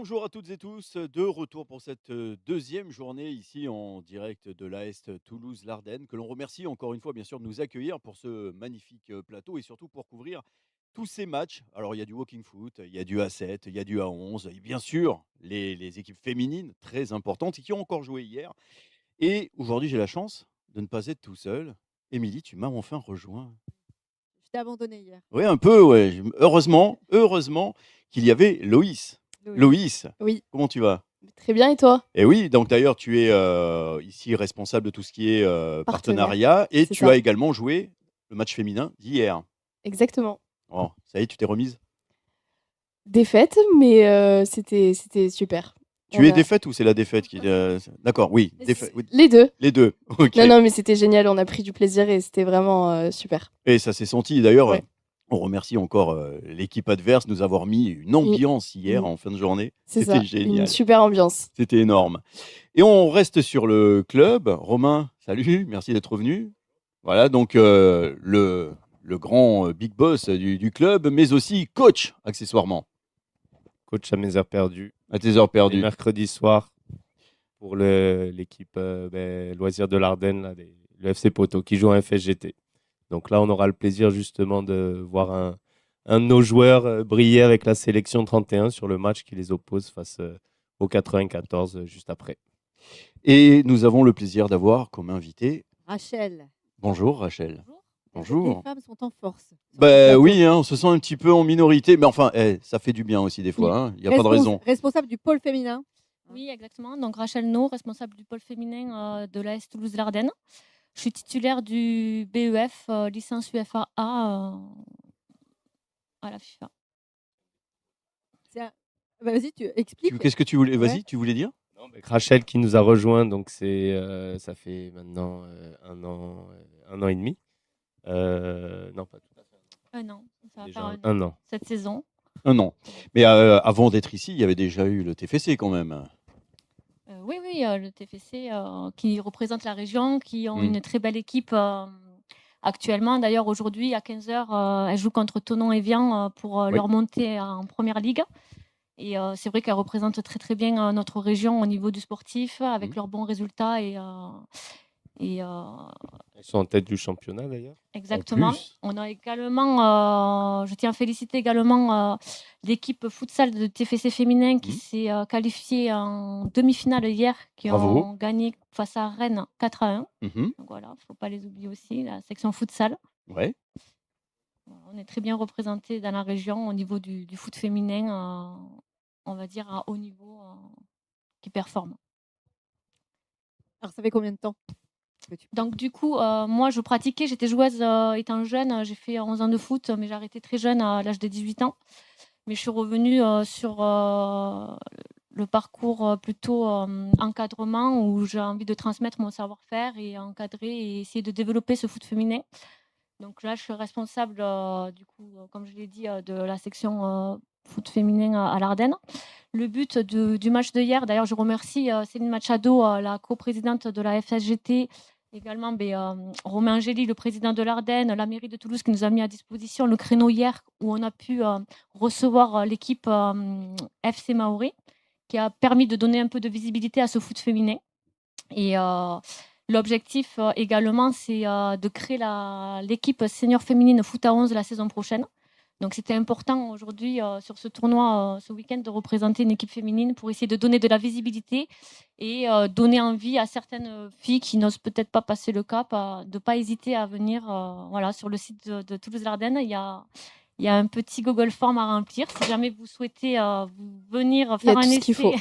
Bonjour à toutes et tous, de retour pour cette deuxième journée ici en direct de l'AS Toulouse-Lardennes, que l'on remercie encore une fois bien sûr de nous accueillir pour ce magnifique plateau et surtout pour couvrir tous ces matchs. Alors il y a du walking foot, il y a du A7, il y a du A11 et bien sûr les équipes féminines très importantes et qui ont encore joué hier. Et aujourd'hui j'ai la chance de ne pas être tout seul. Émilie, tu m'as enfin rejoint. Je t'ai abandonné hier. Oui, un peu, ouais. Heureusement qu'il y avait Loïs. Loïs. Loïs, Oui, comment tu vas? très bien et toi? Et oui, donc d'ailleurs, tu es, ici responsable de tout ce qui est, Partenaire, partenariat et c'est tu as ça, également joué le match féminin d'hier. exactement. Oh, ça y est, tu t'es remise? Défaite, mais c'était super. Tu On es a défaite ou c'est la défaite qui, d'accord, oui, défaite, oui, les 2. les 2. OK. Non, non, mais c'était génial, on a pris du plaisir et c'était vraiment, super. Et ça s'est senti d'ailleurs, Ouais, on remercie encore, l'équipe adverse de nous avoir mis une une ambiance hier une en fin de journée. c'est C'était ça, une génial, super ambiance. c'était énorme. Et on reste sur le club. Romain, salut, merci d'être venu. Voilà, donc le grand big boss du club, mais aussi coach, accessoirement, Coach à mes heures perdues, à tes heures les perdues. mercredis soirs pour l'équipe Loisirs de l'Ardenne, là, le FC Poto, qui joue en FSGT. Donc là, on aura le plaisir justement de voir un de nos joueurs briller avec la sélection 31 sur le match qui les oppose face au 94 juste après. Et nous avons le plaisir d'avoir comme invité. Rachel. Bonjour Rachel. Bonjour. Les Bonjour. femmes sont en force sur ce Ben plateau. oui, hein, on se sent un petit peu en minorité, mais enfin, ça fait du bien aussi des Oui. fois, hein, il n'y a pas de raison. Responsable du pôle féminin. Oui, exactement. Donc Rachel No, responsable du pôle féminin de l'AS Toulouse-Lardennes. Je suis titulaire du BEF, licence UFAA à la FIFA. Vas-y, tu expliques. Qu'est-ce que tu voulais, Ouais. vas-y, tu voulais dire? Non, mais Rachel qui nous a rejoint, donc ça fait maintenant un an et demi. Non, pas tout à fait. Un an, ça va Déjà faire un an. cette saison. Un an. Mais avant d'être ici, il y avait déjà eu le TFC quand même. Oui, le TFC qui représente la région, qui ont Mm. une très belle équipe actuellement. D'ailleurs, aujourd'hui, à 15h, elle joue contre Thonon-Evian pour Oui. leur montée en première ligue. Et c'est vrai qu'elle représente très très bien notre région au niveau du sportif, avec leurs bons résultats. Et Ils sont en tête du championnat d'ailleurs. exactement. plus. On a également, je tiens à féliciter également l'équipe futsal de TFC féminin qui s'est qualifiée en demi-finale hier, qui Bravo. ont gagné face à Rennes 4-1. Mhm. Donc voilà, il ne faut pas les oublier aussi, la section futsal. Ouais. On est très bien représenté dans la région au niveau du foot féminin, on va dire à haut niveau, qui performe. Alors ça fait combien de temps que tu Donc du coup, moi je pratiquais, j'étais joueuse étant jeune, j'ai fait 11 ans de foot, mais j'ai arrêté très jeune à l'âge de 18 ans. Mais je suis revenue sur le parcours plutôt encadrement où j'ai envie de transmettre mon savoir-faire et encadrer et essayer de développer ce foot féminin. Donc là, je suis responsable, du coup, comme je l'ai dit, de la section foot féminin à l'Ardenne. Le but du match de hier, d'ailleurs, je remercie Céline Machado, la coprésidente de la FSGT, également Romain Gély, le président de l'Ardenne, la mairie de Toulouse qui nous a mis à disposition le créneau hier où on a pu recevoir l'équipe FC Maoré, qui a permis de donner un peu de visibilité à ce foot féminin. Et l'objectif également, c'est de créer l'équipe senior féminine foot à 11 la saison prochaine. Donc c'était important aujourd'hui sur ce tournoi, ce week-end, de représenter une équipe féminine pour essayer de donner de la visibilité et donner envie à certaines filles qui n'osent peut-être pas passer le cap de ne pas hésiter à venir voilà, sur le site de Toulouse-Lardennes. Il y a un petit Google Form à remplir. Si jamais vous souhaitez venir Il y a faire un tout ce essai qu'il faut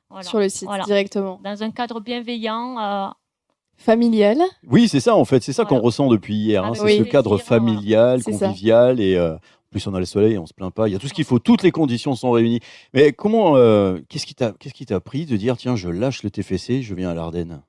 voilà, sur le site directement. dans un cadre bienveillant. Familial, Oui, c'est ça en fait, c'est ça qu'on Voilà. ressent depuis hier, hein. Avec C'est ce Oui. cadre plaisir, voilà. familial, C'est ça. convivial et en plus on a le soleil, on se plaint pas. Il y a tout ce qu'il faut, toutes les conditions sont réunies. Mais comment, qu'est-ce qui t'a pris de dire: «Tiens, je lâche le TFC, je viens à l'Ardenne»?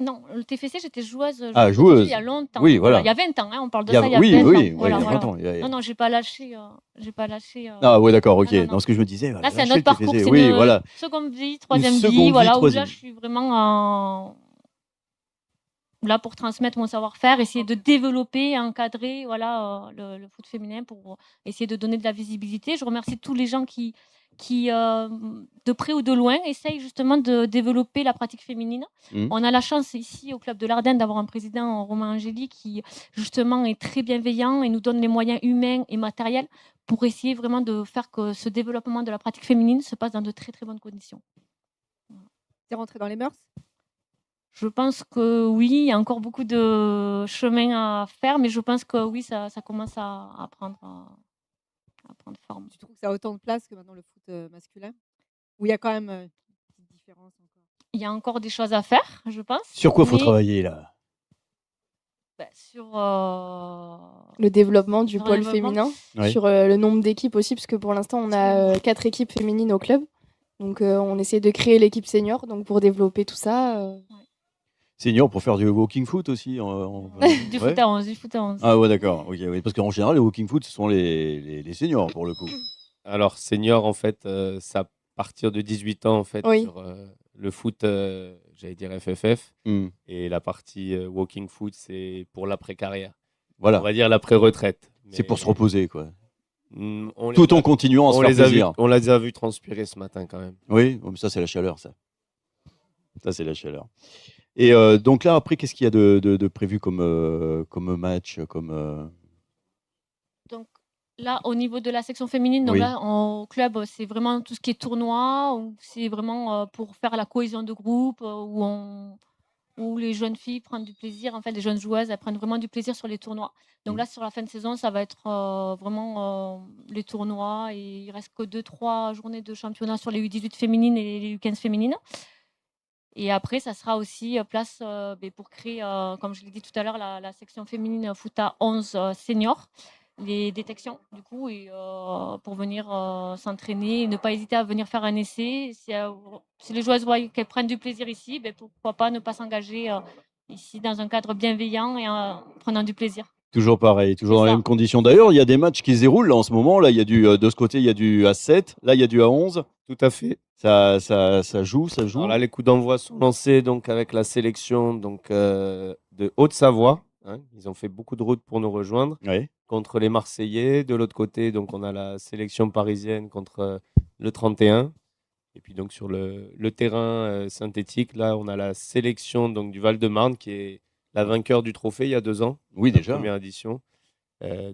Non, le TFC, j'étais joueuse, Ah, joueuse de foot il y joueuse. a longtemps. Oui, Voilà, voilà. il y a 20 ans, hein, on parle de Il y a ça il y a oui, 20 ans. oui, ouais, Voilà, il y a voilà. 20 ans, il y a Non, non, j'ai pas lâché, j'ai pas lâché. ah ouais, d'accord, OK. Non, non, non. Non, ce que je me disais, elle va Là, c'est un lâcher autre le parcours, TFC. c'est Oui, une voilà. seconde vie, Une troisième seconde vie, vie, voilà, où là, troisième. je suis vraiment là pour transmettre mon savoir-faire, essayer de développer, encadrer, voilà, le foot féminin pour essayer de donner de la visibilité. Je remercie tous les gens qui qui, de près ou de loin, essaye justement de développer la pratique féminine. On a la chance ici au Club de l'Ardenne d'avoir un président, Romain Angéli, qui justement est très bienveillant et nous donne les moyens humains et matériels pour essayer vraiment de faire que ce développement de la pratique féminine se passe dans de très très bonnes conditions. C'est rentré dans les mœurs? Je pense que oui, il y a encore beaucoup de chemin à faire, mais je pense que oui, ça commence à prendre forme. Tu trouves que ça a autant de place que maintenant le foot masculin? Ou il y a quand même une petite différence encore? Il y a encore des choses à faire, je pense. Sur quoi faut mais, travailler là? sur Le développement du Sur le pôle développement. féminin, Ouais. sur le nombre d'équipes aussi, parce que pour l'instant, on a 4 équipes féminines au club. Donc, on essaie de créer l'équipe senior. Donc, pour développer tout ça, Senior pour faire du walking foot aussi. du Ouais. foot à 11, du foot à 11. Ah ouais, d'accord. Ok, oui. Parce qu'en général, les walking foot, ce sont les seniors pour le coup. Alors, senior, en fait, c'est à partir de 18 ans, en fait, Oui. sur le foot, j'allais dire FFF. Hmm. Et la partie walking foot, c'est pour l'après-carrière. On Voilà. va dire l'après-retraite. C'est pour se Mais, reposer, quoi. on les Tout a- en continuant à se on faire les a vus, plaisir. on les a vus transpirer ce matin quand même. Oui, oh, mais ça c'est la chaleur, ça. Ça c'est la chaleur. Et donc là, après, qu'est-ce qu'il y a de prévu comme match, Donc là, au niveau de la section féminine, donc Oui. là, au club, c'est vraiment tout ce qui est tournoi, où c'est vraiment pour faire la cohésion de groupe, où les jeunes filles prennent du plaisir, en fait, les jeunes joueuses, elles prennent vraiment du plaisir sur les tournois. Donc là, sur la fin de saison, ça va être vraiment les tournois, et il reste que 2-3 journées de championnat sur les U18 féminines et les U15 féminines. Et après, ça sera aussi place pour créer, comme je l'ai dit tout à l'heure, la section féminine foot à 11 seniors, les détections, du coup, et pour venir s'entraîner et ne pas hésiter à venir faire un essai. Si les joueuses voient qu'elles prennent du plaisir ici, pourquoi pas ne pas s'engager ici dans un cadre bienveillant et en prenant du plaisir. Toujours pareil, toujours C'est dans les ça. mêmes conditions. D'ailleurs, il y a des matchs qui se déroulent là, en ce moment. Là, il y a de ce côté, il y a du A7. Là, il y a du A11. Tout à fait. Ça joue. Alors là, les coups d'envoi sont lancés donc, avec la sélection donc, de Haute-Savoie. Hein. Ils ont fait beaucoup de routes pour nous rejoindre. Ouais. Contre les Marseillais. De l'autre côté, donc, on a la sélection parisienne contre le 31. Et puis donc sur le terrain synthétique, là, on a la sélection donc, du Val-de-Marne qui est la vainqueur du trophée il y a 2 ans. Oui, la déjà. Première édition.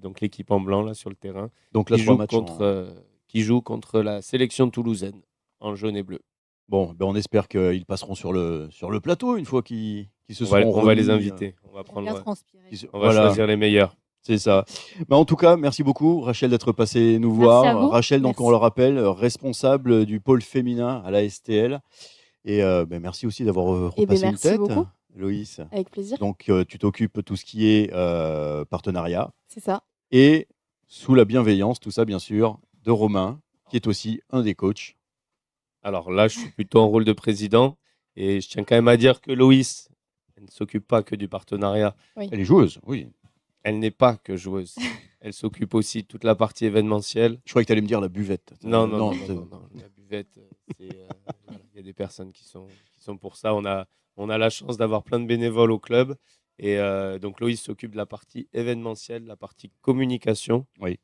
Donc l'équipe en blanc là sur le terrain. Donc là, Qui 3 joue, matchs. qui joue contre la sélection toulousaine en jaune et bleu. Bon, ben, on espère qu'ils passeront sur le plateau une fois qu'ils se On va seront les remis, inviter. On va Bien prendre. transpirer. On va Voilà. choisir les meilleurs. C'est ça. En tout cas, merci beaucoup, Rachel, d'être passée nous Merci voir. à vous. Rachel, donc, Merci. on le rappelle, responsable du pôle féminin à la STL. Et merci aussi d'avoir repassé une merci tête, beaucoup. Loïs. avec plaisir. Donc, tu t'occupes de tout ce qui est partenariat C'est ça. et sous la bienveillance, tout ça, bien sûr, de Romain, qui est aussi un des coachs. Alors là, je suis plutôt en rôle de président. Et je tiens quand même à dire que Loïs, elle ne s'occupe pas que du partenariat. Elle est joueuse, oui. Elle n'est pas que joueuse. Elle s'occupe aussi de toute la partie événementielle. Je croyais que tu allais me dire la buvette. Non. c'est- La buvette, il y a des personnes qui sont pour ça. On a la chance d'avoir plein de bénévoles au club. Et donc, Loïs s'occupe de la partie événementielle, la partie communication Oui.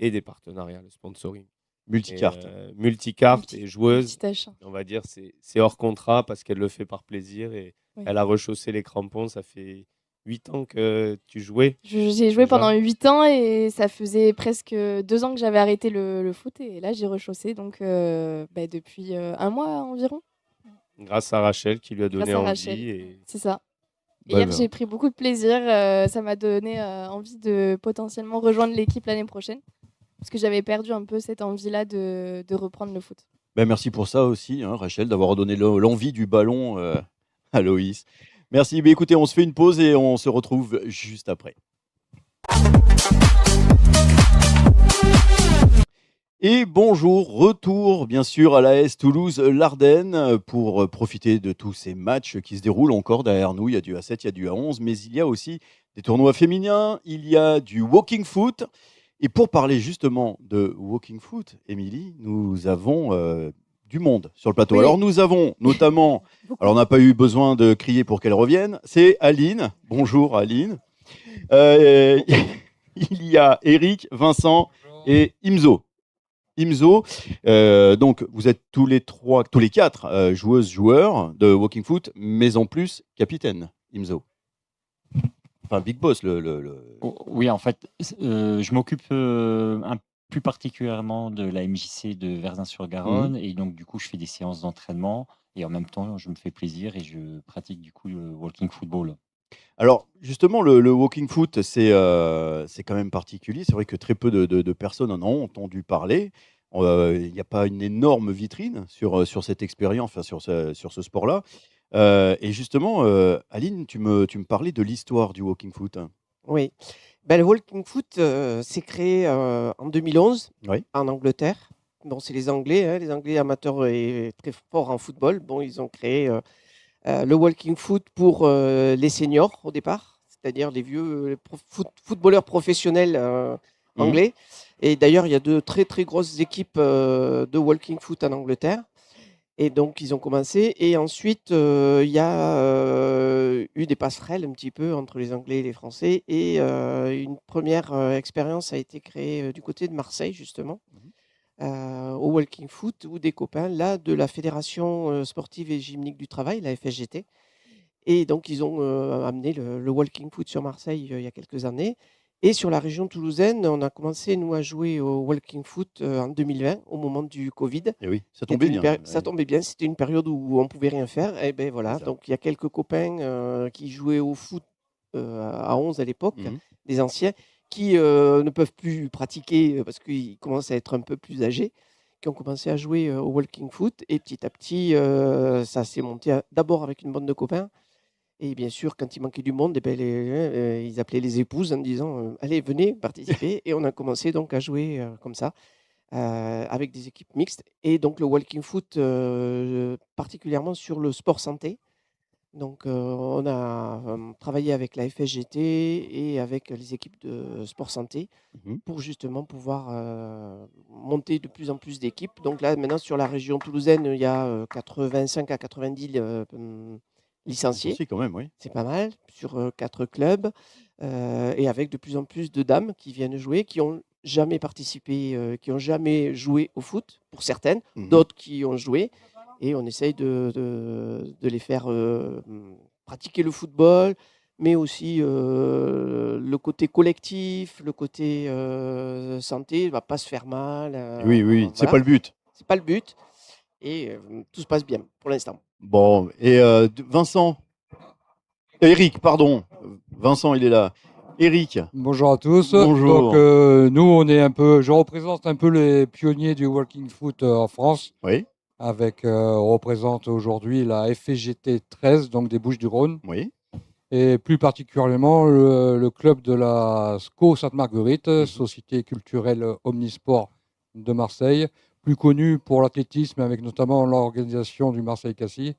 et des partenariats, le sponsoring. Multicarte. Multicarte et joueuse. Petite tâche. On va dire c'est hors contrat parce qu'elle le fait par plaisir. Et Oui. elle a rechaussé les crampons. Ça fait 8 ans que tu jouais. J'ai joué Déjà. pendant 8 ans et ça faisait presque 2 ans que j'avais arrêté le foot. Et là, j'ai rechaussé donc, depuis 1 mois environ. Grâce à Rachel qui lui a donné Grâce à envie. Rachel. Et C'est ça. Et Ouais, hier, bah. j'ai pris beaucoup de plaisir. Ça m'a donné envie de potentiellement rejoindre l'équipe l'année prochaine. Parce que j'avais perdu un peu cette envie-là de reprendre le foot. Merci pour ça aussi, hein, Rachel, d'avoir redonné l'envie du ballon à Loïs. Merci. Écoutez, on se fait une pause et on se retrouve juste après. Et bonjour, retour bien sûr à l'AS Toulouse-Larden pour profiter de tous ces matchs qui se déroulent encore derrière nous. Il y a du A7, il y a du A11, mais il y a aussi des tournois féminins, il y a du walking foot. Et pour parler justement de walking foot, Émilie, nous avons du monde sur le plateau. Oui. Alors nous avons notamment, Beaucoup. alors on n'a pas eu besoin de crier pour qu'elle revienne, c'est Aline. Bonjour Aline. Il y a Eric, Vincent et Imzo. Imzo, donc vous êtes tous les 4 joueuses, joueurs de Walking Foot, mais en plus capitaine, Imzo. Enfin, Big Boss, Oui, en fait, je m'occupe plus particulièrement de la MJC de Verdun-sur-Garonne et donc du coup, je fais des séances d'entraînement et en même temps, je me fais plaisir et je pratique du coup le walking football. Alors, justement, le walking foot, c'est quand même particulier. C'est vrai que très peu de personnes en ont entendu parler. Il n'y a pas une énorme vitrine sur cette expérience, enfin, sur ce sport-là. Et justement, Aline, tu me parlais de l'histoire du walking foot. Oui. Ben, le walking foot s'est créé en 2011 Oui. en Angleterre. Bon, c'est les Anglais, hein, les Anglais amateurs et très forts en football. Bon, ils ont créé le walking foot pour les seniors au départ, c'est-à-dire les vieux footballeurs professionnels anglais. Et d'ailleurs, il y a de très très grosses équipes de walking foot en Angleterre. Et donc, ils ont commencé. Et ensuite, il y a eu des passerelles un petit peu entre les Anglais et les Français. Et une première expérience a été créée du côté de Marseille, justement, au walking foot, où des copains là, de la Fédération sportive et gymnique du travail, la FSGT. Et donc, ils ont amené le walking foot sur Marseille il y a quelques années. Et sur la région toulousaine, on a commencé, nous, à jouer au walking foot en 2020, au moment du Covid. Et oui, ça C'était tombait une bien. Ça tombait bien, c'était une période où on pouvait rien faire. Et ben voilà, C'est ça. donc il y a quelques copains qui jouaient au foot à 11 à l'époque, Mhm. des anciens, qui ne peuvent plus pratiquer parce qu'ils commencent à être un peu plus âgés, qui ont commencé à jouer au walking foot. Et petit à petit, ça s'est monté d'abord avec une bande de copains. Et bien sûr, quand il manquait du monde, eh ben, ils appelaient les épouses en disant allez, venez participer. Et on a commencé donc à jouer comme ça, avec des équipes mixtes. Et donc le walking foot, particulièrement sur le sport santé. Donc on a travaillé avec la FSGT et avec les équipes de sport santé Mhm. pour justement pouvoir monter de plus en plus d'équipes. Donc là, maintenant, sur la région toulousaine, il y a 85 à 90 licenciés. Licencié quand même, oui. C'est pas mal, sur 4 clubs, et avec de plus en plus de dames qui viennent jouer, qui ont jamais participé, qui ont jamais joué au foot, pour certaines, Mhm. d'autres qui ont joué. Et on essaye de les faire pratiquer le football, mais aussi le côté collectif, le côté santé, va pas se faire mal. Oui, oui, c'est Voilà. pas le but. C'est pas le but. Et tout se passe bien pour l'instant. Bon, et Vincent, Eric, pardon. Vincent, il est là. Eric, Bonjour à tous. bonjour. Donc nous, je représente un peu les pionniers du walking foot en France. Oui, Avec, on représente aujourd'hui la FGT 13, donc des Bouches-du-Rhône, oui. et plus particulièrement le club de la SCO Sainte-Marguerite, Mhm. Société culturelle omnisport de Marseille, plus connu pour l'athlétisme avec notamment l'organisation du Marseille-Cassis,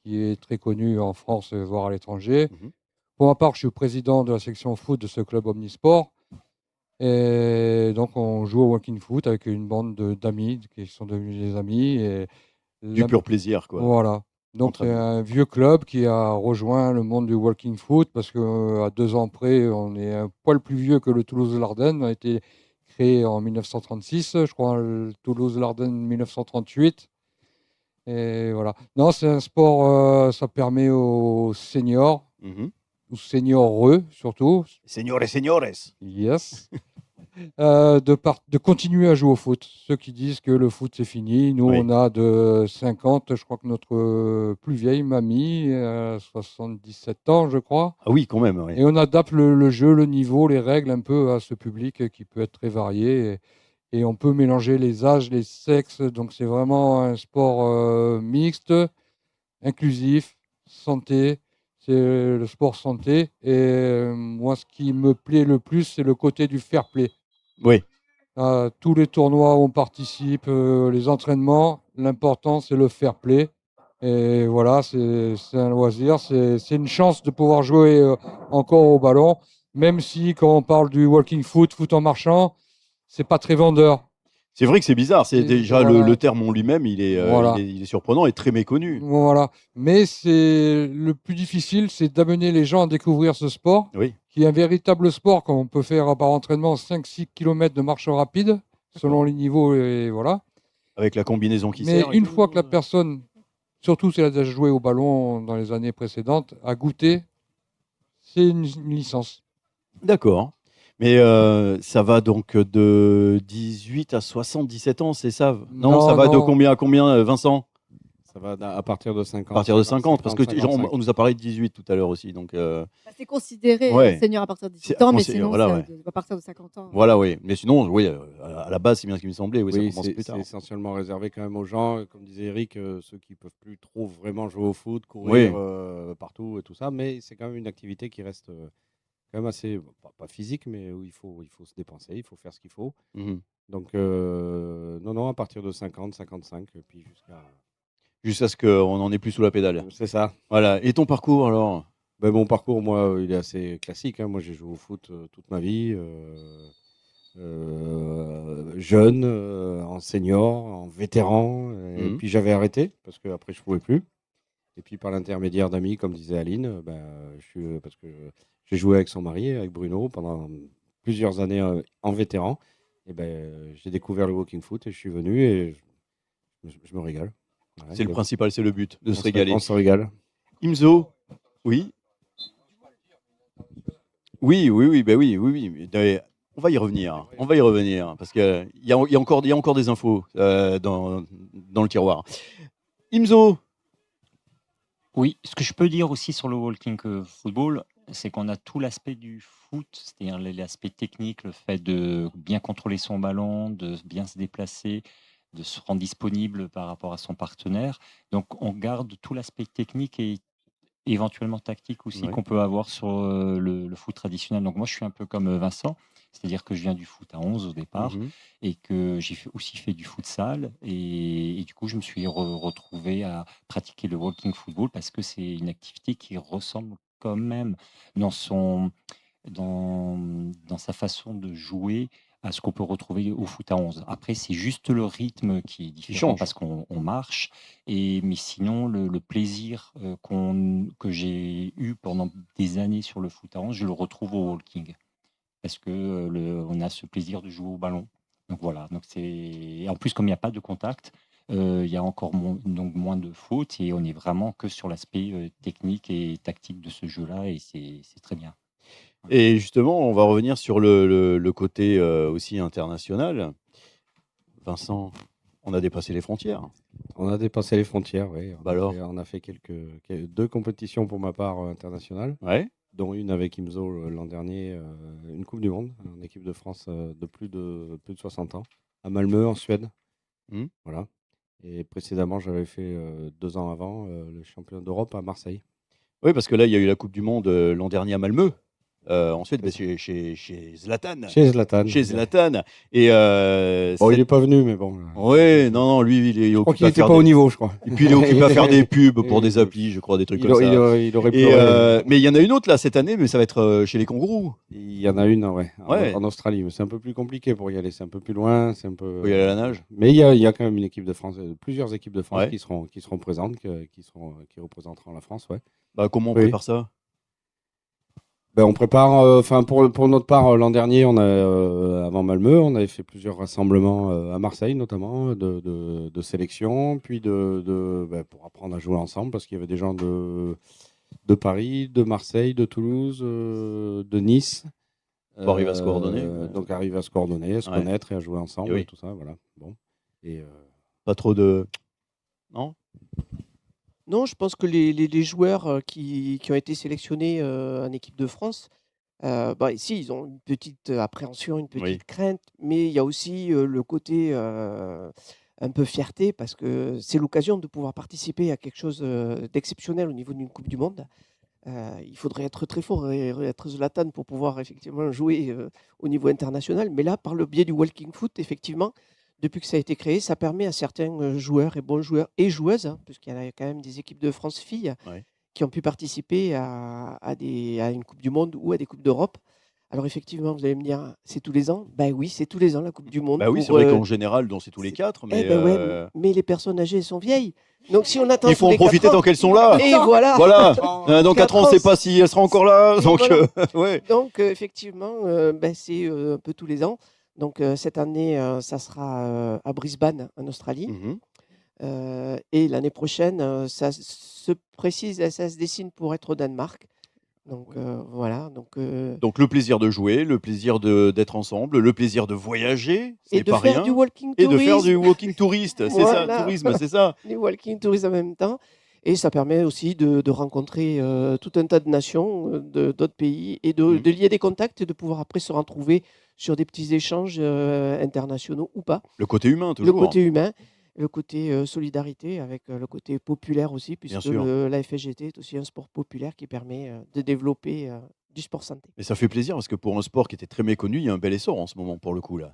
qui est très connue en France, voire à l'étranger. Mhm. Pour ma part, je suis président de la section foot de ce club omnisport. Et donc, on joue au walking foot avec une bande d'amis qui sont devenus des amis. Et Du pur plaisir, quoi. voilà. Donc, Entre c'est amis. un vieux club qui a rejoint le monde du walking foot parce qu'à 2 ans près, on est un poil plus vieux que le Toulouse-Larden. On a été créé en 1936, je crois, le Toulouse-Larden 1938. Et voilà. Non, c'est un sport, ça permet aux seniors, Mhm. aux senioreux surtout, Señores, señores. yes, de continuer à jouer au foot. Ceux qui disent que le foot c'est fini, nous Oui. on a de 50, je crois que notre plus vieille mamie, 77 ans je crois, Ah oui, quand même, oui. et on adapte le jeu, le niveau, les règles un peu à ce public qui peut être très varié, et on peut mélanger les âges, les sexes, donc c'est vraiment un sport mixte, inclusif, santé. C'est le sport santé. Et moi, ce qui me plaît le plus, c'est le côté du fair play. Oui, Tous les tournois où on participe, les entraînements, l'important, c'est le fair play. Et voilà, c'est un loisir. C'est une chance de pouvoir jouer encore au ballon, même si quand on parle du walking foot, foot en marchant, c'est pas très vendeur. c'est vrai que c'est bizarre. C'est déjà Voilà. le terme en lui-même, Voilà. il est surprenant et très méconnu. Voilà. Mais c'est le plus difficile, c'est d'amener les gens à découvrir ce sport, Oui. qui est un véritable sport, comme on peut faire par entraînement 5-6 km de marche rapide selon les niveaux, et voilà. Avec la combinaison qui Mais sert et une tout, fois que la personne, surtout si elle a déjà joué au ballon dans les années précédentes, a goûté, c'est une licence. D'accord. Mais ça va donc de 18 à 77 ans, c'est ça? Non, ça Non, va de non. combien à combien, Vincent? Ça va à partir de 50. À partir de 50, parce que 55. on nous a parlé de 18 tout à l'heure aussi. Donc, Bah, c'est considéré Ouais. senior à partir de 18 C'est ans, mais considéré, sinon, voilà, c'est ouais. à partir de 50 ans. voilà, oui. Mais sinon, oui, à la base, c'est bien ce qui me semblait. Oui, ça Oui, commence c'est plus tard. essentiellement réservé quand même aux gens, comme disait Eric, ceux qui peuvent plus trop vraiment jouer au foot, courir partout et tout ça. Mais c'est quand même une activité qui reste quand même assez, pas physique, mais où il faut se dépenser, il faut faire ce qu'il faut. Mhm. Donc, non, à partir de 50, 55, et puis Jusqu'à ce qu'on n'en ait plus sous la pédale. C'est ça. Voilà. Et ton parcours alors? Ben, mon parcours, moi, il est assez classique, hein. Moi, j'ai joué au foot toute ma vie, jeune, en senior, en vétéran. Et Mhm. puis j'avais arrêté parce qu'après, je ne pouvais plus. Et puis par l'intermédiaire d'amis, comme disait Aline, parce que j'ai joué avec son mari, avec Bruno, pendant plusieurs années en vétéran. Et j'ai découvert le walking foot et je suis venu et je me régale. Ouais, C'est le principal, c'est le but, de se régaler. On se régale. Imzo, oui. Oui. Mais on va y revenir. On va y revenir parce qu'il y a encore des infos dans le tiroir. Imzo, Oui, ce que je peux dire aussi sur le walking football, c'est qu'on a tout l'aspect du foot, c'est-à-dire l'aspect technique, le fait de bien contrôler son ballon, de bien se déplacer, de se rendre disponible par rapport à son partenaire. Donc on garde tout l'aspect technique et éventuellement tactique aussi Ouais. qu'on peut avoir sur le foot traditionnel. Donc moi je suis un peu comme Vincent, c'est-à-dire que je viens du foot à 11 au départ Mhm. et que j'ai aussi fait du futsal et du coup je me suis retrouvé à pratiquer le walking football parce que c'est une activité qui ressemble quand même dans dans sa façon de jouer à ce qu'on peut retrouver au foot à 11. Après, c'est juste le rythme qui est différent change. parce qu'on marche. Mais sinon, le plaisir que j'ai eu pendant des années sur le foot à 11, je le retrouve au walking. Parce que on a ce plaisir de jouer au ballon. Donc voilà. Donc et en plus, comme il n'y a pas de contact, il y a encore donc moins de fautes et on est vraiment que sur l'aspect technique et tactique de ce jeu-là et c'est très bien. Et justement, on va revenir sur le côté aussi international. Vincent, on a dépassé les frontières. On a dépassé les frontières, oui. Bah alors. On a fait deux compétitions pour ma part internationales, Ouais. dont une avec Imzo l'an dernier, une Coupe du Monde en équipe de France de plus de 60 ans, à Malmö, en Suède. Mhm. Voilà. Et précédemment, j'avais fait 2 ans avant le championnat d'Europe à Marseille. Oui, parce que là, il y a eu la Coupe du Monde l'an dernier à Malmö. Ensuite, chez Zlatan. Chez Zlatan. Chez Zlatan. Et Bon, il n'est pas venu, mais bon. Oui, non, lui, il est Je crois occupé qu'il à n'était faire pas au des... niveau, je crois. Et puis, il est occupé à faire des pubs pour Et- des applis, je crois, des trucs Il, comme ça. il aurait Et, pleuré. mais il y en a une autre là cette année, mais ça va être chez les kangourous. Il y en a une, ouais, Ouais. en Australie, mais c'est un peu plus compliqué pour y aller. C'est un peu plus loin, c'est un peu. Faut y aller à la nage. Mais il y a quand même une équipe de France, plusieurs équipes de France Ouais. qui seront présentes, qui représenteront la France, ouais. Bah, comment on Oui. prépare ça? Ben, on prépare, pour notre part, l'an dernier, on a, avant Malmö, on avait fait plusieurs rassemblements à Marseille, notamment, de sélection, puis pour apprendre à jouer ensemble, parce qu'il y avait des gens de Paris, de Marseille, de Toulouse, de Nice. Faut arriver à se coordonner. Donc, arriver à se coordonner, à se Ouais. connaître et à jouer ensemble, Et oui. et tout ça, voilà. Bon. Et, Pas trop de... Non? Non, je pense que les joueurs qui ont été sélectionnés en équipe de France, ici, ils ont une petite appréhension, une petite Oui. crainte, mais il y a aussi le côté un peu fierté parce que c'est l'occasion de pouvoir participer à quelque chose d'exceptionnel au niveau d'une Coupe du Monde. Il faudrait être très fort et être Zlatan pour pouvoir effectivement jouer au niveau international, mais là, par le biais du walking foot, effectivement, depuis que ça a été créé, ça permet à certains joueurs et bons joueurs et joueuses, hein, puisqu'il y a quand même des équipes de France filles Ouais. qui ont pu participer à une Coupe du Monde ou à des Coupes d'Europe. Alors effectivement, vous allez me dire, c'est tous les ans? Ben oui, c'est tous les ans la Coupe du Monde. Bah oui, c'est pour, vrai qu'en général, c'est tous les c'est- 4, mais ouais, mais les personnes âgées elles sont vieilles. Donc si on attend il faut tous en les profiter 4 ans, tant qu'elles sont là. et voilà. Voilà. Dans 4 ans, on ne sait 4 ans, pas si elle sera encore là. Et Donc, voilà. ouais. Donc effectivement, c'est un peu tous les ans. Donc cette année, ça sera à Brisbane, en Australie. Mmh. Et l'année prochaine, ça se précise, ça se dessine pour être au Danemark. Donc Ouais. voilà. Donc le plaisir de jouer, le plaisir d'être ensemble, le plaisir de voyager, Et c'est de pas faire du rien walking et de faire du tourisme. walking touriste, c'est ça, Voilà, tourisme, c'est ça? du walking tourisme en même temps. Et ça permet aussi de rencontrer tout un tas de nations, d'autres pays et Mmh. de lier des contacts et de pouvoir après se retrouver sur des petits échanges internationaux ou pas. Le côté humain Le toujours, côté humain, le côté solidarité avec le côté populaire aussi, bien puisque sûr. la FSGT est aussi un sport populaire qui permet de développer du sport santé. Mais ça fait plaisir parce que pour un sport qui était très méconnu, il y a un bel essor en ce moment pour le coup là.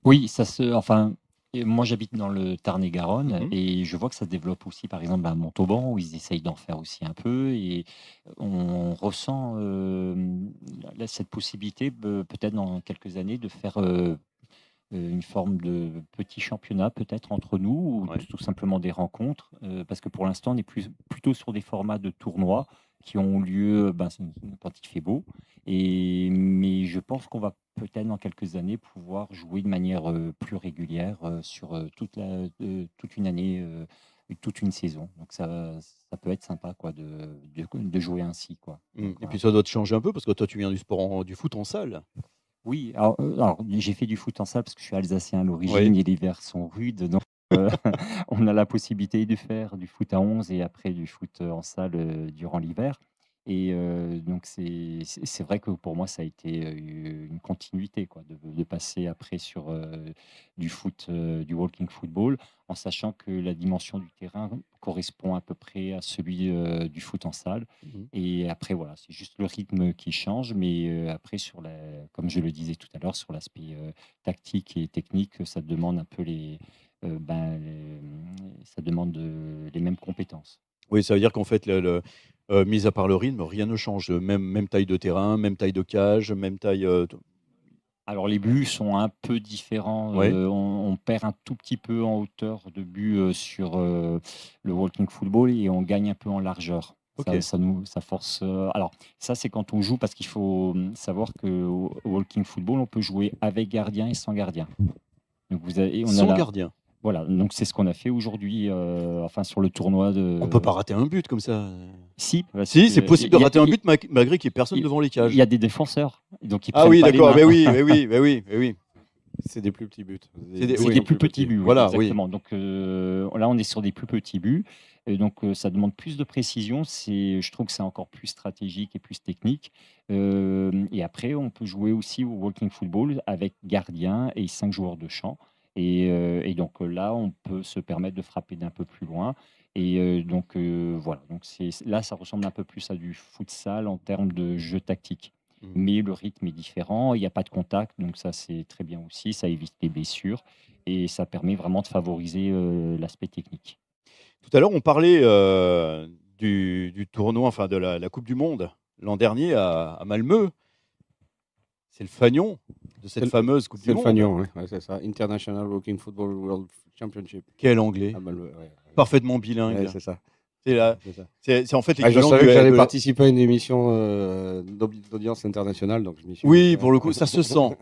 Oui, enfin, et moi j'habite dans le Tarn-et-Garonne Mmh. et je vois que ça se développe aussi, par exemple, à Montauban, où ils essayent d'en faire aussi un peu. Et on ressent cette possibilité, peut-être dans quelques années, de faire une forme de petit championnat, peut-être entre nous, ou Ouais. tout simplement des rencontres, parce que pour l'instant, on est plutôt sur des formats de tournois qui ont lieu quand il fait beau. Mais je pense qu'on va peut-être dans quelques années pouvoir jouer de manière plus régulière sur toute une année, toute une saison. Donc ça peut être sympa quoi, de jouer ainsi. Quoi. Mmh. Donc, Et voilà. puis ça doit te changer un peu parce que toi tu viens du foot en salle. Oui, alors j'ai fait du foot en salle parce que je suis alsacien à l'origine Oui. et les hivers sont rudes, donc heu, on a la possibilité de faire du foot à 11 et après du foot, en salle, durant l'hiver. Et donc c'est vrai que pour moi ça a été, une continuité quoi, de passer après sur, du foot, du walking football, en sachant que la dimension du terrain correspond à peu près à celui, du foot en salle. Mmh. Et après, voilà, c'est juste le rythme qui change, mais après, comme je le disais tout à l'heure, sur l'aspect tactique et technique, ça demande un peu ça demande les mêmes compétences. Oui, ça veut dire qu'en fait mis à part le rythme, rien ne change, même taille de terrain, même taille de cage, même taille, t Alors, les buts sont un peu différents. ouais? On perd un tout petit peu en hauteur de but sur le walking football et on gagne un peu en largeur. OK. Ça force. Alors, ça, c'est quand on joue parce qu'il faut savoir qu'au walking football, on peut jouer avec gardien et sans gardien. Donc, on a Sans gardien. voilà, donc c'est ce qu'on a fait aujourd'hui, enfin sur le tournoi On peut de. pas rater un but comme ça, Si, parce Si, c'est que possible de il y a, rater un but malgré qu'il y ait personne devant les il cages. y a des défenseurs, donc ils Ah prennent oui, pas les d'accord, mains. mais oui, mais oui, mais oui, mais oui. C'est des plus petits buts. C'est des C'est oui. des plus petits buts, oui, Voilà, oui. exactement. Donc là, on est sur des plus petits buts. Et donc, ça demande plus de précision. Je trouve que c'est encore plus stratégique et plus technique. Et après, on peut jouer aussi au walking football avec gardien et 5 joueurs de champ. Et donc là, on peut se permettre de frapper d'un peu plus loin. Et donc, voilà. Donc, là, ça ressemble un peu plus à du futsal en termes de jeu tactique. Mmh. Mais le rythme est différent, il n'y a pas de contact, donc ça c'est très bien aussi, ça évite les blessures et ça permet vraiment de favoriser l'aspect technique. Tout à l'heure, on parlait, du tournoi, enfin de la coupe du monde l'an dernier à Malmö. C'est le fanion de cette C'est le fameuse coupe du c'est le monde. fanion, ouais, c'est ça. International Walking Football World Championship. Quel anglais, Ah bah, ouais, parfaitement ouais, bilingue. c'est ça, C'est la c'est ça. c'est en fait Ah, je l'équivalent savais que j'allais de participer à une émission d'audience internationale, donc je m'y suis mis. oui, pour le coup, ça se sent.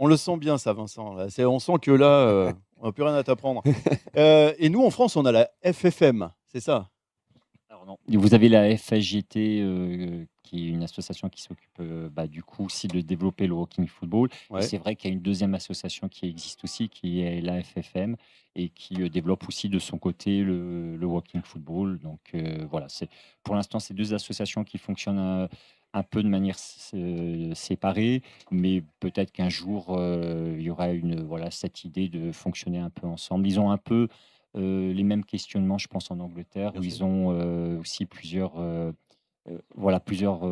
On le sent bien ça, Vincent, là. On sent que là, on n'a plus rien à t'apprendre. Et nous, en France, on a la FFM, c'est ça? Alors non, vous avez la FSGT qui est une association qui s'occupe du coup aussi de développer le walking football. Et Ouais. c'est vrai qu'il y a une deuxième association qui existe aussi, qui est la FFM, et qui développe aussi de son côté le walking football. Donc voilà, pour l'instant, c'est deux associations qui fonctionnent un peu de manière séparée, mais peut-être qu'un jour, il y aura cette idée de fonctionner un peu ensemble. Ils ont un peu les mêmes questionnements, je pense, en Angleterre, Bien où sûr. ils ont aussi plusieurs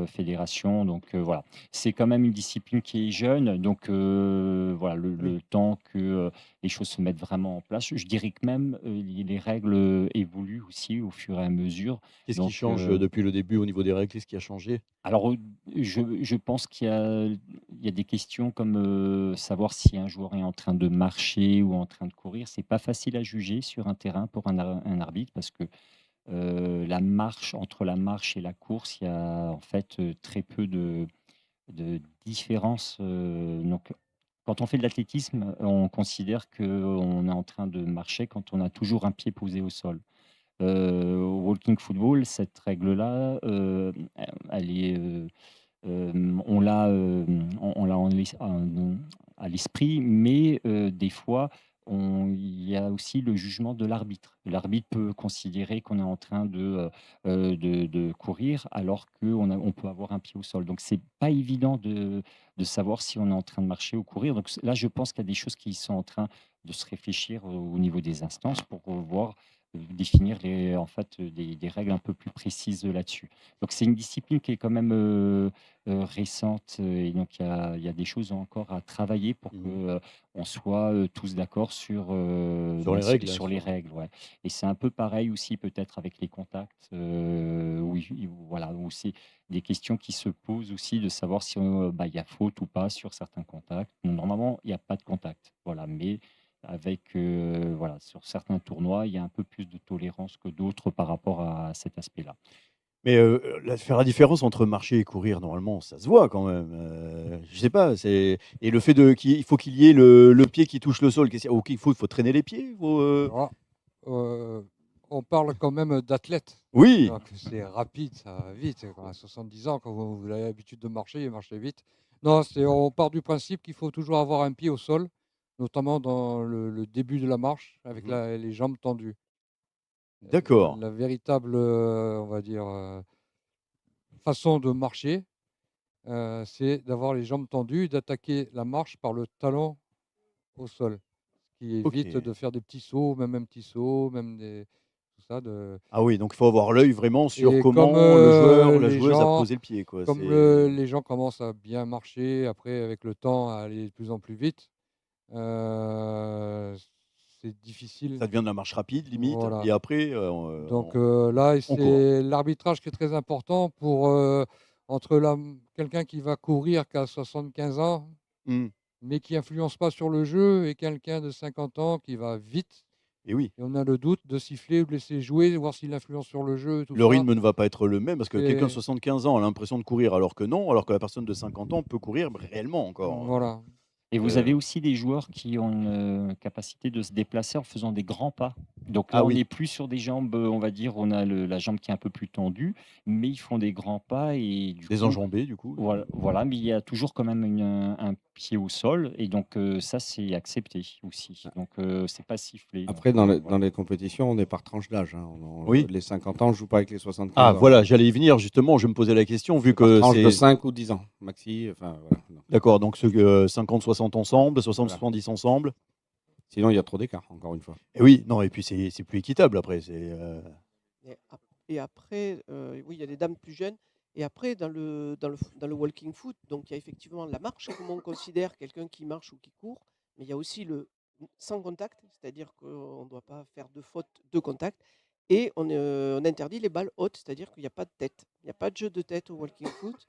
fédérations. Donc voilà, c'est quand même une discipline qui est jeune. Donc voilà, Oui. le temps que les choses se mettent vraiment en place. Je dirais que même les règles évoluent aussi au fur et à mesure. Qu'est-ce qui Donc change, depuis le début au niveau des règles? Qu'est-ce qui a changé? alors, je pense qu'il y a des questions comme, savoir si un joueur est en train de marcher ou en train de courir. C'est pas facile à juger sur un terrain pour un arbitre parce que, entre la marche et la course, il y a en fait, très peu de différence. Donc, quand on fait de l'athlétisme, on considère qu'on est en train de marcher quand on a toujours un pied posé au sol. Au walking football, cette règle-là, elle est, on l'a à l'esprit, mais des fois, il y a aussi le jugement de l'arbitre. L'arbitre peut considérer qu'on est en train de courir alors on peut avoir un pied au sol. Donc, c'est pas évident de savoir si on est en train de marcher ou courir. Donc là, je pense qu'il y a des choses qui sont en train de se réfléchir au niveau des instances pour voir définir en fait, des règles un peu plus précises là-dessus. Donc c'est une discipline qui est quand même récente, et donc il y a des choses encore à travailler pour Mmh. que on soit tous d'accord sur, Sur les règles, sur les sur règles, ouais. Et c'est un peu pareil aussi peut-être avec les contacts, où voilà, où c'est des questions qui se posent aussi de savoir si bah, il y a faute ou pas sur certains contacts. Normalement, il n'y a pas de contact, voilà, mais avec, voilà, sur certains tournois, il y a un peu plus de tolérance que d'autres par rapport à cet aspect-là. Mais, faire la différence entre marcher et courir, normalement, ça se voit quand même, je sais pas, c'est et le fait il faut qu'il y ait le pied qui touche le sol, qu'est-ce qu'il y a? OK, il faut traîner les pieds? Il faut, Alors, on parle quand même d'athlètes. Oui! Donc c'est rapide, ça va vite. Quand on a 70 ans, quand vous avez l'habitude de marcher, marchez vite. Non, on part du principe qu'il faut toujours avoir un pied au sol, notamment dans le début de la marche, avec Mmh. les jambes tendues. D'accord. La véritable, on va dire, façon de marcher, c'est d'avoir les jambes tendues, d'attaquer la marche par le talon au sol, ce qui évite OK. de faire des petits sauts, même un petit saut, même tout ça. Ah oui, donc il faut avoir l'œil vraiment sur Et comme comment le joueur ou la les joueuse a gens, posé le pied, quoi, comme c'est les gens commencent à bien marcher, après, avec le temps, à aller de plus en plus vite, euh, c'est difficile. ça devient de la marche rapide limite Voilà. et après, Donc là, on court. c'est l'arbitrage qui est très important pour entre quelqu'un qui va courir qui a 75 ans, Mmh. mais qui influence pas sur le jeu, et quelqu'un de 50 ans qui va vite. Et oui, Et on a le doute de siffler ou de laisser jouer, voir s'il influence sur le jeu, tout le ça. rythme ne va pas être le même parce que quelqu'un de Et 75 ans a l'impression de courir alors que non, alors que la personne de 50 ans peut courir réellement encore, voilà. Et vous heu avez aussi des joueurs qui ont une capacité de se déplacer en faisant des grands pas. Donc ah là, on oui, n'est plus sur des jambes, on va dire, on a la jambe qui est un peu plus tendue, mais ils font des grands pas et du des coup, enjambées du coup. voilà, mais il y a toujours quand même un pied au sol et donc ça, c'est accepté aussi. Donc c'est pas sifflé. Donc Après, voilà. dans les compétitions, on est par tranche d'âge, hein. Oui. Les 50 ans, on ne joue pas avec les 75 Ah ans. voilà, j'allais y venir justement, je me posais la question vu C'est par que tranche de c'est 5 ou 10 ans, maxi. Enfin, voilà. Donc, d'accord, donc ceux 50-60 ensemble, voilà. 60-70 ensemble. Sinon, il y a trop d'écart, encore une fois. Et oui, non et puis c'est plus équitable après, Et après, oui, il y a des dames plus jeunes. Et après, dans le walking foot, donc il y a effectivement la marche, comment on considère quelqu'un qui marche ou qui court, mais il y a aussi le sans contact, c'est-à-dire qu'on ne doit pas faire de faute de contact. Et on interdit les balles hautes, c'est-à-dire qu'il n'y a pas de tête. Il n'y a pas de jeu de tête au walking foot.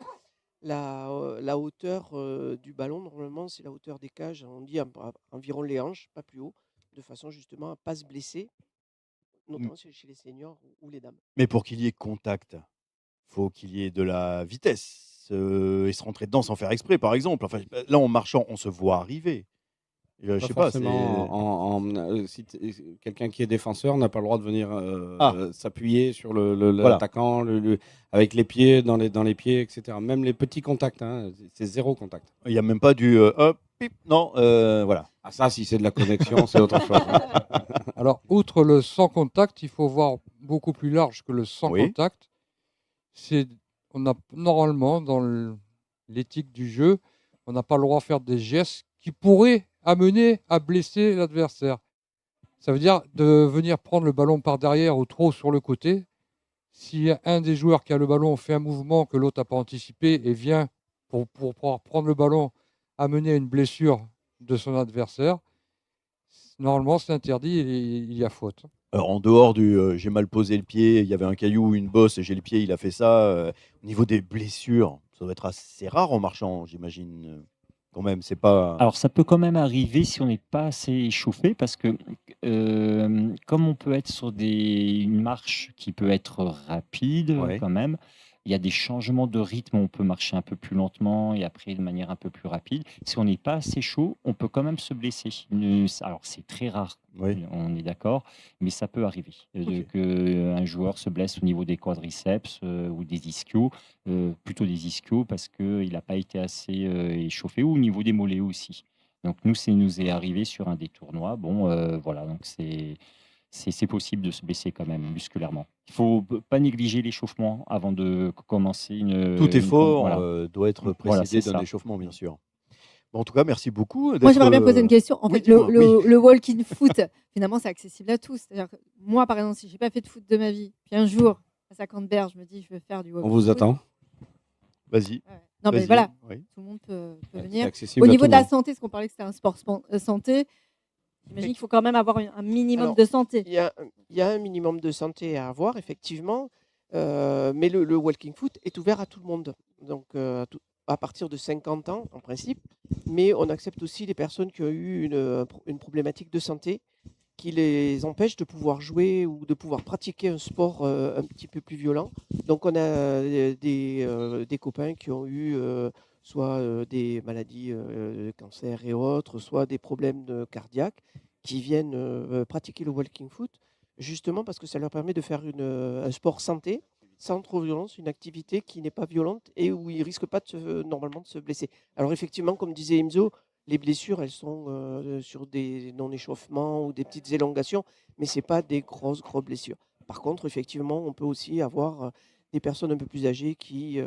La hauteur du ballon, normalement, c'est la hauteur des cages, on dit environ les hanches, pas plus haut, de façon justement à ne pas se blesser, mmh, notamment chez les seniors ou les dames. mais pour qu'il y ait contact, faut qu'il y ait de la vitesse, et se rentrer dedans sans faire exprès par exemple. Enfin, là en marchant, on se voit arriver. Je Pas sais pas, forcément. c'est Si quelqu'un qui est défenseur n'a pas le droit de venir ah, s'appuyer sur voilà. l'attaquant avec les pieds dans les pieds, etc. Même les petits contacts, hein, c'est zéro contact. Il y a même pas du, hop, pip, non, voilà. Ah, ça, si c'est de la connexion, c'est autre chose, hein. Alors, outre le sans contact, il faut voir beaucoup plus large que le sans Oui. contact. C'est, on a normalement, dans l'éthique du jeu, on n'a pas le droit de faire des gestes qui pourraient amener à blesser l'adversaire. Ça veut dire de venir prendre le ballon par derrière ou trop sur le côté. Si un des joueurs qui a le ballon fait un mouvement que l'autre n'a pas anticipé et vient pour pouvoir prendre le ballon, amener à une blessure de son adversaire, normalement c'est interdit et il y a faute. Alors en dehors du, j'ai mal posé le pied, il y avait un caillou ou une bosse et j'ai le pied, il a fait ça, au niveau des blessures, ça doit être assez rare en marchant, j'imagine, quand même, c'est pas Alors ça peut quand même arriver si on n'est pas assez échauffé parce que, comme on peut être sur une marche qui peut être rapide ouais. quand même, Il y a des changements de rythme, on peut marcher un peu plus lentement et après de manière un peu plus rapide. Si on n'est pas assez chaud, on peut quand même se blesser. Alors c'est très rare, Oui. on est d'accord, mais ça peut arriver Ok. qu'un joueur se blesse au niveau des quadriceps ou des ischios, plutôt des ischios parce qu'il n'a pas été assez échauffé, ou au niveau des mollets aussi. Donc nous, c'est nous est arrivé sur un des tournois. Bon, voilà, donc c'est possible de se blesser quand même musculairement. Il faut pas négliger l'échauffement avant de commencer Tout effort voilà. doit être Voilà, c'est précédé d'un ça. échauffement, bien sûr. Bon, en tout cas, merci beaucoup Moi, d'être. j'aimerais bien poser une question. En Oui, fait, dis-moi. Oui. le walking foot, finalement, c'est accessible à tous. C'est-à-dire que moi, par exemple, si j'ai pas fait de foot de ma vie, puis un jour, à 50 berges, je me dis, je veux faire du On walking vous foot. attend. Vas-y. Ouais. Non, mais Vas-y. voilà, Oui. tout le monde peut C'est venir. accessible Au à niveau tout de le la monde. santé, parce qu'on parlait que c'était un sport santé, j'imagine qu'il faut quand même avoir un minimum Alors, de santé. il y a un minimum de santé à avoir, effectivement, mais le walking foot est ouvert à tout le monde. Donc, à partir de 50 ans, en principe, mais on accepte aussi les personnes qui ont eu une problématique de santé qui les empêche de pouvoir jouer ou de pouvoir pratiquer un sport un petit peu plus violent. Donc, on a des copains qui ont eu soit des maladies, cancer et autres, soit des problèmes cardiaques, qui viennent pratiquer le walking foot, justement parce que ça leur permet de faire un sport santé, sans trop violence, une activité qui n'est pas violente et où ils ne risquent pas normalement de se blesser. Alors effectivement, comme disait Imzo, les blessures, elles sont sur des non-échauffements ou des petites élongations, mais ce n'est pas des grosses blessures. Par contre, effectivement, on peut aussi avoir des personnes un peu plus âgées qui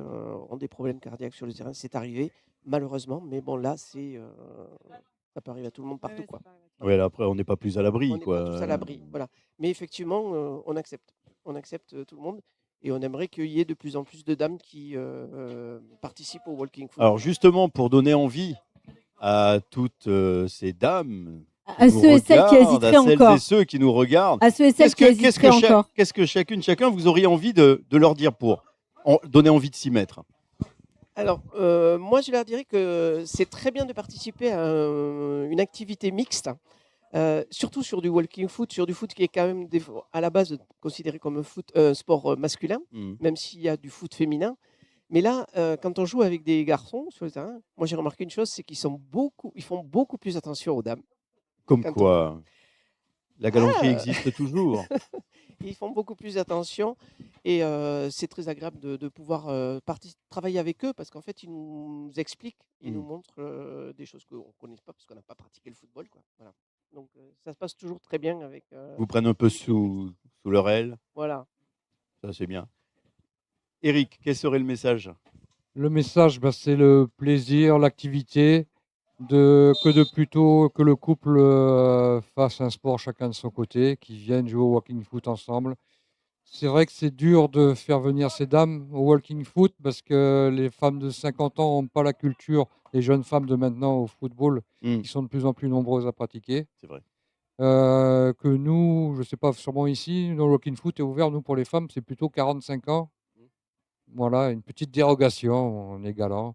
ont des problèmes cardiaques sur le terrain. C'est arrivé, malheureusement, mais bon, là, ça peut arriver à tout le monde partout, quoi. Ouais, là, après, on n'est pas plus à On l'abri, n'est pas tous à quoi. l'abri, voilà. Mais effectivement, on accepte. On accepte tout le monde et on aimerait qu'il y ait de plus en plus de dames qui participent au walking foot. Alors justement, pour donner envie à toutes ces dames qui À nous ceux et celles qui regardent, à hésiteraient celles encore. et ceux qui nous regardent, À ceux et celles qui hésiteraient encore. qu'est-ce que chacune, chacun, vous auriez envie de leur dire pour donner envie de s'y mettre? Alors, moi, je leur dirais que c'est très bien de participer à une activité mixte, surtout sur du walking foot, sur du foot qui est quand même à la base considéré comme un sport masculin, même s'il y a du foot féminin. Mais là, quand on joue avec des garçons sur le terrain, moi j'ai remarqué une chose, c'est qu'ils font beaucoup plus attention aux dames. Comme Quand quoi, la galanterie Ah existe toujours. Ils font beaucoup plus attention et c'est très agréable de pouvoir travailler avec eux parce qu'en fait, ils nous expliquent, ils nous montrent des choses qu'on ne connaît pas parce qu'on n'a pas pratiqué le football, quoi. Voilà. Donc, ça se passe toujours très bien avec. Vous prennent un peu sous leur aile. Voilà. Ça, c'est bien. Eric, quel serait le message? Le message, c'est le plaisir, l'activité, plutôt que le couple fasse un sport chacun de son côté, qu'ils viennent jouer au walking foot ensemble. C'est vrai que c'est dur de faire venir ces dames au walking foot parce que les femmes de 50 ans n'ont pas la culture, les jeunes femmes de maintenant au football, qui sont de plus en plus nombreuses à pratiquer. C'est vrai. Que nous, je ne sais pas, sûrement ici, le walking foot est ouvert, nous, pour les femmes, c'est plutôt 45 ans. Voilà, une petite dérogation, on est galant.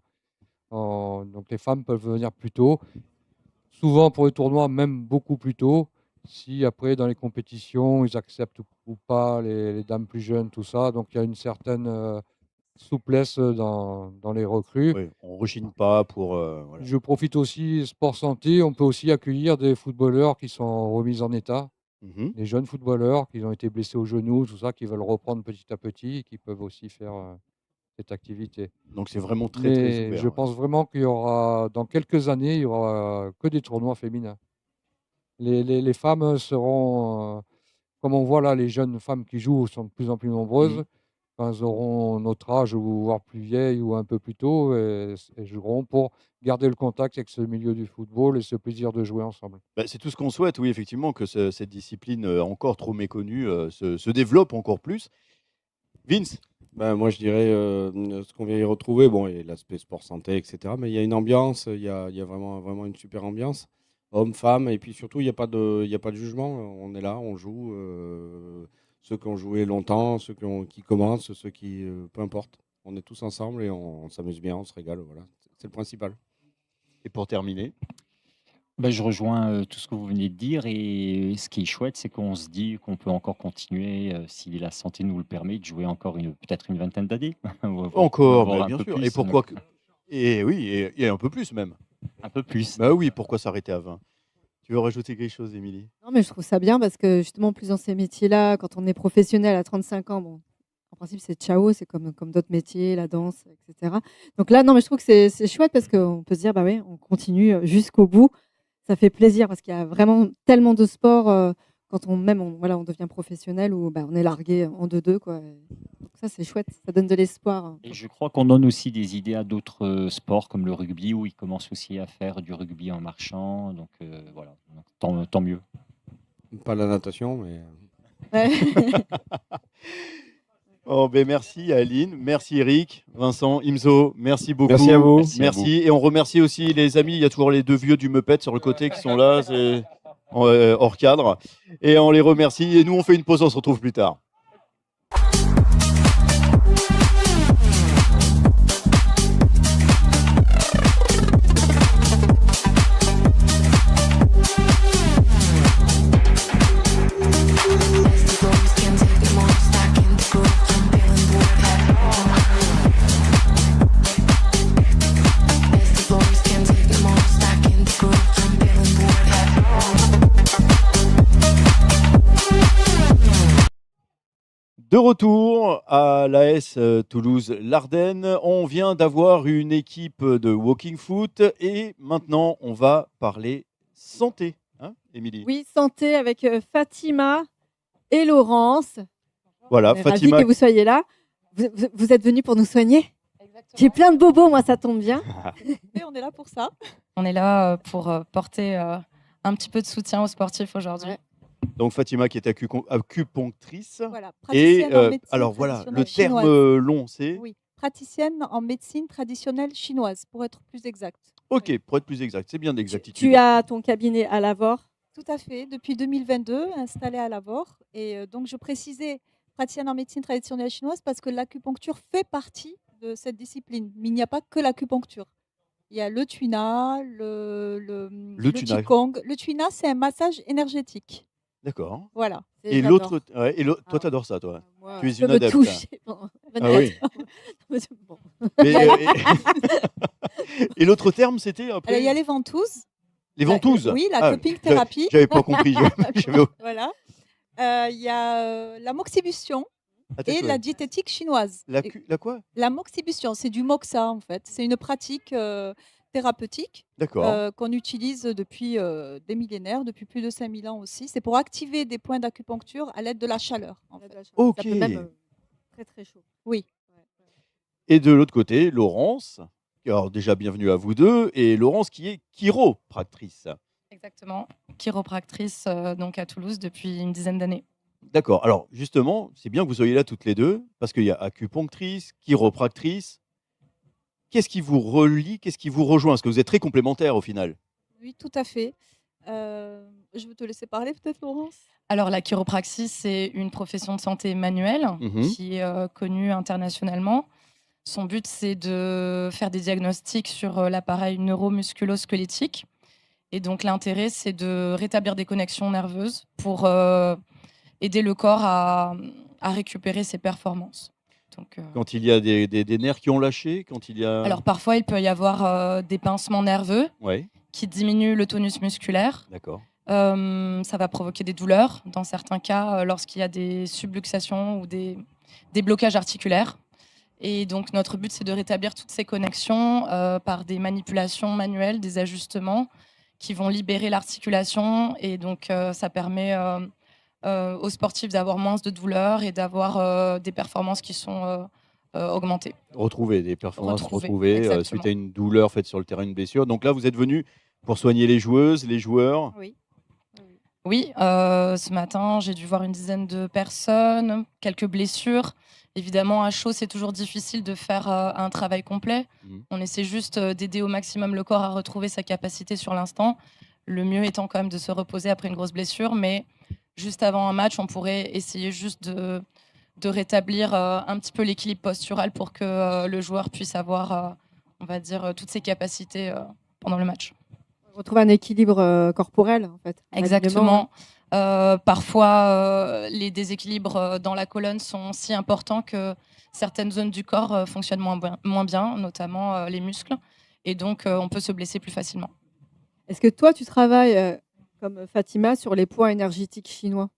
Donc les femmes peuvent venir plus tôt. Souvent pour les tournois, même beaucoup plus tôt. Si après, dans les compétitions, ils acceptent ou pas les dames plus jeunes, tout ça. Donc il y a une certaine souplesse dans les recrues. Oui, on ne rechigne pas pour. Voilà. Je profite aussi, sport santé, on peut aussi accueillir des footballeurs qui sont remis en état. Des jeunes footballeurs qui ont été blessés au genou, tout ça, qui veulent reprendre petit à petit et qui peuvent aussi faire cette activité. Donc c'est vraiment très Mais ouvert. je pense vraiment qu'il y aura, dans quelques années, il y aura que des tournois féminins. Les femmes seront, comme on voit là, les jeunes femmes qui jouent sont de plus en plus nombreuses. Quand elles auront notre âge, ou voire plus vieilles, ou un peu plus tôt, elles joueront pour garder le contact avec ce milieu du football et ce plaisir de jouer ensemble. Bah, c'est tout ce qu'on souhaite, oui, effectivement, que cette discipline encore trop méconnue se développe encore plus. Vince? Moi, je dirais ce qu'on vient y retrouver. Bon, il y a l'aspect sport santé, etc. Mais il y a une ambiance, il y a vraiment une super ambiance. Hommes, femmes, et puis surtout, il n'y a pas de jugement. On est là, on joue. Ceux qui ont joué longtemps, qui commencent, ceux qui. Peu importe. On est tous ensemble et on s'amuse bien, on se régale. Voilà. C'est le principal. Et pour terminer? Bah, je rejoins tout ce que vous venez de dire et ce qui est chouette, c'est qu'on se dit qu'on peut encore continuer, si la santé nous le permet, de jouer encore peut-être une vingtaine d'années, Encore, voire mais un bien peu sûr. Et plus. pourquoi que et oui, et un peu plus même. Un peu plus. Bah oui, pourquoi s'arrêter à 20? Tu veux rajouter quelque chose, Émilie? Non, mais je trouve ça bien parce que justement, plus dans ces métiers-là, quand on est professionnel à 35 ans, bon, en principe, c'est ciao, c'est comme d'autres métiers, la danse, etc. Donc là, non, mais je trouve que c'est chouette parce qu'on peut se dire, bah oui, on continue jusqu'au bout. Ça fait plaisir parce qu'il y a vraiment tellement de sports quand voilà, on devient professionnel où bah, on est largué en 2-2, quoi. Donc ça, c'est chouette, ça donne de l'espoir. Et je crois qu'on donne aussi des idées à d'autres sports comme le rugby, où ils commencent aussi à faire du rugby en marchant. Donc voilà, donc, tant mieux. Pas la natation, mais. Ouais. Oh, ben merci Aline, merci Eric, Vincent, Imzo, merci beaucoup. Merci à vous. Merci à Merci. Et on remercie aussi les amis, il y a toujours les deux vieux du Muppet sur le côté qui sont là, c'est hors cadre. Et on les remercie. Et nous, on fait une pause, on se retrouve plus tard. De retour à l'AS Toulouse-Lardennes, on vient d'avoir une équipe de walking foot et maintenant on va parler santé, hein, Émilie? Oui, santé avec Fatima et Laurence. Voilà, On est Fatima. ravis que vous soyez là. Vous êtes venus pour nous soigner? J'ai plein de bobos, moi, ça tombe bien. Et on est là pour ça. On est là pour porter un petit peu de soutien aux sportifs aujourd'hui. Ouais. Donc Fatima qui est acupunctrice. Voilà, Et praticienne en médecine alors voilà, le traditionnelle terme chinoise. long, c'est Oui, praticienne en médecine traditionnelle chinoise, pour être plus exact. OK, pour être plus exact, c'est bien d'exactitude. Tu as ton cabinet à Lavore. Tout à fait, depuis 2022, installée à Lavore. Et donc, je précisais praticienne en médecine traditionnelle chinoise parce que l'acupuncture fait partie de cette discipline. Mais il n'y a pas que l'acupuncture. Il y a le tuina, le tuina. qigong. Le tuina, c'est un massage énergétique. D'accord. Voilà. Et J'adore. l'autre, ouais, toi, Alors, t'adores ça, toi. Moi, Tu es je peux une me adepte. toucher pendant Ah oui. 24 heures. Bon. Mais, et l'autre terme, c'était Alors, après il y a les ventouses. les ventouses. Oui, la Ah, cupping thérapie. J'avais pas compris. J'avais- Voilà. Il y a la moxibution Attends, et ouais. la diététique chinoise. La, Et la quoi? la moxibution, c'est du moxa en fait. C'est une pratique thérapeutique D'accord. qu'on utilise depuis des millénaires, depuis plus de 5000 ans aussi. C'est pour activer des points d'acupuncture à l'aide de la chaleur. En fait. Ok. Ça peut même très très chaud. Oui. Et de l'autre côté, Laurence. Alors déjà, bienvenue à vous deux. Et Laurence qui est chiropractrice. Exactement. Chiropractrice donc à Toulouse depuis une dizaine d'années. D'accord. Alors justement, c'est bien que vous soyez là toutes les deux parce qu'il y a acupunctrice, chiropractrice. Qu'est-ce qui vous relie? Qu'est-ce qui vous rejoint? Parce que vous êtes très complémentaires au final. Oui, tout à fait. Je vais te laisser parler peut-être, Laurence. Alors la chiropraxie, c'est une profession de santé manuelle qui est connue internationalement. Son but, c'est de faire des diagnostics sur l'appareil neuromusculo-squelettique. Et donc l'intérêt, c'est de rétablir des connexions nerveuses pour aider le corps à récupérer ses performances. Donc, Quand il y a des nerfs qui ont lâché, quand il y a... alors parfois, il peut y avoir des pincements nerveux Ouais, qui diminuent le tonus musculaire. d'accord. Ça va provoquer des douleurs, dans certains cas, lorsqu'il y a des subluxations ou des blocages articulaires. Et donc, notre but, c'est de rétablir toutes ces connexions par des manipulations manuelles, des ajustements qui vont libérer l'articulation. Et donc, ça permet aux sportifs d'avoir moins de douleurs et d'avoir des performances qui sont augmentées. Retrouver des performances Retrouver, exactement. suite à une douleur faite sur le terrain, une blessure. Donc là, vous êtes venu pour soigner les joueuses, les joueurs. Oui. Oui, ce matin, j'ai dû voir une dizaine de personnes, quelques blessures. Évidemment, à chaud, c'est toujours difficile de faire un travail complet. On essaie juste d'aider au maximum le corps à retrouver sa capacité sur l'instant. Le mieux étant quand même de se reposer après une grosse blessure. Mais juste avant un match, on pourrait essayer juste de rétablir un petit peu l'équilibre postural pour que le joueur puisse avoir, on va dire, toutes ses capacités pendant le match. Retrouver un équilibre corporel, en fait. un alignement, Exactement. Parfois, les déséquilibres dans la colonne sont si importants que certaines zones du corps fonctionnent moins bien, notamment les muscles. Et donc, on peut se blesser plus facilement. Est-ce que toi, tu travailles, comme Fatima, sur les points énergétiques chinois?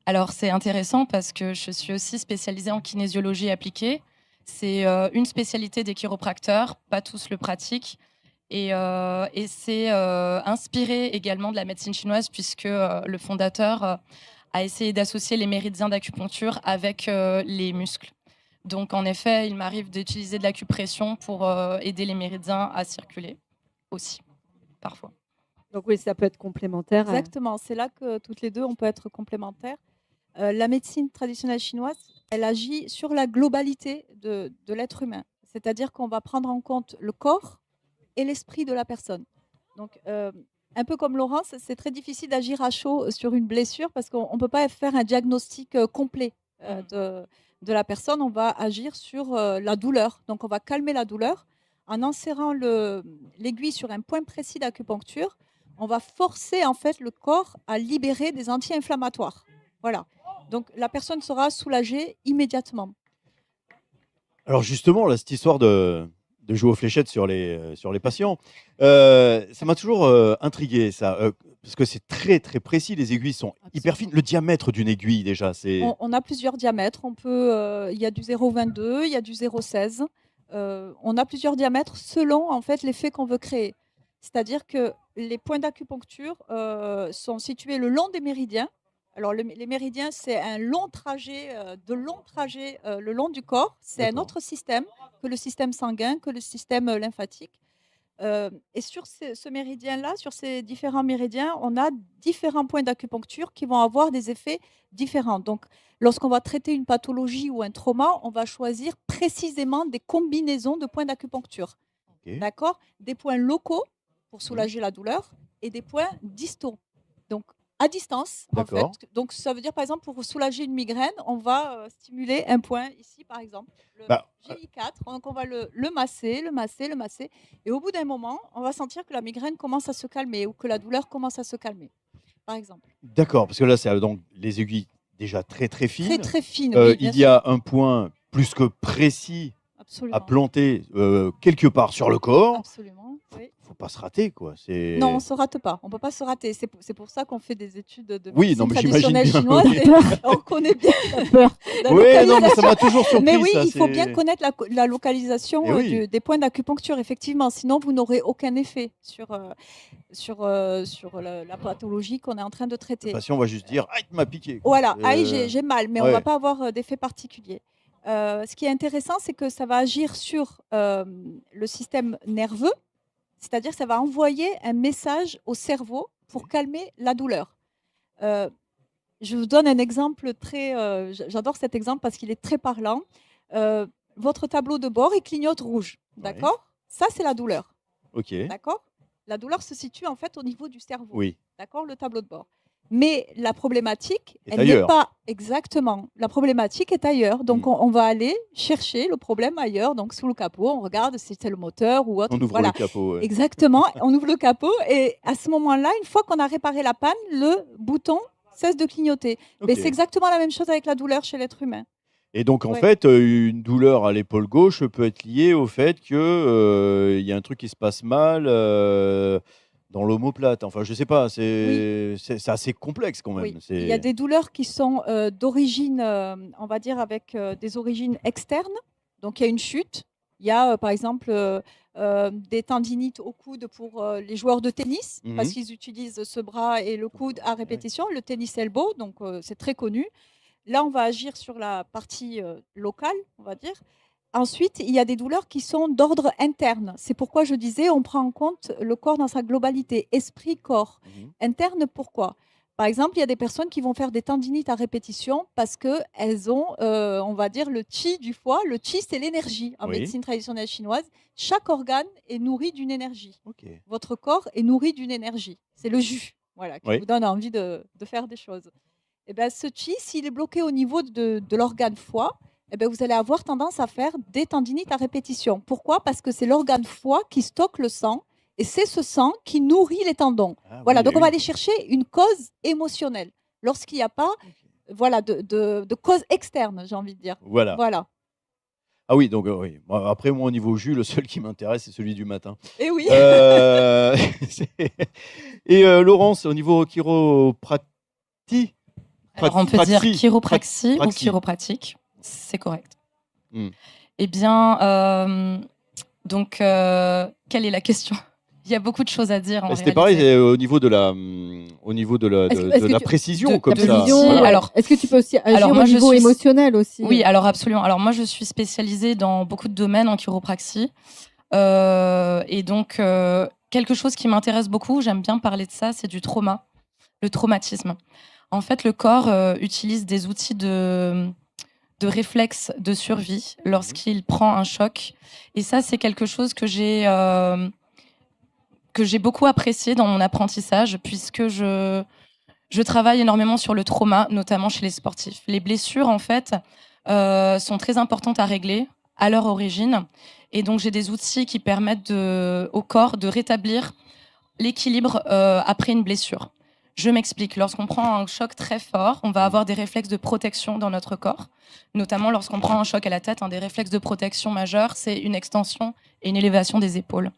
Alors, c'est intéressant parce que je suis aussi spécialisée en kinésiologie appliquée. C'est une spécialité des chiropracteurs, pas tous le pratiquent. Et c'est inspiré également de la médecine chinoise puisque le fondateur a essayé d'associer les méridiens d'acupuncture avec les muscles. Donc, en effet, il m'arrive d'utiliser de l'acupression pour aider les méridiens à circuler aussi, parfois. Donc oui, ça peut être complémentaire. Exactement, c'est là que toutes les deux, on peut être complémentaires. La médecine traditionnelle chinoise, elle agit sur la globalité de l'être humain. C'est-à-dire qu'on va prendre en compte le corps et l'esprit de la personne. Donc, un peu comme Laurence, c'est très difficile d'agir à chaud sur une blessure parce qu'on ne peut pas faire un diagnostic complet de la personne. On va agir sur la douleur. Donc, on va calmer la douleur en enserrant l'aiguille sur un point précis d'acupuncture. On va forcer en fait le corps à libérer des anti-inflammatoires. Voilà. Donc, la personne sera soulagée immédiatement. Alors justement, là, cette histoire de jouer aux fléchettes sur les patients, ça m'a toujours intrigué, ça. Parce que c'est très très précis, les aiguilles sont hyper fines. Le diamètre d'une aiguille, déjà, c'est. On a plusieurs diamètres. Il y a du 0,22, il y a du 0,16. On a plusieurs diamètres selon en fait l'effet qu'on veut créer. C'est-à-dire que les points d'acupuncture sont situés le long des méridiens. Alors les méridiens, c'est un long trajet, le long du corps. C'est un D'accord. autre système que le système sanguin, que le système lymphatique. Et sur ce méridien-là, sur ces différents méridiens, on a différents points d'acupuncture qui vont avoir des effets différents. Donc, lorsqu'on va traiter une pathologie ou un trauma, on va choisir précisément des combinaisons de points d'acupuncture. Ok. D'accord? Des points locaux pour Mhm. soulager la douleur et des points distaux. Donc, à distance, en fait. D'accord. Donc, ça veut dire, par exemple, pour soulager une migraine, on va stimuler un point ici, par exemple, le Bah, GI4. Donc, on va le masser, le masser, le masser. Et au bout d'un moment, on va sentir que la migraine commence à se calmer ou que la douleur commence à se calmer, par exemple. d'accord, parce que là, c'est donc les aiguilles déjà très très Très, fines. très fine, oui, bien Il y sûr. a un point plus que précis à Absolument. planter quelque part sur le corps. Absolument. Oui. Faut pas se rater, quoi. Non, on ne se rate pas. On ne peut pas se rater. C'est pour ça qu'on fait des études de Oui, non, médecine mais j'imagine traditionnelle bien. chinoise. Oui. Et on connaît bien la Oui, non, mais ça localisation. m'a toujours surpris. Mais oui, ça, il faut c'est- bien connaître la localisation Eh oui. des points d'acupuncture, effectivement. Sinon, vous n'aurez aucun effet sur la pathologie qu'on est en train de Le traiter. patient va juste dire, ah, il m'a piqué, quoi. Voilà, aïe, j'ai mal, mais on ne va Ouais. pas avoir d'effet particulier. Ce qui est intéressant, c'est que ça va agir sur le système nerveux, c'est-à-dire que ça va envoyer un message au cerveau pour calmer la douleur. Euh, je vous donne un exemple très. J'adore cet exemple parce qu'il est très parlant. Votre tableau de bord, il clignote rouge. Ouais. D'accord? Ça, c'est la douleur. Ok. D'accord? La douleur se situe en fait au niveau du cerveau. Oui. D'accord? Le tableau de bord. Mais la problématique, Est elle n'est ailleurs. pas exactement. La problématique est ailleurs. Donc, Hmm. on va aller chercher le problème ailleurs. Donc, sous le capot, on regarde si c'est le moteur ou autre. On ouvre Voilà. le capot. Ouais. Exactement. On ouvre le capot et à ce moment-là, une fois qu'on a réparé la panne, le bouton cesse de clignoter. Mais Ok. c'est exactement la même chose avec la douleur chez l'être humain. Et donc, en Ouais. fait, une douleur à l'épaule gauche peut être liée au fait que y a un truc qui se passe mal dans l'omoplate. Enfin, je sais pas. Oui. C'est assez complexe quand même. Oui, il y a des douleurs qui sont d'origine, on va dire, avec des origines externes. Donc, il y a une chute. Il y a, par exemple, des tendinites au coude pour les joueurs de tennis, parce Mhm. qu'ils utilisent ce bras et le coude à répétition, le tennis elbow, donc c'est très connu. Là, on va agir sur la partie locale, on va dire. Ensuite, il y a des douleurs qui sont d'ordre interne. C'est pourquoi je disais, on prend en compte le corps dans sa globalité, esprit-corps. Mhm. Interne, pourquoi? Par exemple, il y a des personnes qui vont faire des tendinites à répétition parce qu'elles ont, on va dire, le qi du foie. Le qi, c'est l'énergie. En Oui. médecine traditionnelle chinoise, chaque organe est nourri d'une énergie. Ok. Votre corps est nourri d'une énergie. C'est le jus, voilà, qui Oui. vous donne envie de faire des choses. Eh ben, ce qi, s'il est bloqué au niveau de l'organe foie, eh ben, vous allez avoir tendance à faire des tendinites à répétition. Pourquoi? Parce que c'est l'organe foie qui stocke le sang Et c'est ce sang qui nourrit les tendons. Ah Voilà, oui, donc eh on va oui. aller chercher une cause émotionnelle lorsqu'il n'y a pas voilà, de cause externe, j'ai envie de dire. Voilà. Voilà. Ah oui, donc oui. Bon, après, moi, au niveau jus, le seul qui m'intéresse, c'est celui du matin. Et oui. C'est et Laurence, au niveau chiropractie? Alors, on peut dire praxie, chiropraxie ou praxie. chiropratique, c'est correct. Mmh. Eh bien, donc, quelle est la question? Il y a beaucoup de choses à dire en Bah, c'était pareil, réalité. au niveau de la, au niveau de la Est-ce de que est-ce de que la tu précision de comme ça. précision, précision, ouais. alors Est-ce que tu peux aussi agir alors au moi je niveau suis émotionnel aussi? oui, alors absolument. Alors moi je suis spécialisée dans beaucoup de domaines en chiropraxie. Et donc quelque chose qui m'intéresse beaucoup, j'aime bien parler de ça, c'est du trauma, le traumatisme. En fait, le corps utilise des outils de réflexe de survie Mmh. lorsqu'il prend un choc. Et ça, c'est quelque chose que j'ai beaucoup apprécié dans mon apprentissage, puisque je travaille énormément sur le trauma, notamment chez les sportifs. Les blessures, en fait, sont très importantes à régler à leur origine. Et donc, j'ai des outils qui permettent au corps de rétablir l'équilibre après une blessure. Je m'explique. Lorsqu'on prend un choc très fort, on va avoir des réflexes de protection dans notre corps, notamment lorsqu'on prend un choc à la tête. Un des réflexes de protection majeurs, c'est une extension et une élévation des épaules.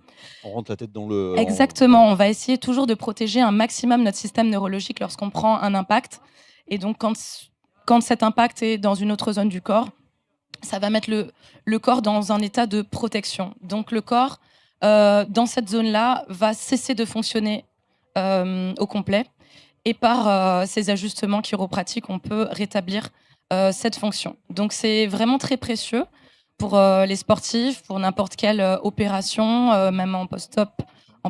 On rentre la tête dans le. Exactement. On va essayer toujours de protéger un maximum notre système neurologique lorsqu'on prend un impact. Et donc, quand cet impact est dans une autre zone du corps, ça va mettre le corps dans un état de protection. Donc, le corps, dans cette zone-là, va cesser de fonctionner au complet. Et par ces ajustements chiropratiques, on peut rétablir cette fonction. Donc, c'est vraiment très précieux pour les sportifs, pour n'importe quelle opération, même en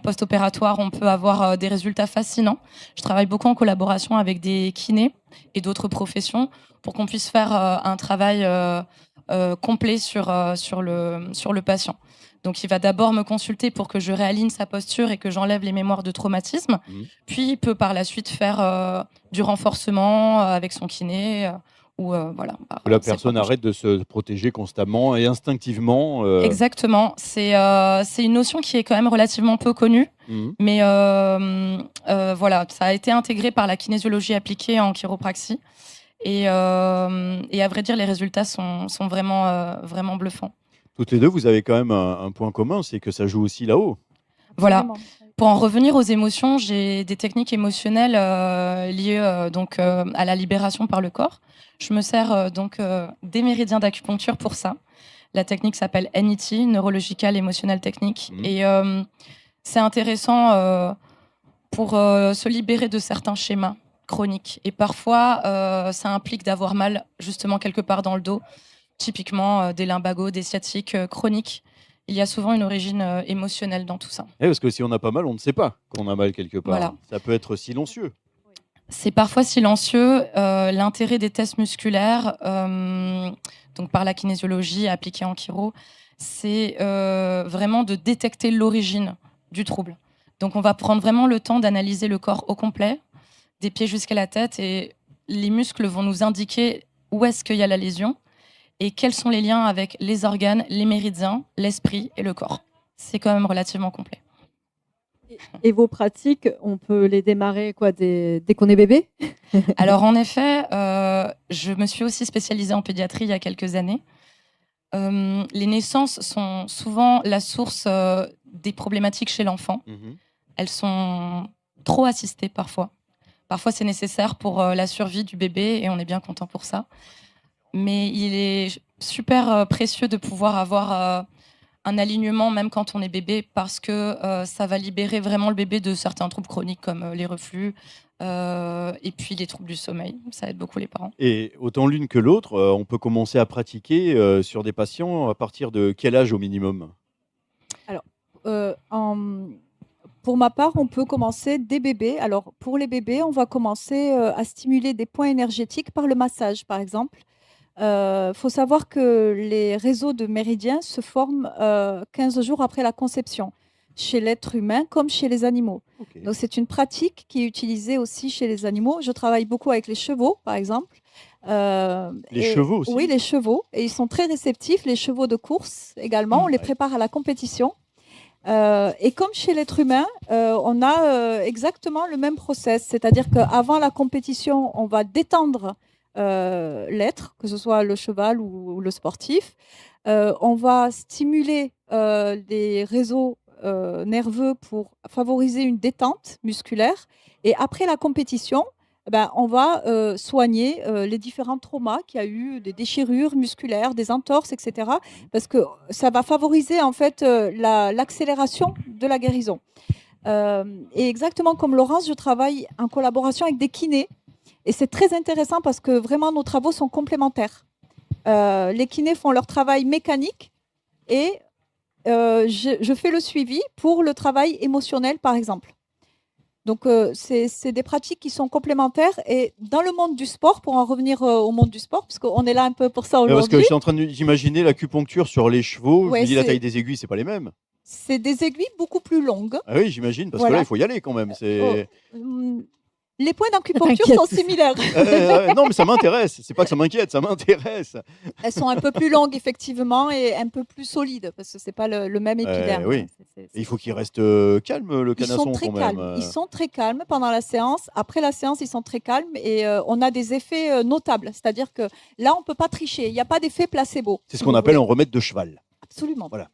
post-opératoire, on peut avoir des résultats fascinants. Je travaille beaucoup en collaboration avec des kinés et d'autres professions pour qu'on puisse faire un travail complet sur le patient. Donc, il va d'abord me consulter pour que je réaligne sa posture et que j'enlève les mémoires de traumatisme. Mmh. Puis, il peut par la suite faire du renforcement avec son kiné. Voilà, Que la c'est personne propre. arrête de se protéger constamment et instinctivement. Exactement. C'est une notion qui est quand même relativement peu connue. Mmh. Mais voilà, ça a été intégré par la kinésiologie appliquée en chiropraxie. Et à vrai dire, les résultats sont vraiment bluffants. Toutes les deux, vous avez quand même un point commun, c'est que ça joue aussi là-haut. Voilà. Vraiment. Pour en revenir aux émotions, j'ai des techniques émotionnelles liées à la libération par le corps. Je me sers des méridiens d'acupuncture pour ça. La technique s'appelle NET, Neurological Emotional Technique. Mmh. Et c'est intéressant pour se libérer de certains schémas chroniques. Et parfois, ça implique d'avoir mal justement quelque part dans le dos, typiquement des lumbagos, des sciatiques chroniques. Il y a souvent une origine émotionnelle dans tout ça. Parce que si on a pas mal, on ne sait pas qu'on a mal quelque part. Voilà. Ça peut être silencieux. C'est parfois silencieux. L'intérêt des tests musculaires, donc par la kinésiologie appliquée en chiro, c'est vraiment de détecter l'origine du trouble. Donc on va prendre vraiment le temps d'analyser le corps au complet, des pieds jusqu'à la tête, et les muscles vont nous indiquer où est-ce qu'il y a la lésion et quels sont les liens avec les organes, les méridiens, l'esprit et le corps. C'est quand même relativement complet. Et vos pratiques, on peut les démarrer dès qu'on est bébé? Alors en effet, je me suis aussi spécialisée en pédiatrie il y a quelques années. Les naissances sont souvent la source des problématiques chez l'enfant. Mmh. Elles sont trop assistées parfois. Parfois c'est nécessaire pour la survie du bébé et on est bien content pour ça. Mais il est super précieux de pouvoir avoir un alignement même quand on est bébé, parce que ça va libérer vraiment le bébé de certains troubles chroniques comme les reflux et puis les troubles du sommeil. Ça aide beaucoup les parents. Et autant l'une que l'autre, on peut commencer à pratiquer sur des patients à partir de quel âge au minimum? Alors, pour ma part, on peut commencer dès bébé. Alors, pour les bébés, on va commencer à stimuler des points énergétiques par le massage, par exemple. Faut savoir que les réseaux de méridiens se forment 15 jours après la conception, chez l'être humain comme chez les animaux. Ok. Donc, c'est une pratique qui est utilisée aussi chez les animaux. Je travaille beaucoup avec les chevaux, par exemple. Les chevaux aussi? Oui, les chevaux. Et ils sont très réceptifs. Les chevaux de course également. On les Ouais. prépare à la compétition. Et comme chez l'être humain, on a exactement le même process, c'est-à-dire qu'avant la compétition, on va détendre l'être, que ce soit le cheval ou le sportif. On va stimuler des réseaux nerveux pour favoriser une détente musculaire. Et après la compétition, on va soigner les différents traumas qu'il y a eu, des déchirures musculaires, des entorses, etc. Parce que ça va favoriser en fait l'accélération de la guérison. Et exactement comme Laurence, je travaille en collaboration avec des kinés. Et c'est très intéressant parce que vraiment nos travaux sont complémentaires. Les kinés font leur travail mécanique et je fais le suivi pour le travail émotionnel, par exemple. Donc, c'est des pratiques qui sont complémentaires. Et dans le monde du sport, pour en revenir au monde du sport, parce qu'on est là un peu pour ça Parce que aujourd'hui, je suis en train d'imaginer l'acupuncture sur les chevaux. Je Ouais, me dis la c'est- taille des aiguilles, c'est pas les mêmes. c'est des aiguilles beaucoup plus longues. Ah oui, j'imagine, parce que Voilà. là, il faut y aller quand même. C'est... Les points d'acupuncture T'inquiète. sont similaires. Non, mais ça m'intéresse. C'est pas que ça m'inquiète, ça m'intéresse. Elles sont un peu plus longues, effectivement, et un peu plus solides, parce que c'est pas le même épiderme. Oui. C'est- Et il faut qu'il reste calme, le Ils canasson, sont très quand même. calmes. Ils sont très calmes pendant la séance. Après la séance, ils sont très calmes et on a des effets notables. C'est-à-dire que là, on ne peut pas tricher. Il n'y a pas d'effet placebo. C'est ce si qu'on vous appelle voulez. un remède de cheval. Absolument. Voilà.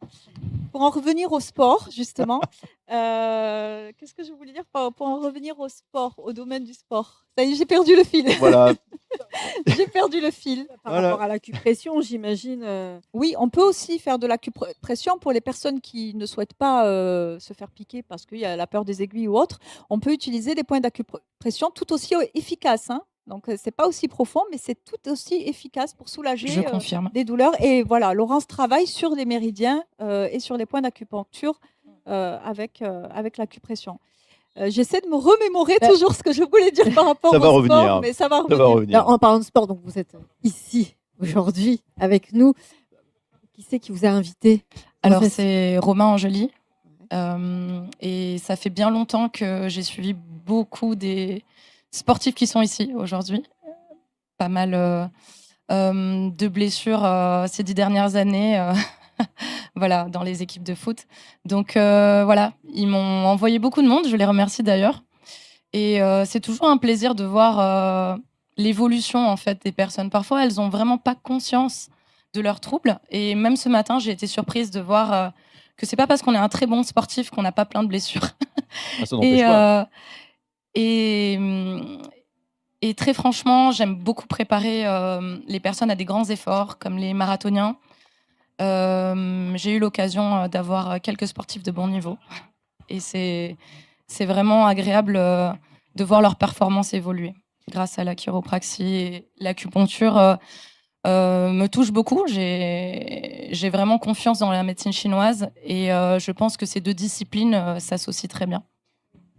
Pour en revenir au sport, justement, qu'est-ce que je voulais dire pour en revenir au sport, au domaine du sport? Ça y est, j'ai perdu le fil. Voilà. J'ai perdu le fil. Par Voilà. rapport à l'acupression, j'imagine. Oui, on peut aussi faire de l'acupression pour les personnes qui ne souhaitent pas se faire piquer parce qu'il y a la peur des aiguilles ou autre. On peut utiliser des points d'acupression tout aussi efficaces. Hein. Donc, c'est pas aussi profond, mais c'est tout aussi efficace pour soulager Je confirme. des douleurs. Et voilà, Laurence travaille sur les méridiens et sur les points d'acupuncture avec l'acupression. J'essaie de me remémorer toujours ce que je voulais dire par rapport Ça au va sport, revenir. mais ça va Ça revenir. va revenir. Alors, en parlant de sport, donc vous êtes ici aujourd'hui avec nous. Qui c'est qui vous a invité? Alors, Professeur. c'est Romain Angeli. Et ça fait bien longtemps que j'ai suivi beaucoup des sportifs qui sont ici aujourd'hui. Pas mal de blessures ces 10 dernières années. Voilà, dans les équipes de foot. Donc voilà, ils m'ont envoyé beaucoup de monde, je les remercie d'ailleurs. Et c'est toujours un plaisir de voir l'évolution en fait des personnes. Parfois, elles ont vraiment pas conscience de leurs troubles. Et même ce matin, j'ai été surprise de voir que c'est pas parce qu'on est un très bon sportif qu'on n'a pas plein de blessures. Ah, ça n'empêche pas. Et très franchement, j'aime beaucoup préparer les personnes à des grands efforts, comme les marathoniens. J'ai eu l'occasion d'avoir quelques sportifs de bon niveau. Et c'est vraiment agréable de voir leur performance évoluer grâce à la chiropraxie. Et l'acupuncture me touche beaucoup. J'ai vraiment confiance dans la médecine chinoise et je pense que ces deux disciplines s'associent très bien.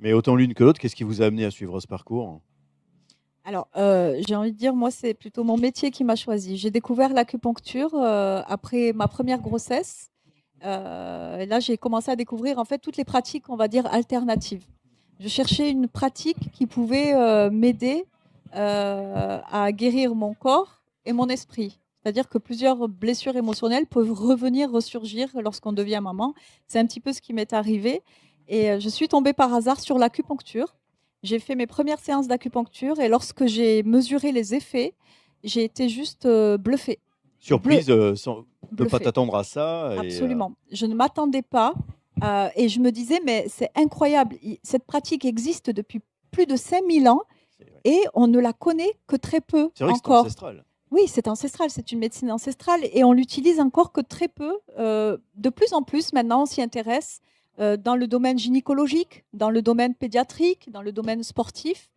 Mais autant l'une que l'autre, qu'est-ce qui vous a amené à suivre ce parcours? Alors, j'ai envie de dire, moi, c'est plutôt mon métier qui m'a choisi. J'ai découvert l'acupuncture après ma première grossesse. Et là, j'ai commencé à découvrir en fait toutes les pratiques, on va dire, alternatives. Je cherchais une pratique qui pouvait m'aider à guérir mon corps et mon esprit. C'est-à-dire que plusieurs blessures émotionnelles peuvent revenir, ressurgir lorsqu'on devient maman. C'est un petit peu ce qui m'est arrivé. Et je suis tombée par hasard sur l'acupuncture. J'ai fait mes premières séances d'acupuncture et lorsque j'ai mesuré les effets, j'ai été juste bluffée. Surprise, sans ne pas Bluffée. t'attendre à ça. Et, Absolument. Je ne m'attendais pas et je me disais, mais c'est incroyable. Cette pratique existe depuis plus de 5000 ans et on ne la connaît que très peu c'est vrai que c'est encore. ancestral. Oui, c'est ancestral, c'est une médecine ancestrale et on l'utilise encore que très peu. De plus en plus, maintenant, on s'y intéresse dans le domaine gynécologique, dans le domaine pédiatrique, dans le domaine sportif.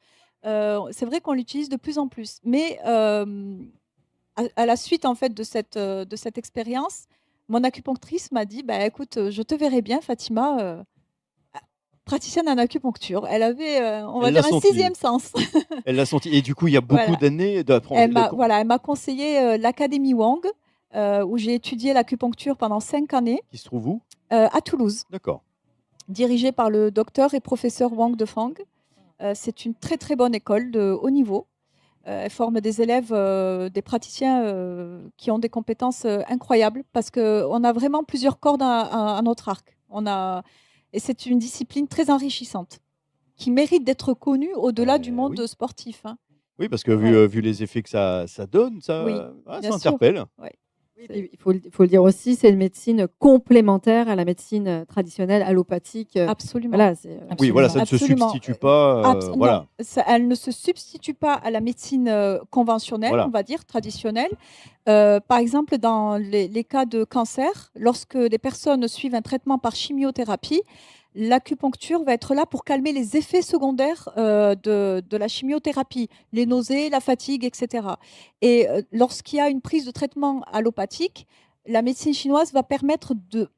C'est vrai qu'on l'utilise de plus en plus. Mais à la suite en fait de cette expérience, mon acupunctrice m'a dit bah, écoute, je te verrai bien, Fatima, praticienne en acupuncture. Elle avait, on va Elle l'a dire, un senti. sixième sens. Elle l'a senti. Et du coup, il y a beaucoup Voilà. d'années d'apprendre. Elle m'a conseillé l'Académie Wang, où j'ai étudié l'acupuncture pendant 5 années, Qui se trouve où? à Toulouse, D'accord. dirigée par le docteur et professeur Wang de Fang. C'est une très très bonne école de haut niveau. Elle forme des élèves, des praticiens qui ont des compétences incroyables parce qu'on a vraiment plusieurs cordes à notre arc. Et c'est une discipline très enrichissante qui mérite d'être connue au-delà du monde oui. sportif, hein. Oui, parce que Ouais. vu les effets que ça donne, Oui, ça bien sûr. interpelle. Ouais. Oui, C'est- puis il faut le dire aussi, c'est une médecine complémentaire à la médecine traditionnelle allopathique. Absolument. Voilà, Oui, voilà, ça ne se Absolument. substitue pas, Non, voilà. elle ne se substitue pas à la médecine conventionnelle, Voilà. on va dire, traditionnelle. Par exemple, dans les cas de cancer, lorsque les personnes suivent un traitement par chimiothérapie, l'acupuncture va être là pour calmer les effets secondaires de la chimiothérapie, les nausées, la fatigue, etc. Et lorsqu'il y a une prise de traitement allopathique, la médecine chinoise va permettre de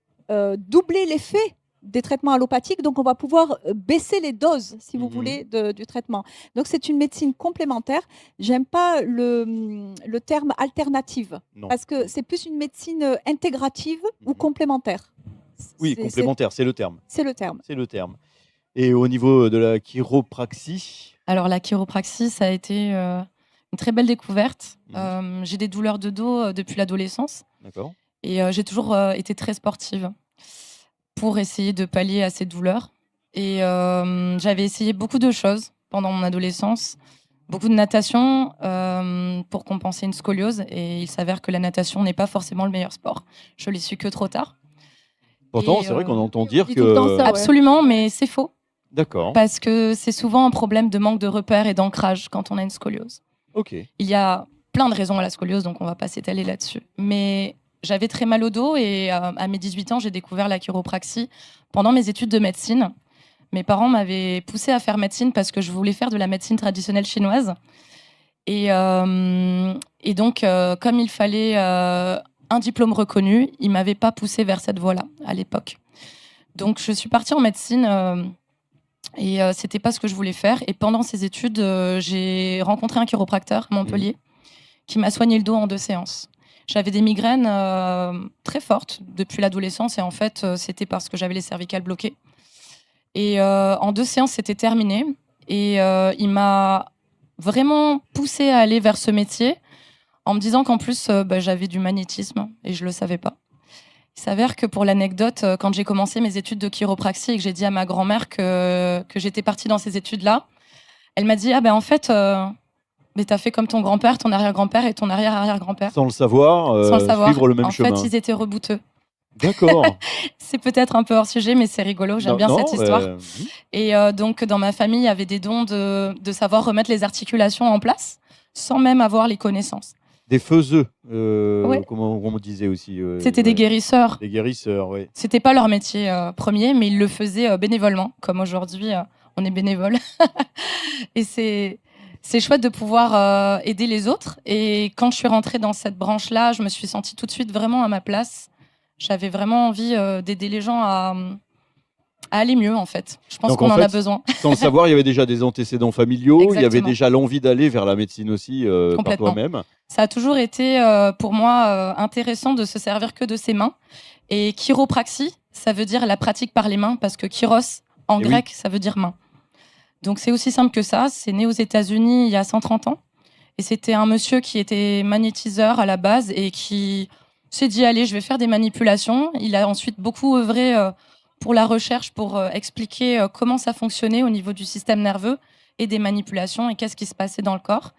doubler l'effet des traitements allopathiques, donc on va pouvoir baisser les doses, si vous voulez, du traitement. Donc c'est une médecine complémentaire. J'aime pas le terme alternative, Non. parce que c'est plus une médecine intégrative ou complémentaire. Oui, complémentaire, c'est le terme. C'est le terme. C'est le terme. Et au niveau de la chiropraxie, Alors la chiropraxie, ça a été une très belle découverte. J'ai des douleurs de dos depuis l'adolescence d'accord. et j'ai toujours été très sportive pour essayer de pallier à ces douleurs. Et j'avais essayé beaucoup de choses pendant mon adolescence, beaucoup de natation pour compenser une scoliose. Et il s'avère que la natation n'est pas forcément le meilleur sport. Je l'ai su que trop tard. Pourtant, Et, c'est vrai qu'on entend dire dit tout le temps que ça, ouais. Absolument, mais c'est faux. d'accord. Parce que c'est souvent un problème de manque de repères et d'ancrage quand on a une scoliose. OK. Il y a plein de raisons à la scoliose, donc on va pas s'étaler là-dessus. Mais j'avais très mal au dos et à mes 18 ans, j'ai découvert la chiropraxie pendant mes études de médecine. Mes parents m'avaient poussée à faire médecine parce que je voulais faire de la médecine traditionnelle chinoise. Et donc, comme il fallait un diplôme reconnu, ils m'avaient pas poussée vers cette voie-là à l'époque. Donc, je suis partie en médecine et c'était pas ce que je voulais faire. Et pendant ces études, j'ai rencontré un chiropracteur à Montpellier qui m'a soigné le dos en 2 séances. J'avais des migraines très fortes depuis l'adolescence et en fait, c'était parce que j'avais les cervicales bloquées. Et en 2 séances, c'était terminé. Et il m'a vraiment poussée à aller vers ce métier en me disant qu'en plus, j'avais du magnétisme et je le savais pas. Il s'avère que pour l'anecdote, quand j'ai commencé mes études de chiropraxie et que j'ai dit à ma grand-mère que j'étais partie dans ces études-là, elle m'a dit « Ah ben en fait, mais t'as fait comme ton grand-père, ton arrière-grand-père et ton arrière-arrière-grand-père. » Sans le savoir, Sans le savoir. suivre le même en chemin. fait, ils étaient rebouteux. D'accord. C'est peut-être un peu hors sujet, mais c'est rigolo, j'aime Non, bien non, cette histoire. mmh. Et donc, dans ma famille, il y avait des dons de savoir remettre les articulations en place sans même avoir les connaissances. Des faiseux, Ouais. comme on disait aussi. C'était des guérisseurs. Des guérisseurs, oui. C'était pas leur métier premier, mais ils le faisaient bénévolement, comme aujourd'hui, on est bénévole. Et c'est chouette de pouvoir aider les autres. Et quand je suis rentrée dans cette branche-là, je me suis sentie tout de suite vraiment à ma place. J'avais vraiment envie d'aider les gens à aller mieux, en fait. Je pense Donc, qu'on en en a fait, besoin. Sans le savoir, il y avait déjà des antécédents familiaux, il y avait Exactement. déjà l'envie d'aller vers la médecine aussi par Complètement. toi-même. Ça a toujours été pour moi intéressant de se servir que de ses mains. Et chiropraxie, ça veut dire la pratique par les mains, parce que chiros, en Et grec, ça veut dire main. Donc c'est aussi simple que ça. C'est né aux États-Unis il y a 130 ans. Et c'était un monsieur qui était magnétiseur à la base et qui s'est dit allez, je vais faire des manipulations. Il a ensuite beaucoup œuvré pour la recherche, pour expliquer comment ça fonctionnait au niveau du système nerveux et des manipulations et qu'est-ce qui se passait dans le corps.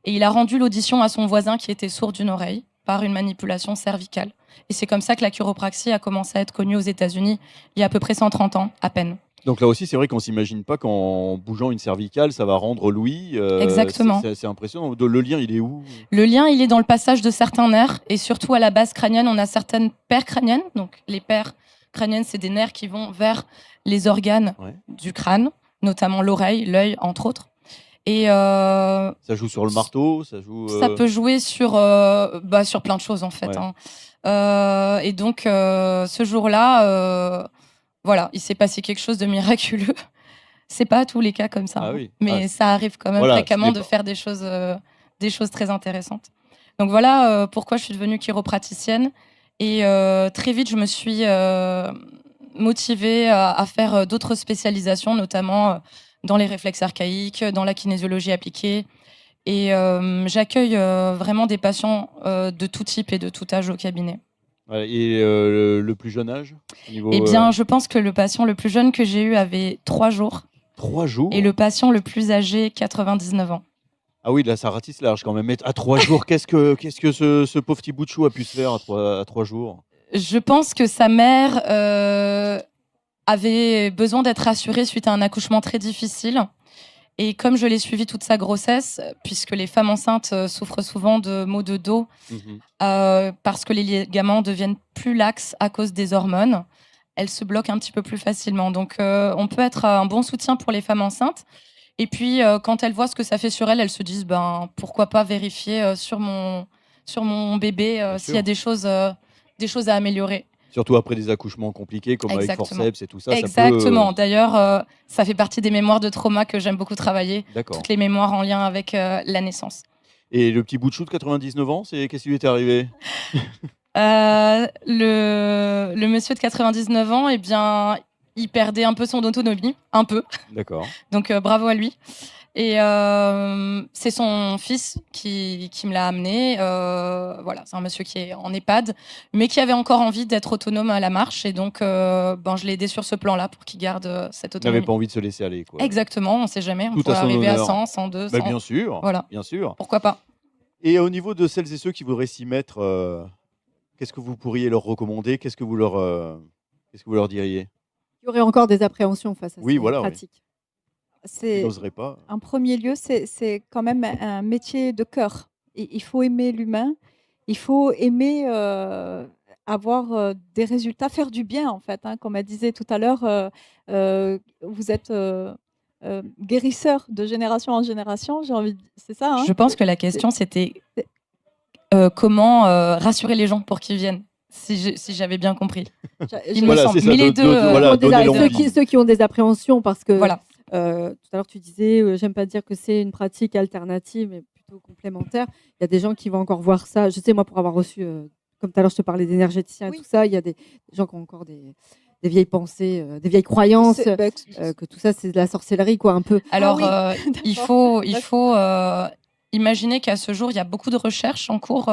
Et il a rendu l'audition à son voisin qui était sourd d'une oreille par une manipulation cervicale. Et c'est comme ça que la chiropraxie a commencé à être connue aux États-Unis il y a à peu près 130 ans, à peine. Donc là aussi, c'est vrai qu'on ne s'imagine pas qu'en bougeant une cervicale, ça va rendre l'ouïe. Exactement. C'est impressionnant. Le lien, il est où? Le lien, il est dans le passage de certains nerfs et surtout à la base crânienne, on a certaines paires crâniennes. Donc les paires crâniennes, c'est des nerfs qui vont vers les organes du crâne, notamment l'oreille, l'œil, entre autres. Et ça joue sur le marteau, ça joue. Ça peut jouer sur plein de choses en fait. Ouais. Hein. Et donc ce jour-là, voilà, il s'est passé quelque chose de miraculeux. C'est pas à tous les cas comme ça, Ah hein. oui. Mais Ah, ça arrive quand même voilà, fréquemment c'était de pas- faire des choses très intéressantes. Donc voilà pourquoi je suis devenue chiropraticienne. Et très vite, je me suis motivée à faire d'autres spécialisations, notamment dans les réflexes archaïques, dans la kinésiologie appliquée. Et j'accueille vraiment des patients de tout type et de tout âge au cabinet. Ouais, et le plus jeune âge au niveau, Eh bien, je pense que le patient le plus jeune que j'ai eu avait 3 jours 3 jours? et le patient le plus âgé, 99 ans. Ah oui, là, ça ratisse large quand même. Mais à 3 jours, qu'est-ce que ce pauvre petit bout de chou a pu se faire à 3 jours? Je pense que sa mère avait besoin d'être rassurée suite à un accouchement très difficile. Et comme je l'ai suivi toute sa grossesse, puisque les femmes enceintes souffrent souvent de maux de dos, Mmh. parce que les ligaments deviennent plus laxes à cause des hormones, elles se bloquent un petit peu plus facilement. Donc on peut être un bon soutien pour les femmes enceintes. Et puis quand elles voient ce que ça fait sur elles, elles se disent ben, pourquoi pas vérifier sur mon bébé Bien s'il y a sûr. des choses à améliorer. Surtout après des accouchements compliqués comme avec Exactement. forceps et tout ça, ça peut, Exactement. D'ailleurs, ça fait partie des mémoires de trauma que j'aime beaucoup travailler. d'accord. Toutes les mémoires en lien avec la naissance. Et le petit bout de chou de 99 ans, qu'est-ce qui lui est arrivé? Le monsieur de 99 ans, eh bien, il perdait un peu son autonomie, un peu. D'accord. Donc bravo à lui. Et c'est son fils qui me l'a amené. Voilà, c'est un monsieur qui est en EHPAD, mais qui avait encore envie d'être autonome à la marche. Et donc, je l'ai aidé sur ce plan-là pour qu'il garde cette Il n'avait autonomie. pas envie de se laisser aller, quoi. Exactement, on ne sait jamais. On Tout à pourrait son arriver à honneur. 100, 102, Bah, 100. bien sûr, Voilà, bien sûr. pourquoi pas. Et au niveau de celles et ceux qui voudraient s'y mettre, qu'est-ce que vous pourriez leur recommander? Qu'est-ce que vous leur diriez? Il y aurait encore des appréhensions face à Oui, ces voilà, oui. pratiques. Ils C'est n'oseraient pas. en premier lieu, c'est quand même un métier de cœur. Il faut aimer l'humain, il faut aimer avoir des résultats, faire du bien en fait, hein. Comme elle disait tout à l'heure, vous êtes guérisseur de génération en génération. J'ai envie, c'est ça, hein? Je pense que la question, c'était c'est- comment rassurer les gens pour qu'ils viennent, si j'avais bien compris. Il me Voilà, semble. c'est ça, Mais les de- deux, de- voilà, Ceux qui ont donner des- ceux, l'envie. qui, ceux qui ont des appréhensions, parce que voilà. tout à l'heure tu disais, j'aime pas dire que c'est une pratique alternative, mais plutôt complémentaire. Il y a des gens qui vont encore voir ça. Je sais, moi, pour avoir reçu, comme tout à l'heure, je te parlais d'énergéticiens et Oui. tout ça, il y a des gens qui ont encore des vieilles pensées, des vieilles croyances, C'est- bah, que tout ça, c'est de la sorcellerie, quoi, un peu. Alors, oui, il d'accord. faut imaginer qu'à ce jour, il y a beaucoup de recherches en cours.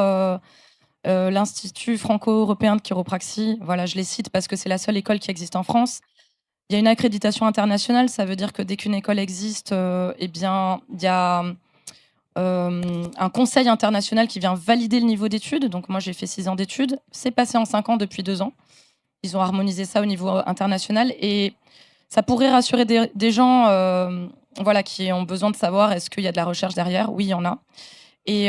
L'Institut franco-européen de chiropraxie, voilà, je les cite parce que c'est la seule école qui existe en France. Il y a une accréditation internationale, ça veut dire que dès qu'une école existe, eh bien, il y a un conseil international qui vient valider le niveau d'études. Donc moi, j'ai fait 6 ans d'études. C'est passé en 5 ans depuis 2 ans. Ils ont harmonisé ça au niveau international et ça pourrait rassurer des gens voilà, qui ont besoin de savoir est-ce qu'il y a de la recherche derrière. Oui, il y en a. Et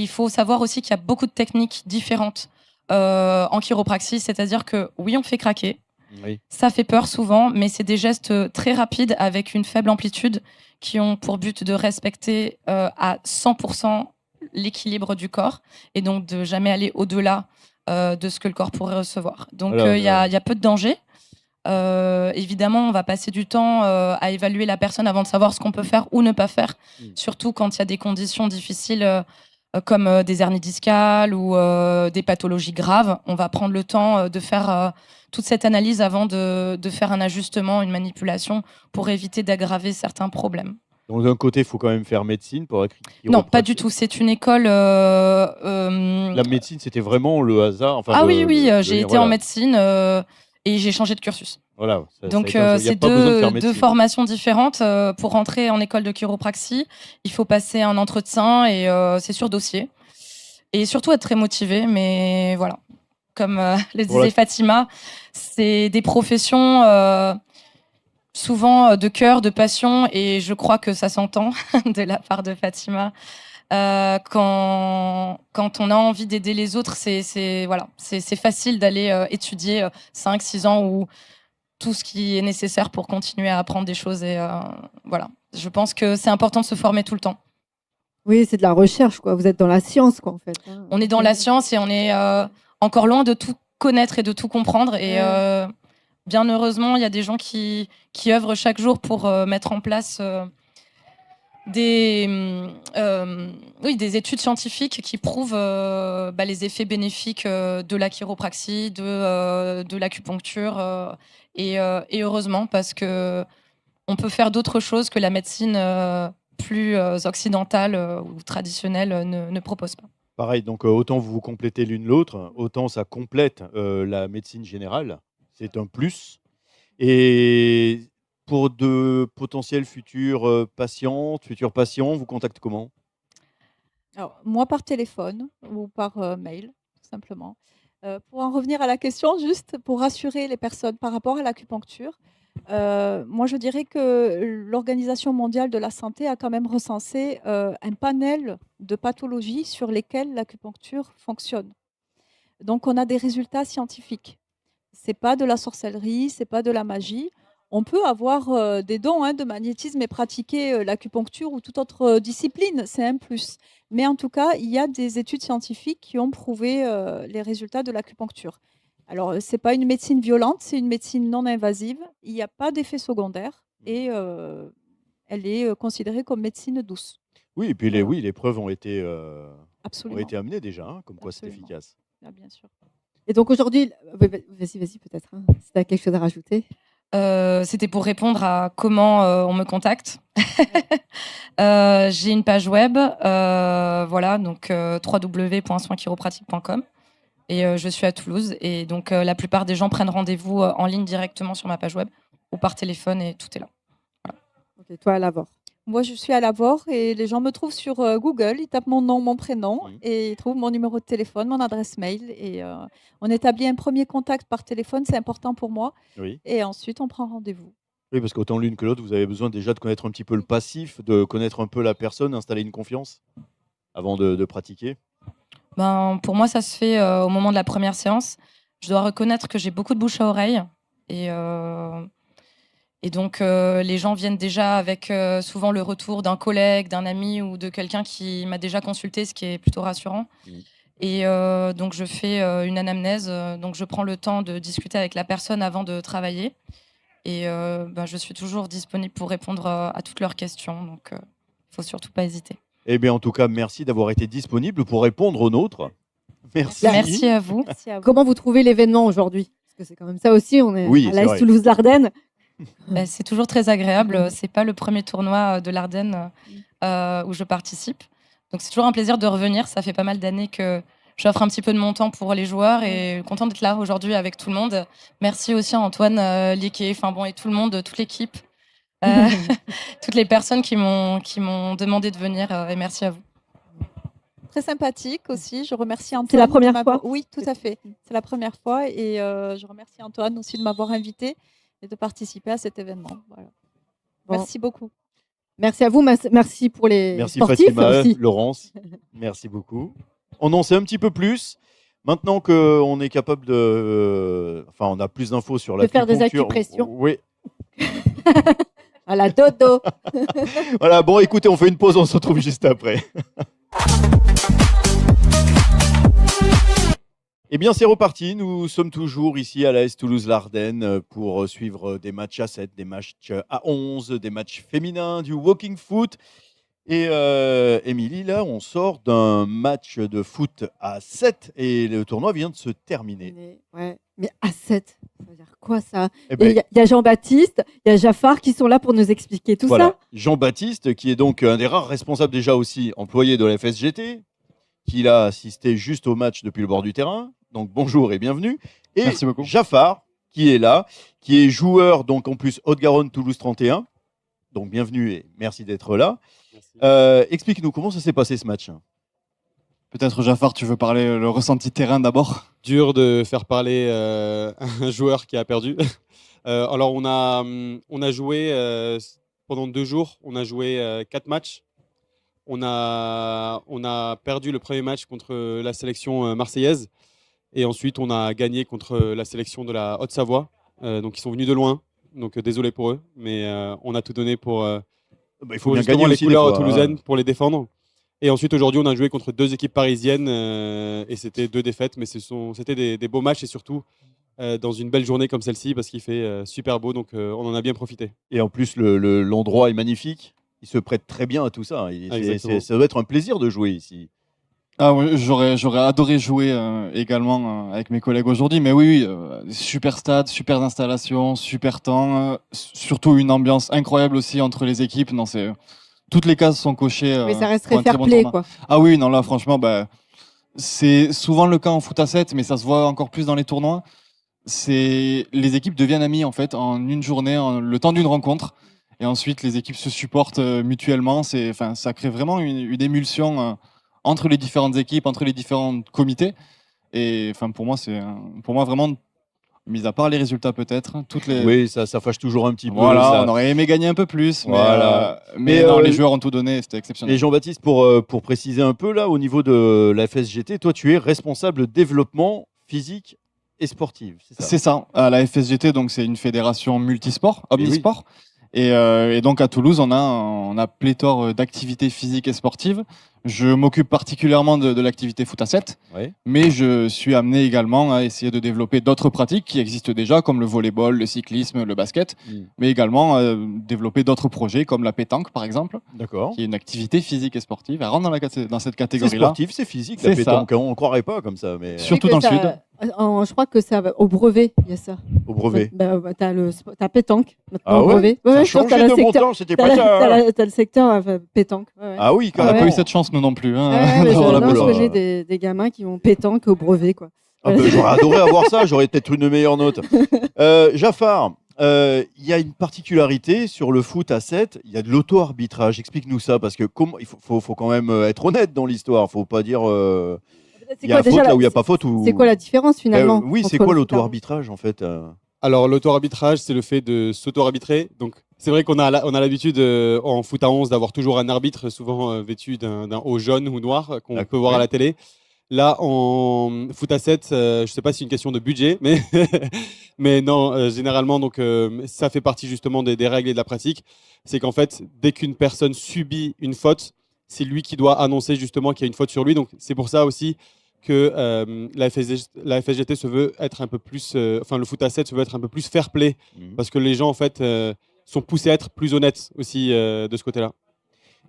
il faut savoir aussi qu'il y a beaucoup de techniques différentes en chiropraxie, c'est-à-dire que oui, on fait craquer. Oui. Ça fait peur souvent, mais c'est des gestes très rapides avec une faible amplitude qui ont pour but de respecter à 100% l'équilibre du corps et donc de jamais aller au-delà de ce que le corps pourrait recevoir. Donc il Voilà, y a peu de danger. Évidemment, on va passer du temps à évaluer la personne avant de savoir ce qu'on peut faire ou ne pas faire, surtout quand il y a des conditions difficiles comme des hernies discales ou des pathologies graves. On va prendre le temps de faire toute cette analyse avant de faire un ajustement, une manipulation pour éviter d'aggraver certains problèmes. Donc d'un côté, il faut quand même faire médecine pour être Non, pas du chiropraticien. tout. C'est une école. La médecine, c'était vraiment le hasard. Enfin, Ah le- oui, oui, le- j'ai été voilà. en médecine et j'ai changé de cursus. Voilà, ça Donc, a été il n'y a c'est pas besoin de faire deux médecine. formations différentes. Pour rentrer en école de chiropraxie, il faut passer un entretien et c'est sur dossier. Et surtout être très motivé. Mais voilà, comme le Pour la- disait Fatima, c'est des professions souvent de cœur, de passion. Et je crois que ça s'entend de la part de Fatima. Quand on a envie d'aider les autres, c'est facile d'aller étudier 5-6 ans ou tout ce qui est nécessaire pour continuer à apprendre des choses. Et voilà, je pense que c'est important de se former tout le temps. Oui, c'est de la recherche, quoi. Vous êtes dans la science, quoi, en fait, hein. On est dans la science et on est encore loin de tout connaître et de tout comprendre. Et bien heureusement, il y a des gens qui œuvrent chaque jour pour mettre en place des études scientifiques qui prouvent les effets bénéfiques de la chiropraxie, de l'acupuncture. Et heureusement, parce que on peut faire d'autres choses que la médecine plus occidentale ou traditionnelle ne propose pas. Pareil, donc autant vous vous complétez l'une l'autre, autant ça complète, la médecine générale. C'est un plus et pour de potentiels futurs, patientes, futurs patients, vous contactez comment? Alors, moi par téléphone ou par, mail, tout simplement. Pour en revenir à la question, juste pour rassurer les personnes par rapport à l'acupuncture, moi je dirais que l'Organisation mondiale de la santé a quand même recensé, un panel de pathologies sur lesquelles l'acupuncture fonctionne. Donc on a des résultats scientifiques. C'est pas de la sorcellerie, c'est pas de la magie. On peut avoir, des dons, hein, de magnétisme et pratiquer, l'acupuncture ou toute autre, discipline, c'est un plus. Mais en tout cas, il y a des études scientifiques qui ont prouvé, les résultats de l'acupuncture. Alors, c'est pas une médecine violente, c'est une médecine non invasive. Il n'y a pas d'effets secondaires et elle est, considérée comme médecine douce. Oui et puis Voilà. les preuves ont Absolument, été amenées déjà, hein, comme quoi c'est absolument. efficace. Ah bien sûr. Et donc aujourd'hui, vas-y peut-être, hein, si tu as quelque chose à rajouter? C'était pour répondre à comment, on me contacte. J'ai une page web, voilà, donc www.soinschiropratiques.com et je suis à Toulouse et donc la plupart des gens prennent rendez-vous, en ligne directement sur ma page web ou par téléphone et tout est là. OK, toi à Lavore. Moi, je suis à Lavore et les gens me trouvent sur, Google. Ils tapent mon nom, mon prénom et ils trouvent mon numéro de téléphone, mon adresse mail et on établit un premier contact par téléphone, c'est important pour moi Oui. et ensuite on prend rendez-vous. Oui, parce qu'autant l'une que l'autre, vous avez besoin déjà de connaître un petit peu le passif, de connaître un peu la personne, installer une confiance avant de pratiquer? Ben, pour moi, ça se fait, au moment de la première séance. Je dois reconnaître que j'ai beaucoup de bouche à oreille et donc les gens viennent déjà avec, souvent le retour d'un collègue, d'un ami ou de quelqu'un qui m'a déjà consulté, ce qui est plutôt rassurant et donc je fais, une anamnèse, donc je prends le temps de discuter avec la personne avant de travailler et ben, je suis toujours disponible pour répondre, à toutes leurs questions donc il faut surtout pas hésiter. Eh bien, en tout cas, merci d'avoir été disponible pour répondre aux nôtres. Merci. Merci à vous. Merci à vous. Comment vous trouvez l'événement aujourd'hui? Parce que c'est quand même ça aussi, on est Oui, à c'est l'AS vrai. Toulouse-Lardennes. Bah, c'est toujours très agréable. C'est pas le premier tournoi de l'Ardenne où je participe. Donc c'est toujours un plaisir de revenir. Ça fait pas mal d'années que j'offre un petit peu de mon temps pour les joueurs et content d'être là aujourd'hui avec tout le monde. Merci aussi à Antoine Liquet, enfin bon, et tout le monde, toute l'équipe, toutes les personnes qui m'ont demandé de venir et merci à vous. Très sympathique aussi. Je remercie Antoine. C'est la de première m'avoir- fois? Oui, tout à fait. C'est la première fois et je remercie Antoine aussi de m'avoir invité et de participer à cet événement. Voilà. Bon. Merci beaucoup. Merci à vous, merci pour les Merci sportifs Fatima, aussi. Laurence. Merci beaucoup. On en sait un petit peu plus. Maintenant qu'on est capable de... Enfin, on a plus d'infos sur De faire des l'acupuncture. acupressions. Oui. À la dodo. Voilà, bon, écoutez, on fait une pause, on se retrouve juste après. Eh bien, c'est reparti. Nous sommes toujours ici à l'AS Toulouse-Lardennes pour suivre des matchs à 7, des matchs à 11, des matchs féminins, du walking foot. Et Émilie, là, on sort d'un match de foot à 7 et le tournoi vient de se terminer. Ouais. Mais à 7, ça veut dire quoi ça? Eh Et ben, il y a Jean-Baptiste, il y a Jaffar qui sont là pour nous expliquer tout voilà, ça. Jean-Baptiste, qui est donc un des rares responsables déjà aussi employé de la FSGT, qui a assisté juste au match depuis le bord du terrain. Donc bonjour et bienvenue. Et Merci beaucoup. Jaffar, qui est là, qui est joueur donc en plus Haute-Garonne Toulouse 31. Donc bienvenue et merci d'être là. Explique-nous comment ça s'est passé ce match. Peut-être Jaffar, tu veux parler le ressenti terrain d'abord? Dur de faire parler un joueur qui a perdu. Alors on a joué pendant 2 jours, on a joué 4 matchs. On a perdu le premier match contre la sélection marseillaise et ensuite on a gagné contre la sélection de la Haute-Savoie. Donc ils sont venus de loin, donc désolé pour eux, mais on a tout donné pour Il faut bien justement gagner les aussi des couleurs fois, toulousaines hein. pour les défendre. Et ensuite aujourd'hui on a joué contre 2 équipes parisiennes et c'était 2 défaites, mais c'était des beaux matchs et surtout dans une belle journée comme celle-ci parce qu'il fait super beau, donc on en a bien profité. Et en plus, l'endroit est magnifique. Il se prête très bien à tout ça. Exactement. Ça doit être un plaisir de jouer ici. Ah oui, j'aurais adoré jouer également avec mes collègues aujourd'hui, mais oui, super stade, super installation, super temps, surtout une ambiance incroyable aussi entre les équipes. Non, toutes les cases sont cochées. Mais ça pour resterait un très fair bon play, tournoi. quoi. Ah oui, non, là, franchement, C'est souvent le cas en foot à 7, mais ça se voit encore plus dans les tournois. Les équipes deviennent amies en fait en une journée, le temps d'une rencontre. Et ensuite, les équipes se supportent mutuellement. Ça crée vraiment une émulsion entre les différentes équipes, entre les différents comités. Et pour moi, vraiment, mis à part les résultats peut-être, Oui, ça fâche toujours un petit peu. Voilà, on aurait aimé gagner un peu plus, Voilà. mais non, les joueurs ont tout donné, c'était exceptionnel. Et Jean-Baptiste, pour préciser un peu, là, au niveau de la FSGT, toi, tu es responsable développement physique et sportif, c'est ça? C'est ça. À la FSGT, donc c'est une fédération multisport, omnisport. Et donc à Toulouse, on a pléthore d'activités physiques et sportives. Je m'occupe particulièrement de l'activité foot à 7, Ouais. mais je suis amené également à essayer de développer d'autres pratiques qui existent déjà, comme le volleyball, le cyclisme, le basket, mais également développer d'autres projets comme la pétanque, par exemple, D'accord. qui est une activité physique et sportive. Elle rentre dans cette C'est catégorie-là. sportif, c'est physique, la C'est ça. pétanque. On ne croirait pas comme ça. Mais... Surtout Que dans le ça- sud. Je crois que ça va au brevet, il y a ça. Au brevet. T'as pétanque maintenant Ah au ouais brevet. Ça a je crois que changé t'as le de mon secteur- temps, c'était t'as pas la- ça. T'as le secteur pétanque. Ouais, ouais. Ah oui, On n'a carrément. pas eu cette chance, nous non plus. Hein, Ouais, mais d'avoir la je pelote. connais des gamins qui vont pétanque au brevet, quoi. Ah ben, j'aurais adoré avoir ça, j'aurais peut-être une meilleure note. Jafar, il y a une particularité sur le foot à 7, il y a de l'auto-arbitrage. Explique-nous ça, parce que il faut quand même être honnête dans l'histoire. Il ne faut pas dire il y a quoi, faute déjà, là où il n'y a pas faute. Ou... C'est quoi la différence finalement Oui, c'est entre quoi le foot à l'auto-arbitrage en fait Alors, l'auto-arbitrage, c'est le fait de s'auto-arbitrer. Donc, c'est vrai qu'on a l'habitude en foot à 11 d'avoir toujours un arbitre, souvent vêtu d'un haut jaune ou noir, qu'on peut voir à la télé. Là, en foot à 7, je ne sais pas si c'est une question de budget, mais, mais non, généralement, donc, ça fait partie justement des règles et de la pratique. C'est qu'en fait, dès qu'une personne subit une faute, c'est lui qui doit annoncer justement qu'il y a une faute sur lui. Donc, c'est pour ça aussi que la FSGT se veut être un peu plus, le foot à 7 se veut être un peu plus fair play, parce que les gens en fait sont poussés à être plus honnêtes aussi de ce côté-là.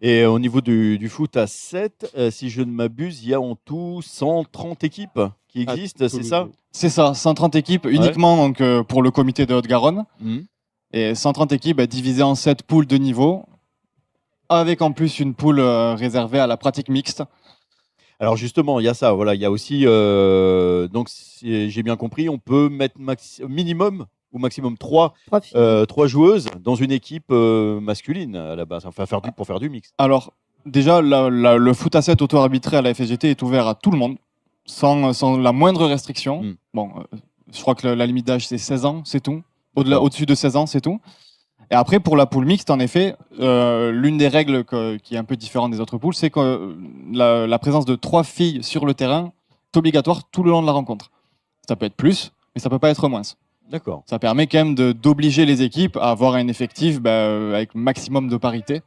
Et au niveau du foot à 7, si je ne m'abuse, il y a en tout 130 équipes qui existent, c'est ça? C'est ça, 130 équipes uniquement donc, pour le comité de Haute-Garonne. Et 130 équipes divisées en 7 poules de niveau, avec en plus une poule réservée à la pratique mixte. Alors justement, il y a ça, voilà, il y a aussi, donc si j'ai bien compris, on peut mettre minimum ou maximum 3 joueuses dans une équipe masculine à la base, enfin pour faire du mix. Alors déjà, le foot à 7 auto-arbitré à la FSGT est ouvert à tout le monde, sans la moindre restriction. Bon, je crois que la limite d'âge c'est 16 ans, c'est tout. Au-dessus de 16 ans, c'est tout. Et après, pour la poule mixte, en effet, l'une des règles qui est un peu différente des autres poules, c'est que la présence de 3 filles sur le terrain est obligatoire tout le long de la rencontre. Ça peut être plus, mais ça peut pas être moins. D'accord. Ça permet quand même d'obliger les équipes à avoir un effectif avec maximum de parité.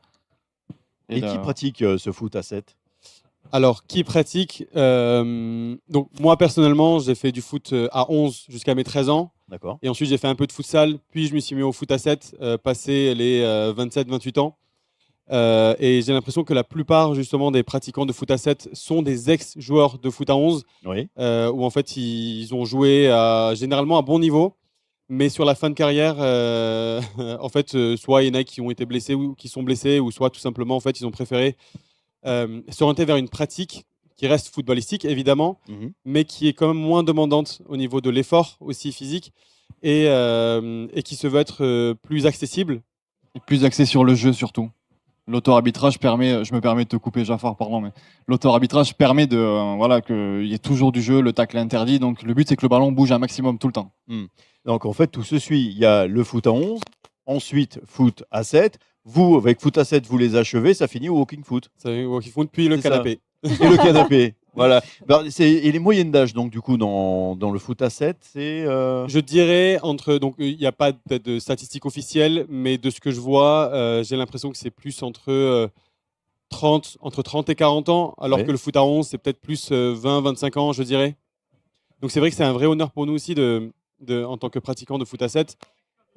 Et qui pratique ce foot à 7? Alors, qui pratique Donc, moi, personnellement, j'ai fait du foot à 11 jusqu'à mes 13 ans. D'accord. Et ensuite, j'ai fait un peu de futsal. Puis, je me suis mis au foot à 7, passé les 27-28 ans. Et j'ai l'impression que la plupart, justement, des pratiquants de foot à 7 sont des ex-joueurs de foot à 11. Oui. Où, en fait, ils ont joué généralement à bon niveau. Mais sur la fin de carrière, en fait, soit il y en a qui ont été blessés ou qui sont blessés, ou soit tout simplement, en fait, ils ont préféré s'orienter vers une pratique qui reste footballistique, évidemment, mais qui est quand même moins demandante au niveau de l'effort aussi physique et qui se veut être plus accessible. Et plus axé sur le jeu surtout. L'auto-arbitrage permet, je me permets de te couper Jafar, pardon, mais l'auto-arbitrage permet qu'il y ait toujours du jeu, le tacle est interdit, donc le but c'est que le ballon bouge un maximum tout le temps. Donc en fait, tout se suit. Il y a le foot à 11, ensuite foot à 7. Vous, avec foot à 7, vous les achevez, ça finit au walking foot. Ça finit au walking foot, puis le canapé. Et le canapé, voilà. Et les moyennes d'âge, donc, du coup, dans le foot à 7, c'est... Je dirais donc il n'y a pas de statistiques officielles, mais de ce que je vois, j'ai l'impression que c'est plus entre 30 et 40 ans, alors que le foot à 11, c'est peut-être plus 20-25 ans, je dirais. Donc c'est vrai que c'est un vrai honneur pour nous aussi, en tant que pratiquants de foot à 7,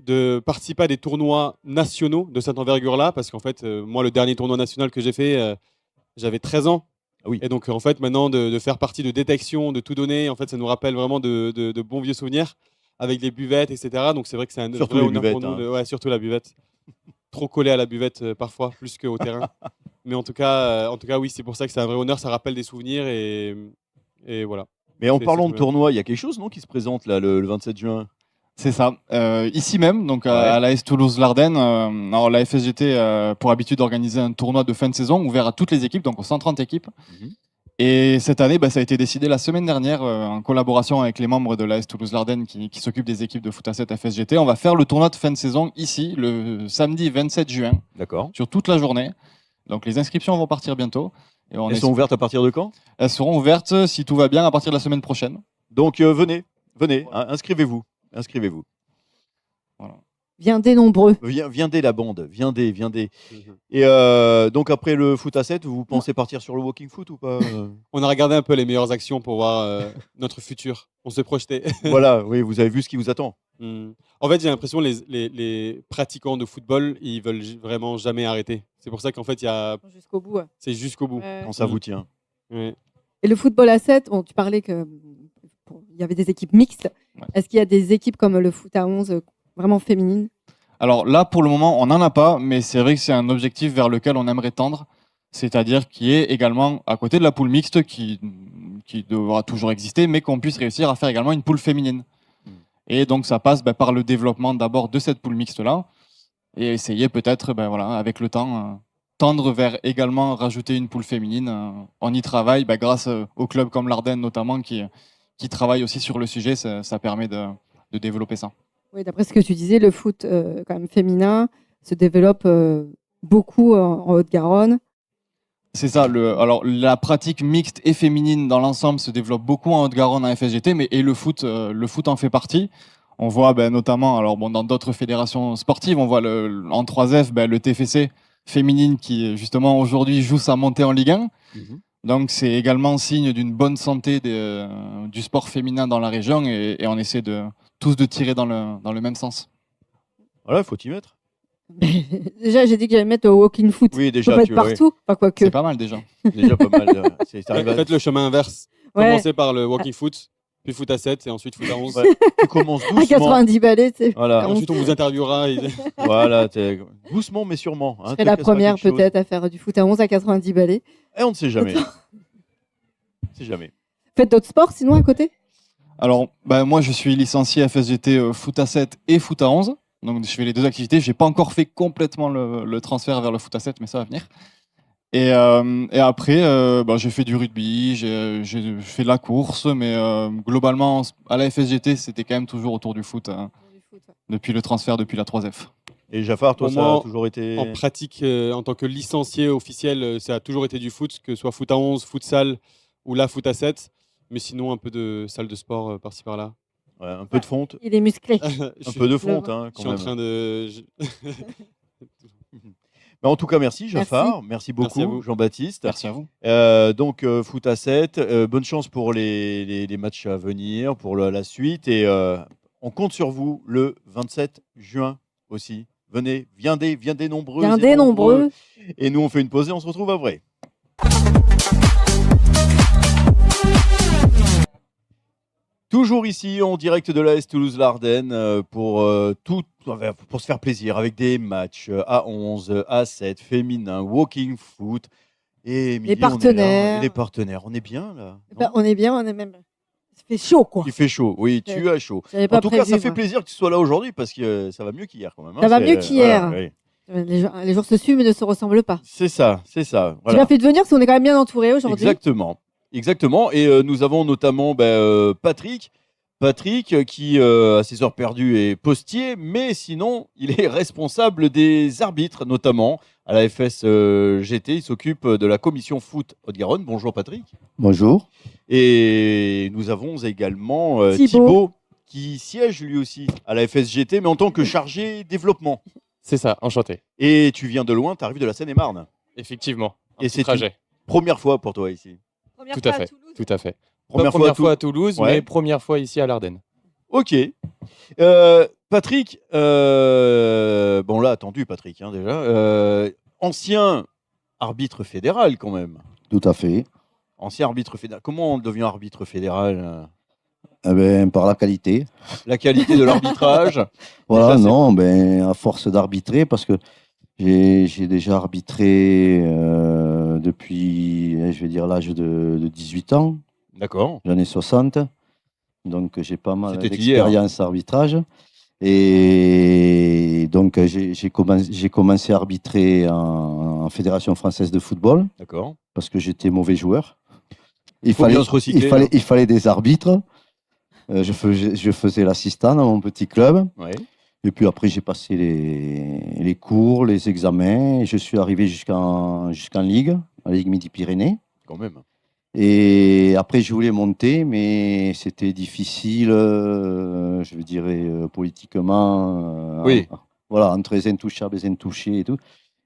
de participer à des tournois nationaux de cette envergure-là, parce qu'en fait, moi, le dernier tournoi national que j'ai fait, j'avais 13 ans. Ah oui. Et donc, en fait, maintenant, de faire partie de détection, de tout donner, en fait, ça nous rappelle vraiment de bons vieux souvenirs avec les buvettes, etc. Donc, c'est vrai que c'est un surtout vrai les honneur buvettes, pour nous. hein. Ouais, surtout la buvette. Trop collé à la buvette, parfois, plus qu'au terrain. Mais en tout cas, oui, c'est pour ça que c'est un vrai honneur. Ça rappelle des souvenirs et Et voilà. Mais en C'est parlant de super. tournoi, il y a quelque chose non, qui se présente là, le 27 juin. C'est ça. Ici même, donc Ouais. à l'AS Toulouse-Larden, alors la FSGT a pour habitude d'organiser un tournoi de fin de saison ouvert à toutes les équipes, donc aux 130 équipes. Mhm. Et cette année, ça a été décidé la semaine dernière, en collaboration avec les membres de l'AS Toulouse-Larden qui s'occupent des équipes de foot à 7 FSGT. On va faire le tournoi de fin de saison ici, le samedi 27 juin, D'accord. sur toute la journée. Donc les inscriptions vont partir bientôt. Et Elles sont ouvertes à partir de quand? Elles seront ouvertes, si tout va bien, à partir de la semaine prochaine. Donc venez, hein, inscrivez-vous. Voilà. Viendez nombreux. Viendez la bande, viendez. Mhm. Et donc après le foot à 7, vous pensez partir sur le walking foot ou pas On a regardé un peu les meilleures actions pour voir notre futur. On s'est projeté. Voilà, oui, vous avez vu ce qui vous attend. En fait, j'ai l'impression que les pratiquants de football, ils veulent vraiment jamais arrêter. C'est pour ça qu'en fait, il y a. Jusqu'au bout. Ouais. C'est jusqu'au bout. Ouais. Quand ça vous tient. Ouais. Et le football à 7, bon, tu parlais que il y avait des équipes mixtes. Ouais. Est-ce qu'il y a des équipes comme le foot à 11 vraiment féminines? Alors là, pour le moment, on n'en a pas, mais c'est vrai que c'est un objectif vers lequel on aimerait tendre. C'est-à-dire qu'il y ait également, à côté de la poule mixte, qui devra toujours exister, mais qu'on puisse réussir à faire également une poule féminine. Et donc ça passe par le développement d'abord de cette poule mixte-là, et essayer peut-être, avec le temps, tendre vers également rajouter une poule féminine. On y travaille grâce aux clubs comme l'Ardenne notamment, qui travaillent aussi sur le sujet. Ça permet de développer ça. Oui, d'après ce que tu disais, le foot quand même féminin se développe beaucoup en Haute-Garonne. C'est ça. Alors la pratique mixte et féminine dans l'ensemble se développe beaucoup en Haute-Garonne en FSGT, mais le foot en fait partie. On voit notamment, dans d'autres fédérations sportives, on voit en 3F le TFC féminine qui justement aujourd'hui joue sa montée en Ligue 1. Mhm. Donc c'est également signe d'une bonne santé du sport féminin dans la région, et on essaie tous de tirer dans le même sens. Voilà, il faut t'y mettre. Déjà, j'ai dit que j'allais mettre au walking foot. Oui, déjà, Faut pas tu être vois, partout. Enfin, quoi que. C'est pas mal déjà. Déjà pas mal. T'arrives à- Faites le chemin inverse. Ouais. Commencez par le walking foot, puis foot à 7, et ensuite foot à 11. Ouais, tu commences À doucement. 90 balais, tu sais. Voilà. Et ensuite, on vous interviewera. Voilà, doucement mais sûrement. Je hein, serai te la casse pas première quelque chose. peut-être à faire du foot à 11 à 90 balais. Et on ne sait jamais. C'est jamais. Faites d'autres sports sinon à côté? Alors, moi, je suis licencié FSGT foot à 7 et foot à 11. Donc, je fais les deux activités. Je n'ai pas encore fait complètement le transfert vers le foot à 7, mais ça va venir. Et après, j'ai fait du rugby, j'ai fait de la course, mais globalement, à la FSGT, c'était quand même toujours autour du foot, depuis le transfert, depuis la 3F. Et Jaffar, toi, Pour ça moi, a toujours été. En pratique, en tant que licencié officiel, ça a toujours été du foot, que ce soit foot à 11, futsal ou la foot à 7. Mais sinon, un peu de salle de sport par-ci par-là. Ouais, un peu de fonte. Il est musclé. Un peu de fonte, hein, Je quand suis en même. train de. En tout cas, merci Jaffar. Merci Merci à beaucoup, vous. Jean-Baptiste. Merci à vous. Donc, foot à 7. Bonne chance pour les matchs à venir, pour la suite. Et on compte sur vous le 27 juin aussi. Venez, viendez nombreux. Viendez nombreux. Et nous, on fait une pause et on se retrouve après. Toujours ici en direct de l'AS Toulouse-Larden pour se faire plaisir avec des matchs à 11, à 7, féminin, walking foot. Et Émilie, Les partenaires. on est là. Les partenaires, on est bien là. On est bien, on est même. Il fait chaud quoi. Il fait chaud, oui, tu as chaud. J'avais En pas tout cas, prévu, ça fait moi. plaisir que tu sois là aujourd'hui parce que ça va mieux qu'hier quand même. Ça va mieux qu'hier. Voilà, oui. Les jours se suivent mais ne se ressemblent pas. C'est ça. J'ai Voilà. bien fait de venir parce qu'on est quand même bien entouré aujourd'hui. Exactement. Et nous avons notamment Patrick. Patrick, qui à ses heures perdues est postier, mais sinon, il est responsable des arbitres, notamment à la FSGT. Il s'occupe de la commission foot Haute-Garonne. Bonjour Patrick. Bonjour. Et nous avons également Thibaut, qui siège lui aussi à la FSGT, mais en tant que chargé développement. C'est ça, enchanté. Et tu viens de loin, tu arrives de la Seine-et-Marne. Effectivement. Et c'est trajet. une première fois pour toi ici. Tout à fait. Tout à fait. Première Fois à Toulouse, Ouais. mais première fois ici à l'Ardenne. Ok. Patrick, bon là, attendu Patrick, hein, déjà. Ancien arbitre fédéral quand même. Tout à fait. Ancien arbitre fédéral. Comment on devient arbitre fédéral Par la qualité. La qualité de l'arbitrage. Voilà, Déjà, non, à force d'arbitrer, parce que j'ai déjà arbitré depuis, je vais dire, l'âge de 18 ans. D'accord. J'en ai 60. Donc, j'ai pas mal C'était hier. d'expérience arbitrage. Et donc, j'ai commencé à arbitrer en Fédération française de football. D'accord. Parce que j'étais mauvais joueur. Faut bien se recycler, hein. Il fallait des arbitres. Je faisais l'assistant dans mon petit club. Ouais. Et puis après, j'ai passé les cours, les examens. Et je suis arrivé jusqu'en Ligue, à la Ligue Midi-Pyrénées. Quand même. Et après, je voulais monter, mais c'était difficile, je dirais, politiquement. Oui. Voilà, entre les intouchables, les intouchés et tout.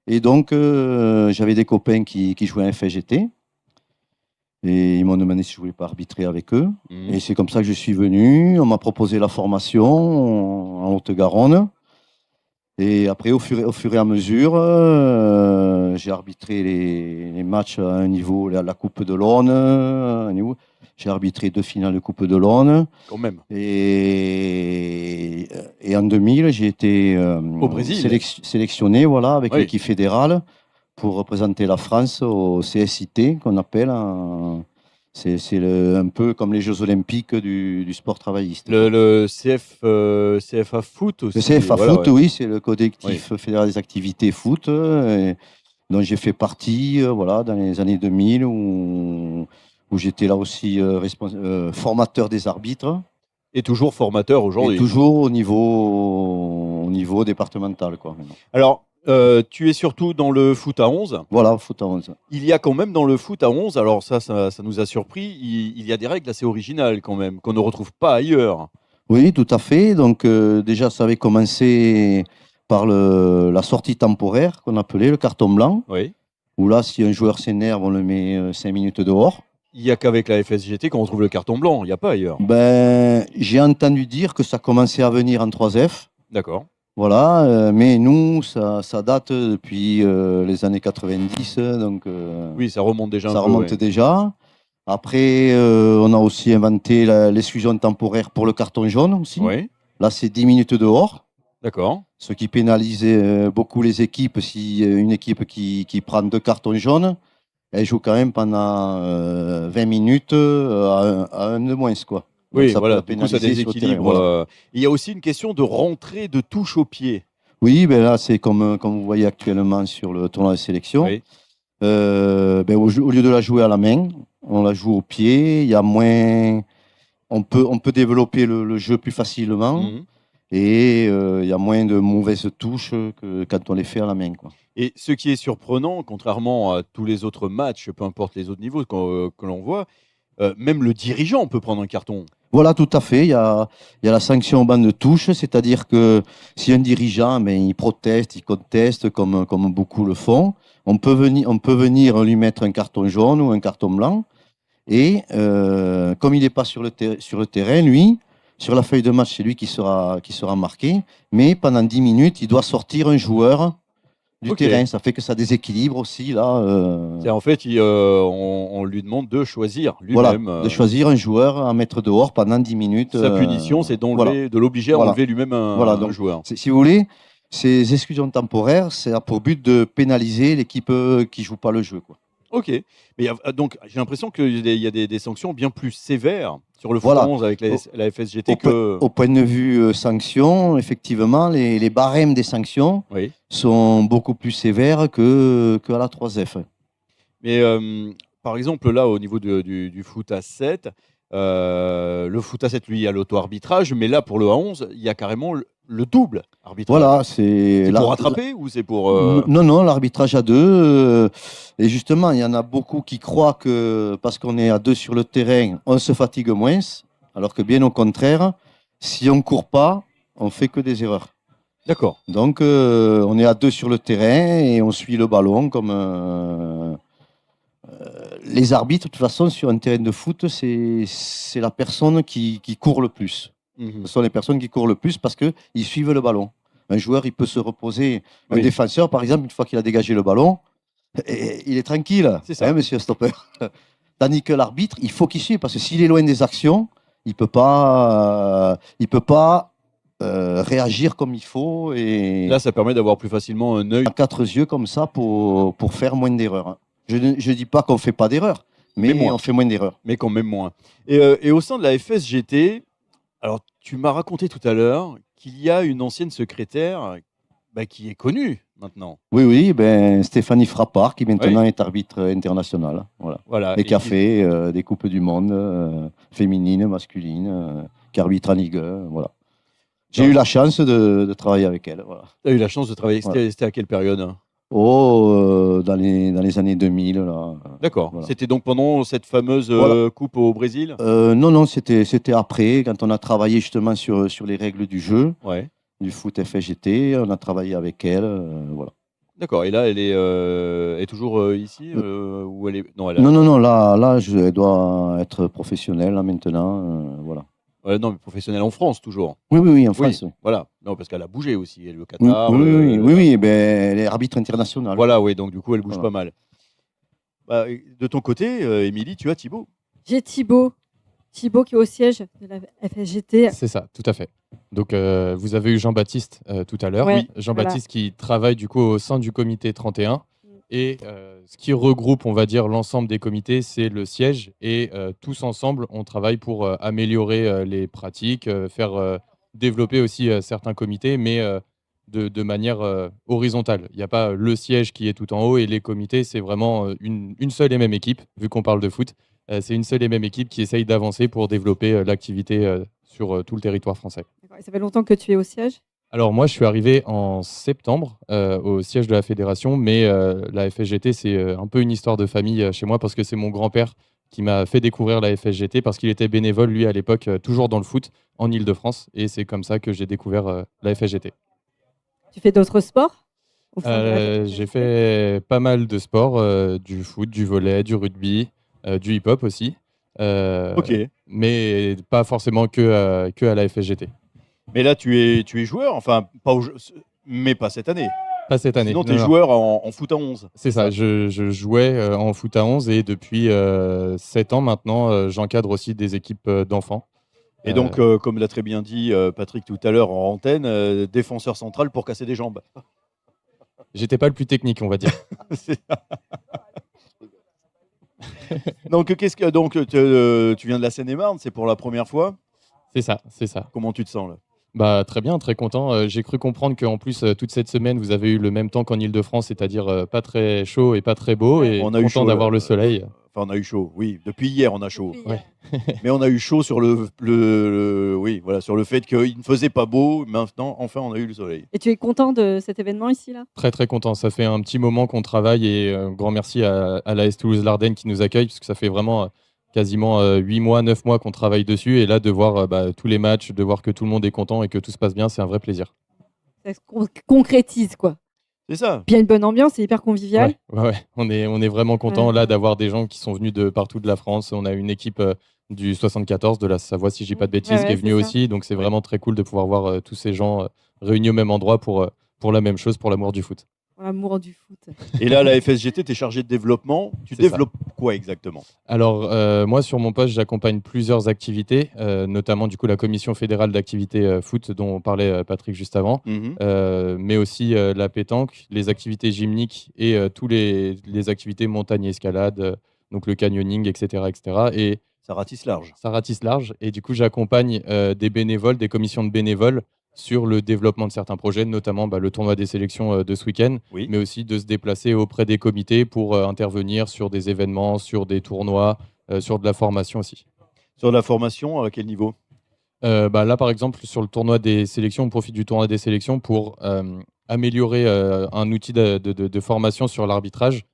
Et donc, j'avais des copains qui jouaient à FSGT. Et ils m'ont demandé si je voulais pas arbitrer avec eux. Mhm. Et c'est comme ça que je suis venu. On m'a proposé la formation en Haute-Garonne. Et après, au fur et à mesure, j'ai arbitré les matchs à un niveau, la Coupe de l'Aune. J'ai arbitré 2 finales de Coupe de l'Aune. Quand même. Et en 2000, j'ai été Au Brésil. sélectionné voilà, avec Oui. l'équipe fédérale pour représenter la France au CSIT, qu'on appelle. C'est un peu comme les Jeux Olympiques du sport travailliste. Le CFA Foot aussi. Le CFA voilà, Foot, ouais. oui, c'est le collectif fédéral des activités foot, dont j'ai fait partie voilà, dans les années 2000, où j'étais là aussi formateur des arbitres. Et toujours formateur aujourd'hui. Et toujours au niveau départemental. Quoi, maintenant. Alors, tu es surtout dans le foot à 11. Voilà, foot à 11. Il y a quand même dans le foot à 11, alors ça nous a surpris, il y a des règles assez originales quand même, qu'on ne retrouve pas ailleurs. Oui, tout à fait. Donc déjà, ça avait commencé par la sortie temporaire qu'on appelait le carton blanc. Oui. Où là, si un joueur s'énerve, on le met 5 minutes dehors. Il n'y a qu'avec la FSGT qu'on retrouve le carton blanc, il n'y a pas ailleurs. Ben, j'ai entendu dire que ça commençait à venir en 3F. D'accord. Voilà, mais nous, ça date depuis les années 90. Donc, oui, ça remonte déjà un peu. Ça remonte déjà. Après, on a aussi inventé l'exclusion temporaire pour le carton jaune aussi. Oui. Là, c'est 10 minutes dehors. D'accord. Ce qui pénalise beaucoup les équipes. Si une équipe qui prend 2 cartons jaunes, elle joue quand même pendant 20 minutes à un de moins, quoi. Donc Oui, ça voilà, peut du coup, ça pénaliser sur le terrain, déséquilibre. voilà. Il y a aussi une question de rentrée de touche au pied. Oui, ben là, c'est comme vous voyez actuellement sur le tournoi de sélection. Oui. Ben, au lieu de la jouer à la main, on la joue au pied. Il y a moins. On peut développer le jeu plus facilement. Mhm. Et il y a moins de mauvaises touches que quand on les fait à la main, quoi. Et ce qui est surprenant, contrairement à tous les autres matchs, peu importe les autres niveaux que l'on voit, même le dirigeant peut prendre un carton. Voilà, tout à fait. Il y a la sanction au banc de touche, c'est-à-dire que si un dirigeant, ben, il proteste, il conteste, comme beaucoup le font, on peut venir lui mettre un carton jaune ou un carton blanc. Et comme il n'est pas sur le terrain, lui, sur la feuille de match, c'est lui qui sera marqué. Mais pendant 10 minutes, il doit sortir un joueur du terrain. Ça fait que ça déséquilibre aussi. Là, En fait, on lui demande de choisir voilà, lui-même. de choisir un joueur à mettre dehors pendant 10 minutes. Sa punition, c'est de l'obliger à enlever lui-même un joueur. Si vous voulez, ces exclusions temporaires, c'est pour but de pénaliser l'équipe qui ne joue pas le jeu, quoi. Ok. Mais donc, j'ai l'impression qu'il y a des sanctions bien plus sévères sur le foot 11 avec la FSGT Au point de vue sanctions, effectivement, les barèmes des sanctions sont beaucoup plus sévères qu'à la 3F. Mais par exemple, là, au niveau du foot à 7, le foot à 7, lui, il y a l'auto-arbitrage, mais là, pour le A11, il y a carrément le double arbitrage. Voilà, c'est pour rattraper ou c'est pour... Non, l'arbitrage à 2. Et justement, il y en a beaucoup qui croient que parce qu'on est à 2 sur le terrain, on se fatigue moins, alors que bien au contraire, si on ne court pas, on fait que des erreurs. D'accord. Donc, on est à 2 sur le terrain et on suit le ballon comme... les arbitres, de toute façon, sur un terrain de foot, c'est la personne qui court le plus. Mhm. Ce sont les personnes qui courent le plus parce qu'ils suivent le ballon. Un joueur, il peut se reposer. Un défenseur, par exemple, une fois qu'il a dégagé le ballon, il est tranquille. C'est ça, hein, monsieur stopper. Tandis que l'arbitre, il faut qu'il suive parce que s'il est loin des actions, il peut pas réagir comme il faut. Et là, ça permet d'avoir plus facilement un œil. À 4 yeux comme ça pour faire moins d'erreurs. Je ne dis pas qu'on ne fait pas d'erreurs. mais moins. on fait moins d'erreurs. Mais quand même moins. Et au sein de la FSGT, alors tu m'as raconté tout à l'heure qu'il y a une ancienne secrétaire qui est connue maintenant. Oui, ben, Stéphanie Frappard, qui maintenant est arbitre international. Voilà. Et qui a fait des Coupes du Monde, féminines, masculines, qui arbitre en Ligue 1. Voilà. J'ai eu la chance de travailler avec elle. Voilà. Tu as eu la chance de travailler. Voilà. C'était à quelle période? Dans les années 2000. Là. D'accord. Voilà. C'était donc pendant cette fameuse coupe au Brésil? Non, c'était après, quand on a travaillé justement sur les règles du jeu, du foot FSGT. On a travaillé avec elle. Voilà. D'accord. Et là, elle est toujours ici ou elle est... Non, Non, là elle doit être professionnelle là, maintenant. Voilà. Non, mais professionnelle en France toujours. Oui, en France. Oui. Voilà. Non, parce qu'elle a bougé aussi. Elle est au Qatar. Oui, ben, elle est arbitre international. Voilà, oui. Donc du coup, elle bouge pas mal. De ton côté, Émilie, tu as Thibaut. J'ai Thibaut qui est au siège de la FSGT. C'est ça, tout à fait. Donc, vous avez eu Jean-Baptiste tout à l'heure. Ouais, Jean-Baptiste qui travaille du coup au sein du comité 31. Et ce qui regroupe, on va dire, l'ensemble des comités, c'est le siège. Et tous ensemble, on travaille pour améliorer les pratiques, faire développer aussi certains comités, mais de manière horizontale. Il n'y a pas le siège qui est tout en haut et les comités, c'est vraiment une seule et même équipe, vu qu'on parle de foot. C'est une seule et même équipe qui essaye d'avancer pour développer l'activité sur tout le territoire français. Et ça fait longtemps que tu es au siège? Alors moi, je suis arrivé en septembre au siège de la fédération, mais la FSGT, c'est un peu une histoire de famille chez moi parce que c'est mon grand-père qui m'a fait découvrir la FSGT parce qu'il était bénévole, lui, à l'époque, toujours dans le foot en Île-de-France. Et c'est comme ça que j'ai découvert la FSGT. Tu fais d'autres sports? J'ai fait pas mal de sports, du foot, du volley, du rugby, du hip-hop aussi. Mais pas forcément que à la FSGT. Mais là, tu es joueur, enfin, mais pas cette année. Pas cette année. Sinon, tu es joueur en foot à 11. C'est ça, je jouais en foot à 11 et depuis 7 ans maintenant, j'encadre aussi des équipes d'enfants. Et donc, comme l'a très bien dit Patrick tout à l'heure en antenne, défenseur central pour casser des jambes. J'étais pas le plus technique, on va dire. Donc, tu viens de la Seine-et-Marne, c'est pour la première fois? C'est ça. Comment tu te sens là? Très bien, très content. J'ai cru comprendre qu'en plus, toute cette semaine, vous avez eu le même temps qu'en Île-de-France, c'est-à-dire pas très chaud et pas très beau, et on a eu content chaud, d'avoir le soleil. Enfin, on a eu chaud, oui. Depuis hier, on a chaud. Ouais. Mais on a eu chaud sur sur le fait qu'il ne faisait pas beau. Maintenant, enfin, on a eu le soleil. Et tu es content de cet événement ici, là? Très, très content. Ça fait un petit moment qu'on travaille et grand merci à l'AS Toulouse-Larden qui nous accueille, parce que ça fait vraiment quasiment 8 mois, 9 mois qu'on travaille dessus. Et là, de voir tous les matchs, de voir que tout le monde est content et que tout se passe bien, c'est un vrai plaisir. Ça se concrétise, quoi. C'est ça. Puis il y a une bonne ambiance, c'est hyper convivial. Ouais. On est vraiment content là d'avoir des gens qui sont venus de partout de la France. On a une équipe du 74 de la Savoie, si je dis pas de bêtises, qui est venue aussi. Donc c'est vraiment très cool de pouvoir voir tous ces gens réunis au même endroit pour la même chose, pour l'amour du foot. Pour l'amour du foot. Et là, la FSGT, tu es chargé de développement. Tu développes quoi exactement? Alors, moi, sur mon poste, j'accompagne plusieurs activités, notamment du coup la commission fédérale d'activité foot dont parlait Patrick juste avant, mais aussi la pétanque, les activités gymniques et toutes les activités montagne et escalade, donc le canyoning, etc., etc. Et ça ratisse large. Ça ratisse large. Et du coup, j'accompagne des bénévoles, des commissions de bénévoles sur le développement de certains projets, notamment le tournoi des sélections de ce week-end, mais aussi de se déplacer auprès des comités pour intervenir sur des événements, sur des tournois, sur de la formation aussi. Sur de la formation, à quel niveau? Là, par exemple, sur le tournoi des sélections, on profite du tournoi des sélections pour améliorer un outil de formation sur l'arbitrage,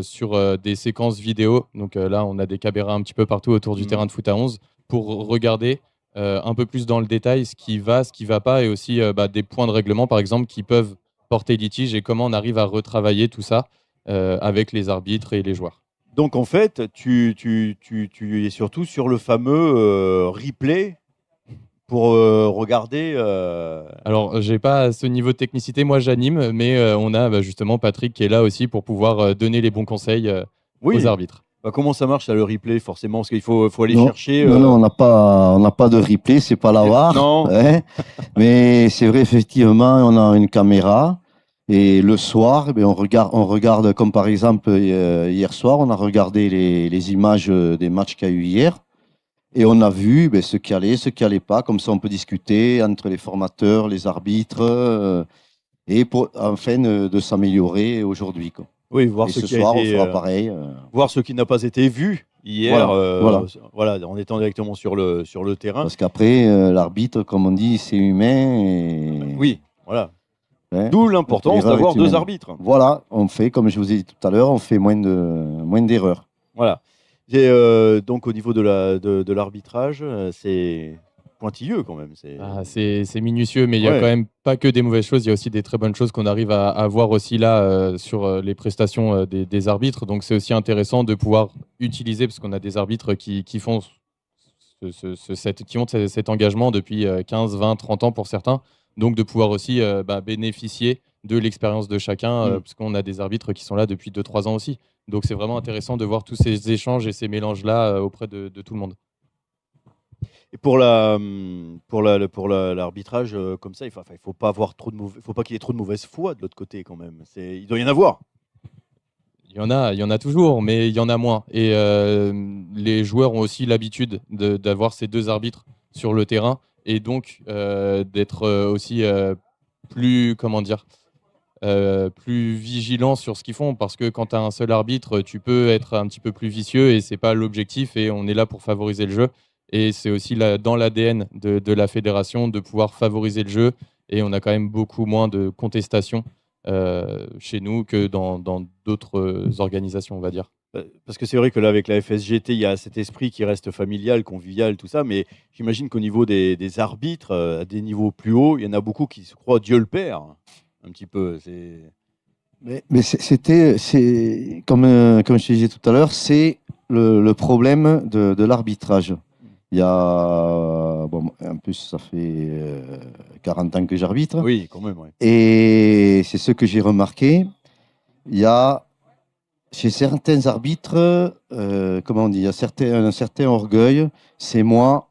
sur des séquences vidéo. Donc là, on a des caméras un petit peu partout autour du terrain de foot à 11 pour regarder un peu plus dans le détail ce qui va pas, et aussi des points de règlement, par exemple, qui peuvent porter litige, et comment on arrive à retravailler tout ça avec les arbitres et les joueurs. Donc en fait, tu es surtout sur le fameux replay pour regarder. Alors, j'ai pas ce niveau de technicité, moi j'anime, mais on a justement Patrick qui est là aussi pour pouvoir donner les bons conseils aux arbitres. Comment ça marche, le replay, forcément? Parce qu'il faut aller Non, chercher. Non, on n'a pas de replay, c'est pas la VAR. Non. Mais c'est vrai, effectivement, on a une caméra Et le soir, on regarde, comme par exemple hier soir, on a regardé les images des matchs qu'il y a eu hier. Et on a vu ce qui allait, ce qui allait pas. Comme ça, on peut discuter entre les formateurs, les arbitres, afin de s'améliorer aujourd'hui, quoi. Oui, voir Et ce ce qui a soir, on été, fera pareil. voir ce qui n'a pas été vu hier, Voilà. voilà, en étant directement sur le terrain. Parce qu'après, l'arbitre, comme on dit, c'est humain. Et... Oui, voilà. Hein, D'où l'importance l'erreur d'avoir est 2 humaine. arbitres. Voilà, on fait, comme je vous ai dit tout à l'heure, on fait moins d'erreurs. Voilà. Et donc au niveau de l'arbitrage, c'est pointilleux quand même. C'est minutieux, mais il y a Ouais. quand même pas que des mauvaises choses, il y a aussi des très bonnes choses qu'on arrive à voir aussi là sur les prestations des arbitres. Donc c'est aussi intéressant de pouvoir utiliser, parce qu'on a des arbitres qui font qui ont cet engagement depuis 15, 20, 30 ans pour certains. Donc de pouvoir aussi bénéficier de l'expérience de chacun, parce qu'on a des arbitres qui sont là depuis 2-3 ans aussi. Donc c'est vraiment intéressant de voir tous ces échanges et ces mélanges-là auprès de tout le monde. Et pour l'arbitrage comme ça, il faut pas avoir faut pas qu'il y ait trop de mauvaise foi de l'autre côté quand même. Il doit y en avoir. Il y en a toujours, mais il y en a moins. Et les joueurs ont aussi l'habitude d'avoir ces 2 arbitres sur le terrain et donc d'être aussi plus, comment dire, plus vigilants sur ce qu'ils font, parce que quand tu as un seul arbitre, tu peux être un petit peu plus vicieux et c'est pas l'objectif, et on est là pour favoriser le jeu. Et c'est aussi dans l'ADN de la fédération de pouvoir favoriser le jeu, et on a quand même beaucoup moins de contestations chez nous que dans d'autres organisations, on va dire. Parce que c'est vrai que là, avec la FSGT, il y a cet esprit qui reste familial, convivial, tout ça, mais j'imagine qu'au niveau des arbitres, à des niveaux plus hauts, il y en a beaucoup qui se croient Dieu le Père, un petit peu. Mais c'est comme je te disais tout à l'heure, c'est le problème de l'arbitrage. Il y a, en plus, ça fait 40 ans que j'arbitre. Oui, quand même, ouais. Et c'est ce que j'ai remarqué. Il y a, chez certains arbitres, comment on dit, il y a un certain orgueil. C'est moi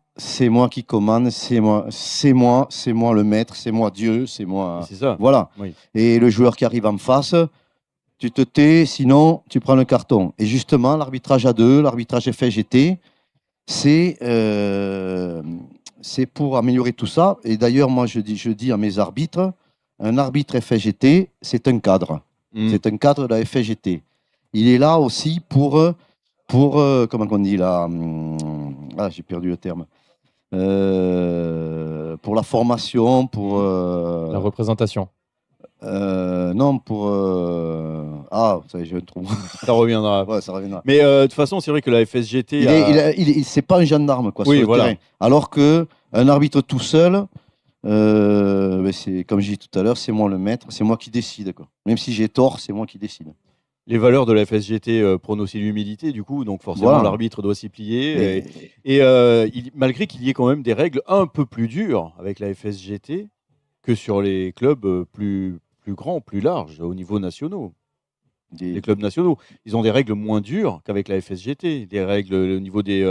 qui commande, c'est moi le maître, c'est moi Dieu, c'est moi. C'est ça. Voilà. Oui. Et le joueur qui arrive en face, tu te tais, sinon tu prends le carton. Et justement, l'arbitrage à 2, l'arbitrage FSGT, c'est pour améliorer tout ça. Et d'ailleurs, moi, je dis à mes arbitres, un arbitre FSGT, c'est un cadre. C'est un cadre de la FSGT. Il est là aussi pour comment on dit là, j'ai perdu le terme. Pour la formation, pour la représentation. Non, pour ça y est, je trouve. Ça reviendra. Ouais, ça reviendra. Mais de toute façon, c'est vrai que la FSGT. C'est pas un gendarme, quoi, Oui, sur le voilà. terrain. Alors que un arbitre tout seul, c'est comme je dis tout à l'heure, c'est moi le maître, c'est moi qui décide, quoi. Même si j'ai tort, c'est moi qui décide. Les valeurs de la FSGT prônent aussi l'humilité, du coup, donc forcément Voilà. l'arbitre doit s'y plier. Malgré qu'il y ait quand même des règles un peu plus dures avec la FSGT que sur les clubs plus grands, plus larges, au niveau national. Les clubs nationaux, ils ont des règles moins dures qu'avec la FSGT, des règles au niveau des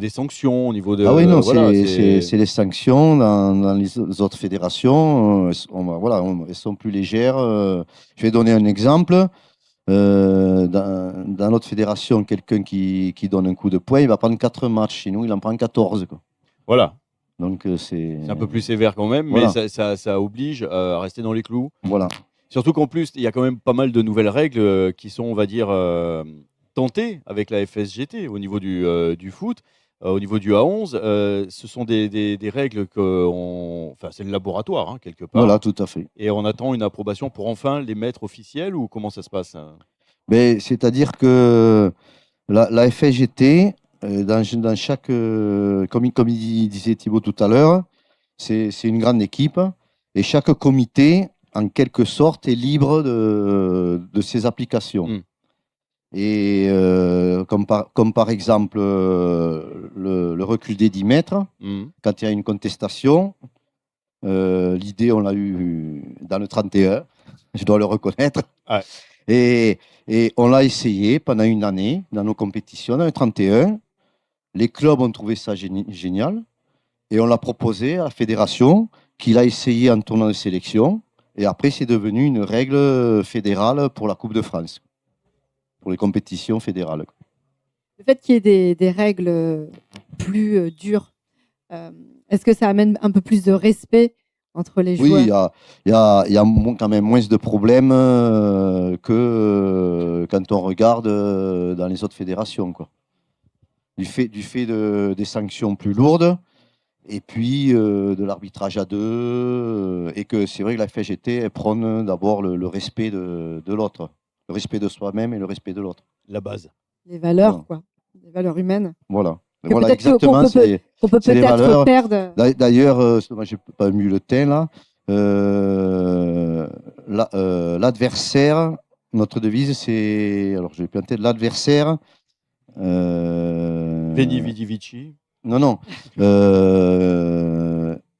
sanctions, au niveau de. Ah oui, non, voilà, c'est les sanctions dans les autres fédérations. Elles sont plus légères. Je vais donner un exemple. Dans notre fédération, quelqu'un qui donne un coup de poing, il va prendre 4 matchs. Chez nous, il en prend 14. Quoi. Voilà. Donc, c'est un peu plus sévère quand même, voilà. Mais ça oblige à rester dans les clous. Voilà. Surtout qu'en plus, il y a quand même pas mal de nouvelles règles qui sont, on va dire, tentées avec la FSGT au niveau du foot. Au niveau du A11, ce sont des règles c'est le laboratoire, quelque part. Voilà, tout à fait. Et on attend une approbation pour enfin les mettre officielles, ou comment ça se passe? C'est-à-dire que la FSGT, dans chaque, comme il disait Thibaut tout à l'heure, c'est une grande équipe, et chaque comité, en quelque sorte, est libre de ses applications. Et comme par exemple le recul des 10 mètres, quand il y a une contestation, l'idée, on l'a eu dans le 31, je dois le reconnaître. Ouais. Et on l'a essayé pendant une année dans nos compétitions, dans le 31. Les clubs ont trouvé ça génial et on l'a proposé à la fédération, qui l'a essayé en tournoi de sélection. Et après, c'est devenu une règle fédérale pour la Coupe de France, pour les compétitions fédérales. Le fait qu'il y ait des règles plus dures, est-ce que ça amène un peu plus de respect entre les Oui, joueurs? il y a quand même moins de problèmes que quand on regarde dans les autres fédérations, quoi. Du fait des sanctions plus lourdes, et puis de l'arbitrage à deux, et que c'est vrai que la FGT elle prône d'abord le respect de l'autre, le respect de soi-même et le respect de l'autre. La base. Les valeurs, Voilà. quoi. Les valeurs humaines. Voilà. Que Voilà, peut-être exactement. qu'on peut C'est les peut-être valeurs. perdre. D'ailleurs, moi, j'ai pas mis le teint là. L'adversaire, notre devise, c'est. Alors, je vais planter l'adversaire. Veni Vidi Vici. Non, non.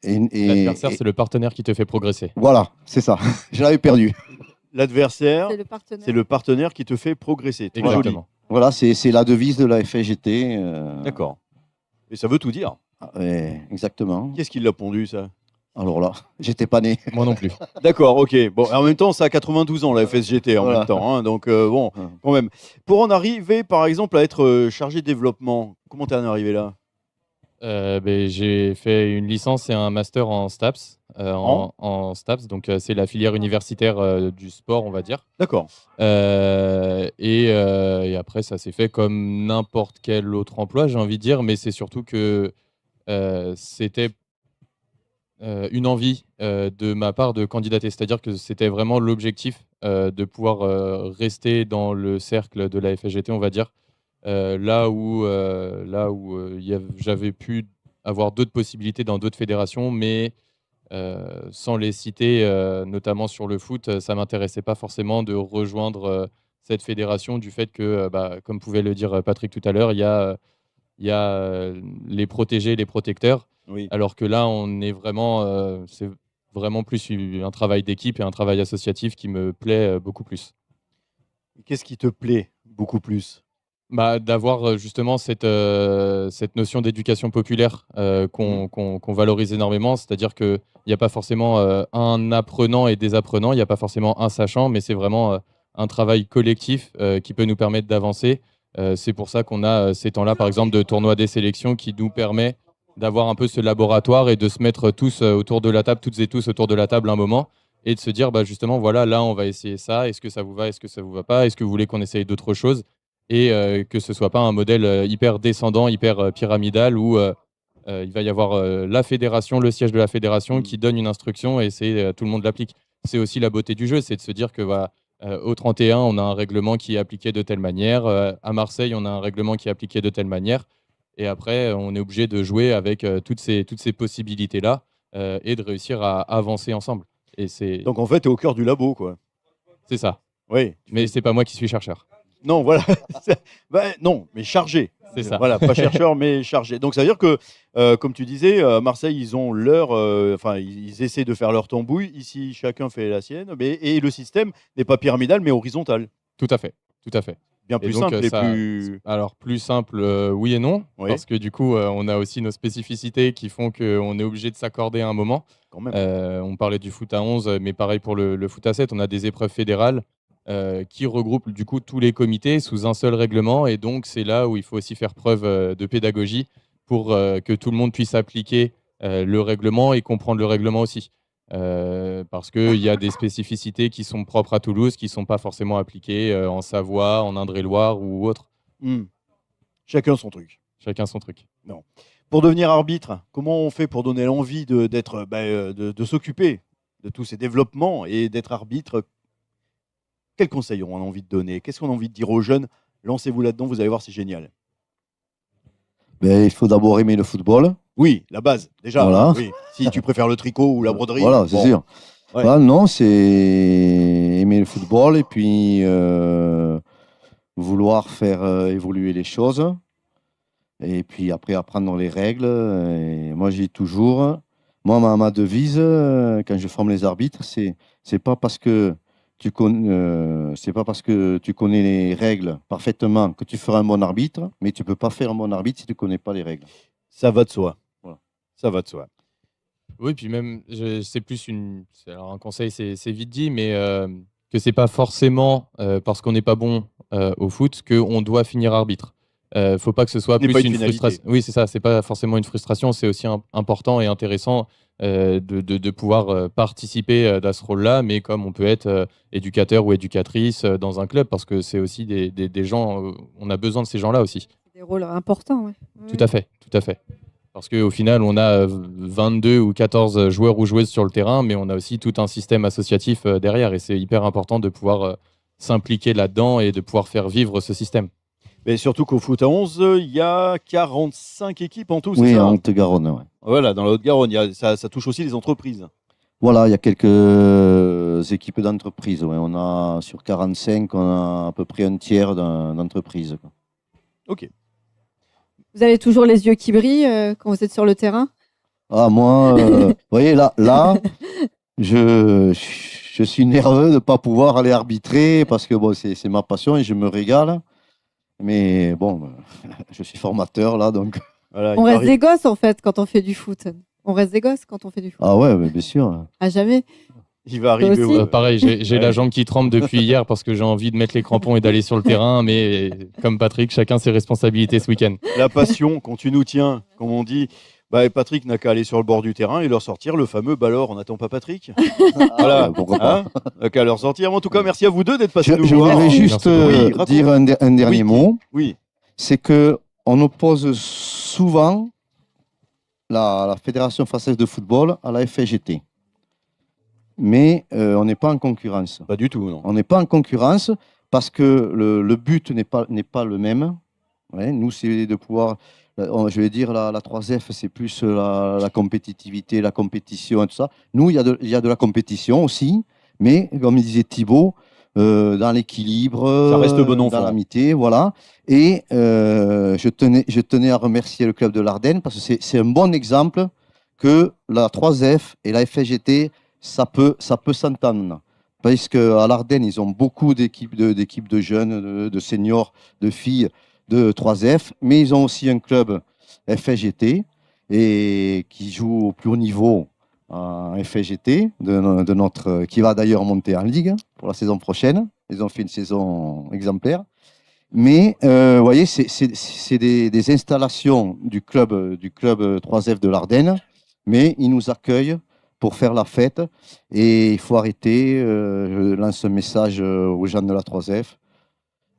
L'adversaire, c'est le partenaire qui te fait progresser. Voilà, c'est ça. Je l'avais perdu. L'adversaire, C'est c'est le partenaire qui te fait progresser. Très joli. Exactement. Voilà, c'est la devise de la FGT. D'accord. Et ça veut tout dire. Ouais, exactement. Qu'est-ce qui l'a pondu, ça? Alors là, j'étais pas né. Moi non plus. D'accord, ok. Bon, en même temps, ça a 92 ans, la FSGT, en Voilà. même temps. Hein, donc, bon, quand même. Pour en arriver, par exemple, à être chargé de développement, comment t'es en arrivé là? J'ai fait une licence et un master en STAPS. En STAPS, donc c'est la filière universitaire du sport, on va dire. D'accord. Et après, ça s'est fait comme n'importe quel autre emploi, j'ai envie de dire, mais c'est surtout que c'était une envie de ma part de candidater. C'est-à-dire que c'était vraiment l'objectif de pouvoir rester dans le cercle de la FSGT, on va dire, là où j'avais pu avoir d'autres possibilités dans d'autres fédérations, mais sans les citer, notamment sur le foot, ça m'intéressait pas forcément de rejoindre cette fédération du fait que, comme pouvait le dire Patrick tout à l'heure, il y a les protégés, les protecteurs. Oui. Alors que là, on est vraiment, c'est vraiment plus un travail d'équipe et un travail associatif qui me plaît beaucoup plus. Qu'est-ce qui te plaît beaucoup plus? D'avoir justement cette notion d'éducation populaire qu'on valorise énormément. C'est-à-dire qu'il n'y a pas forcément un apprenant et des apprenants, il n'y a pas forcément un sachant, mais c'est vraiment un travail collectif qui peut nous permettre d'avancer. C'est pour ça qu'on a ces temps-là, par exemple, de tournoi des sélections qui nous permet d'avoir un peu ce laboratoire et de se mettre tous autour de la table, toutes et tous autour de la table un moment, et de se dire, justement, voilà, là, on va essayer ça. Est-ce que ça vous va? Est-ce que ça vous va pas? Est-ce que vous voulez qu'on essaye d'autres choses? Et que ce soit pas un modèle hyper descendant, hyper pyramidal, où il va y avoir la fédération, le siège de la fédération qui donne une instruction et tout le monde l'applique. C'est aussi la beauté du jeu, c'est de se dire que au 31, on a un règlement qui est appliqué de telle manière. À Marseille, on a un règlement qui est appliqué de telle manière. Et après, on est obligé de jouer avec toutes ces possibilités-là et de réussir à avancer ensemble. Donc en fait, tu es au cœur du labo, quoi. C'est ça. Oui. Mais c'est pas moi qui suis chercheur. Non, voilà. Non, mais chargé. C'est ça. Voilà, pas chercheur, mais chargé. Donc ça veut dire que, comme tu disais, à Marseille, ils ont ils essaient de faire leur tambouille. Ici, chacun fait la sienne. Et le système n'est pas pyramidal, mais horizontal. Tout à fait. Tout à fait. Bien plus simple et plus. Alors, plus simple, oui et non. Oui. Parce que du coup, on a aussi nos spécificités qui font qu'on est obligé de s'accorder à un moment. Quand même. On parlait du foot à 11, mais pareil pour le foot à 7. On a des épreuves fédérales qui regroupent du coup tous les comités sous un seul règlement. Et donc, c'est là où il faut aussi faire preuve de pédagogie pour que tout le monde puisse appliquer le règlement et comprendre le règlement aussi. Parce qu'il y a des spécificités qui sont propres à Toulouse, qui ne sont pas forcément appliquées en Savoie, en Indre-et-Loire ou autre. Chacun son truc. Chacun son truc. Non. Pour devenir arbitre, comment on fait pour donner l'envie de s'occuper de tous ces développements et d'être arbitre? Quels conseils on a envie de donner? Qu'est-ce qu'on a envie de dire aux jeunes? Lancez-vous là-dedans, vous allez voir, c'est génial. Il faut d'abord aimer le football. Oui, la base, déjà. Voilà. Oui. Si tu préfères le tricot ou la broderie. Voilà, c'est sûr. Ouais. Voilà, non, c'est aimer le football et puis vouloir faire évoluer les choses. Et puis après, apprendre les règles. Et moi, j'ai toujours... Moi, ma devise, quand je forme les arbitres, c'est pas parce que tu connais les règles parfaitement que tu feras un bon arbitre, mais tu peux pas faire un bon arbitre si tu connais pas les règles. Ça va de soi. Voilà. Ça va de soi. Oui, puis même, c'est plus alors un conseil, c'est vite dit, mais que c'est pas forcément parce qu'on n'est pas bon au foot qu'on doit finir arbitre. Faut pas que ce soit Ce n'est plus pas une une finalité. frustration. Oui, c'est ça, c'est pas forcément une frustration, c'est aussi important et intéressant de pouvoir participer à ce rôle-là, mais comme on peut être éducateur ou éducatrice dans un club, parce que c'est aussi des gens, on a besoin de ces gens-là aussi. Des rôles importants, ouais. Tout à fait, tout à fait. Parce qu'au final, on a 22 ou 14 joueurs ou joueuses sur le terrain, mais on a aussi tout un système associatif derrière. Et c'est hyper important de pouvoir s'impliquer là-dedans et de pouvoir faire vivre ce système. Mais surtout qu'au foot à 11, il y a 45 équipes en tout, c'est Oui, ça? en Haute-Garonne, ouais. Voilà, dans la Haute-Garonne, ça touche aussi les entreprises. Voilà, il y a quelques équipes d'entreprises. Ouais. On a sur 45, on a à peu près un tiers d'entreprises. Quoi. Ok. Vous avez toujours les yeux qui brillent quand vous êtes sur le terrain? Ah, moi, vous voyez, là je suis nerveux de ne pas pouvoir aller arbitrer parce que bon, c'est ma passion et je me régale. Mais bon, je suis formateur là, donc. Voilà, On reste des gosses en fait quand on fait du foot. On reste des gosses quand on fait du foot. Ah ouais, mais bien sûr. À jamais. Il va arriver. Toi aussi Pareil, j'ai la jambe qui tremble depuis hier parce que j'ai envie de mettre les crampons et d'aller sur le terrain, mais comme Patrick, chacun ses responsabilités ce week-end. La passion, quand tu nous tiens, comme on dit, bah, Patrick n'a qu'à aller sur le bord du terrain et leur sortir le fameux ballon. On n'attend pas Patrick. Voilà, pourquoi pas. N'a qu'à leur sortir. En tout cas, merci à vous deux d'être passés nous Je voir. voudrais juste Oui, raconte. dire un dernier mot. Oui. C'est qu'on oppose souvent la Fédération française de football à la FGT. Mais on n'est pas en concurrence. Pas du tout, non. On n'est pas en concurrence parce que le but n'est pas le même. Ouais, nous, c'est de pouvoir, je vais dire, la 3F, c'est plus la compétitivité, la compétition et tout ça. Nous, il y a de la compétition aussi, mais comme disait Thibaut, dans l'équilibre, Ça reste bon enfant. dans l'amitié, voilà. Et je tenais à remercier le club de l'Ardenne parce que c'est un bon exemple que la 3F et la FGT, ça peut s'entendre. Parce qu'à l'Ardenne, ils ont beaucoup d'équipes de jeunes, de seniors, de filles de 3F, mais ils ont aussi un club FGT et qui joue au plus haut niveau en FGT qui va d'ailleurs monter en Ligue pour la saison prochaine. Ils ont fait une saison exemplaire. Mais vous voyez, c'est des installations du club 3F de l'Ardenne, mais ils nous accueillent pour faire la fête. Et il faut arrêter, je lance un message aux gens de la 3F,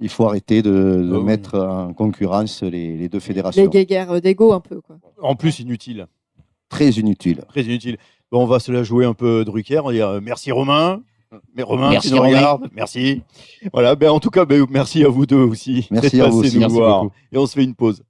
il faut arrêter de mettre en concurrence les deux fédérations. Les guéguerres d'ego un peu, quoi. En plus, inutile. Très inutile. Très inutile. Bon, on va se la jouer un peu Drucker. On va dire merci Romain. Mais Romain, Merci, tu nous Romain. regardes. Merci. Voilà. Ben, en tout cas, merci à vous deux aussi. Merci d'être à vous passés aussi. nous Merci voir. beaucoup. Et on se fait une pause.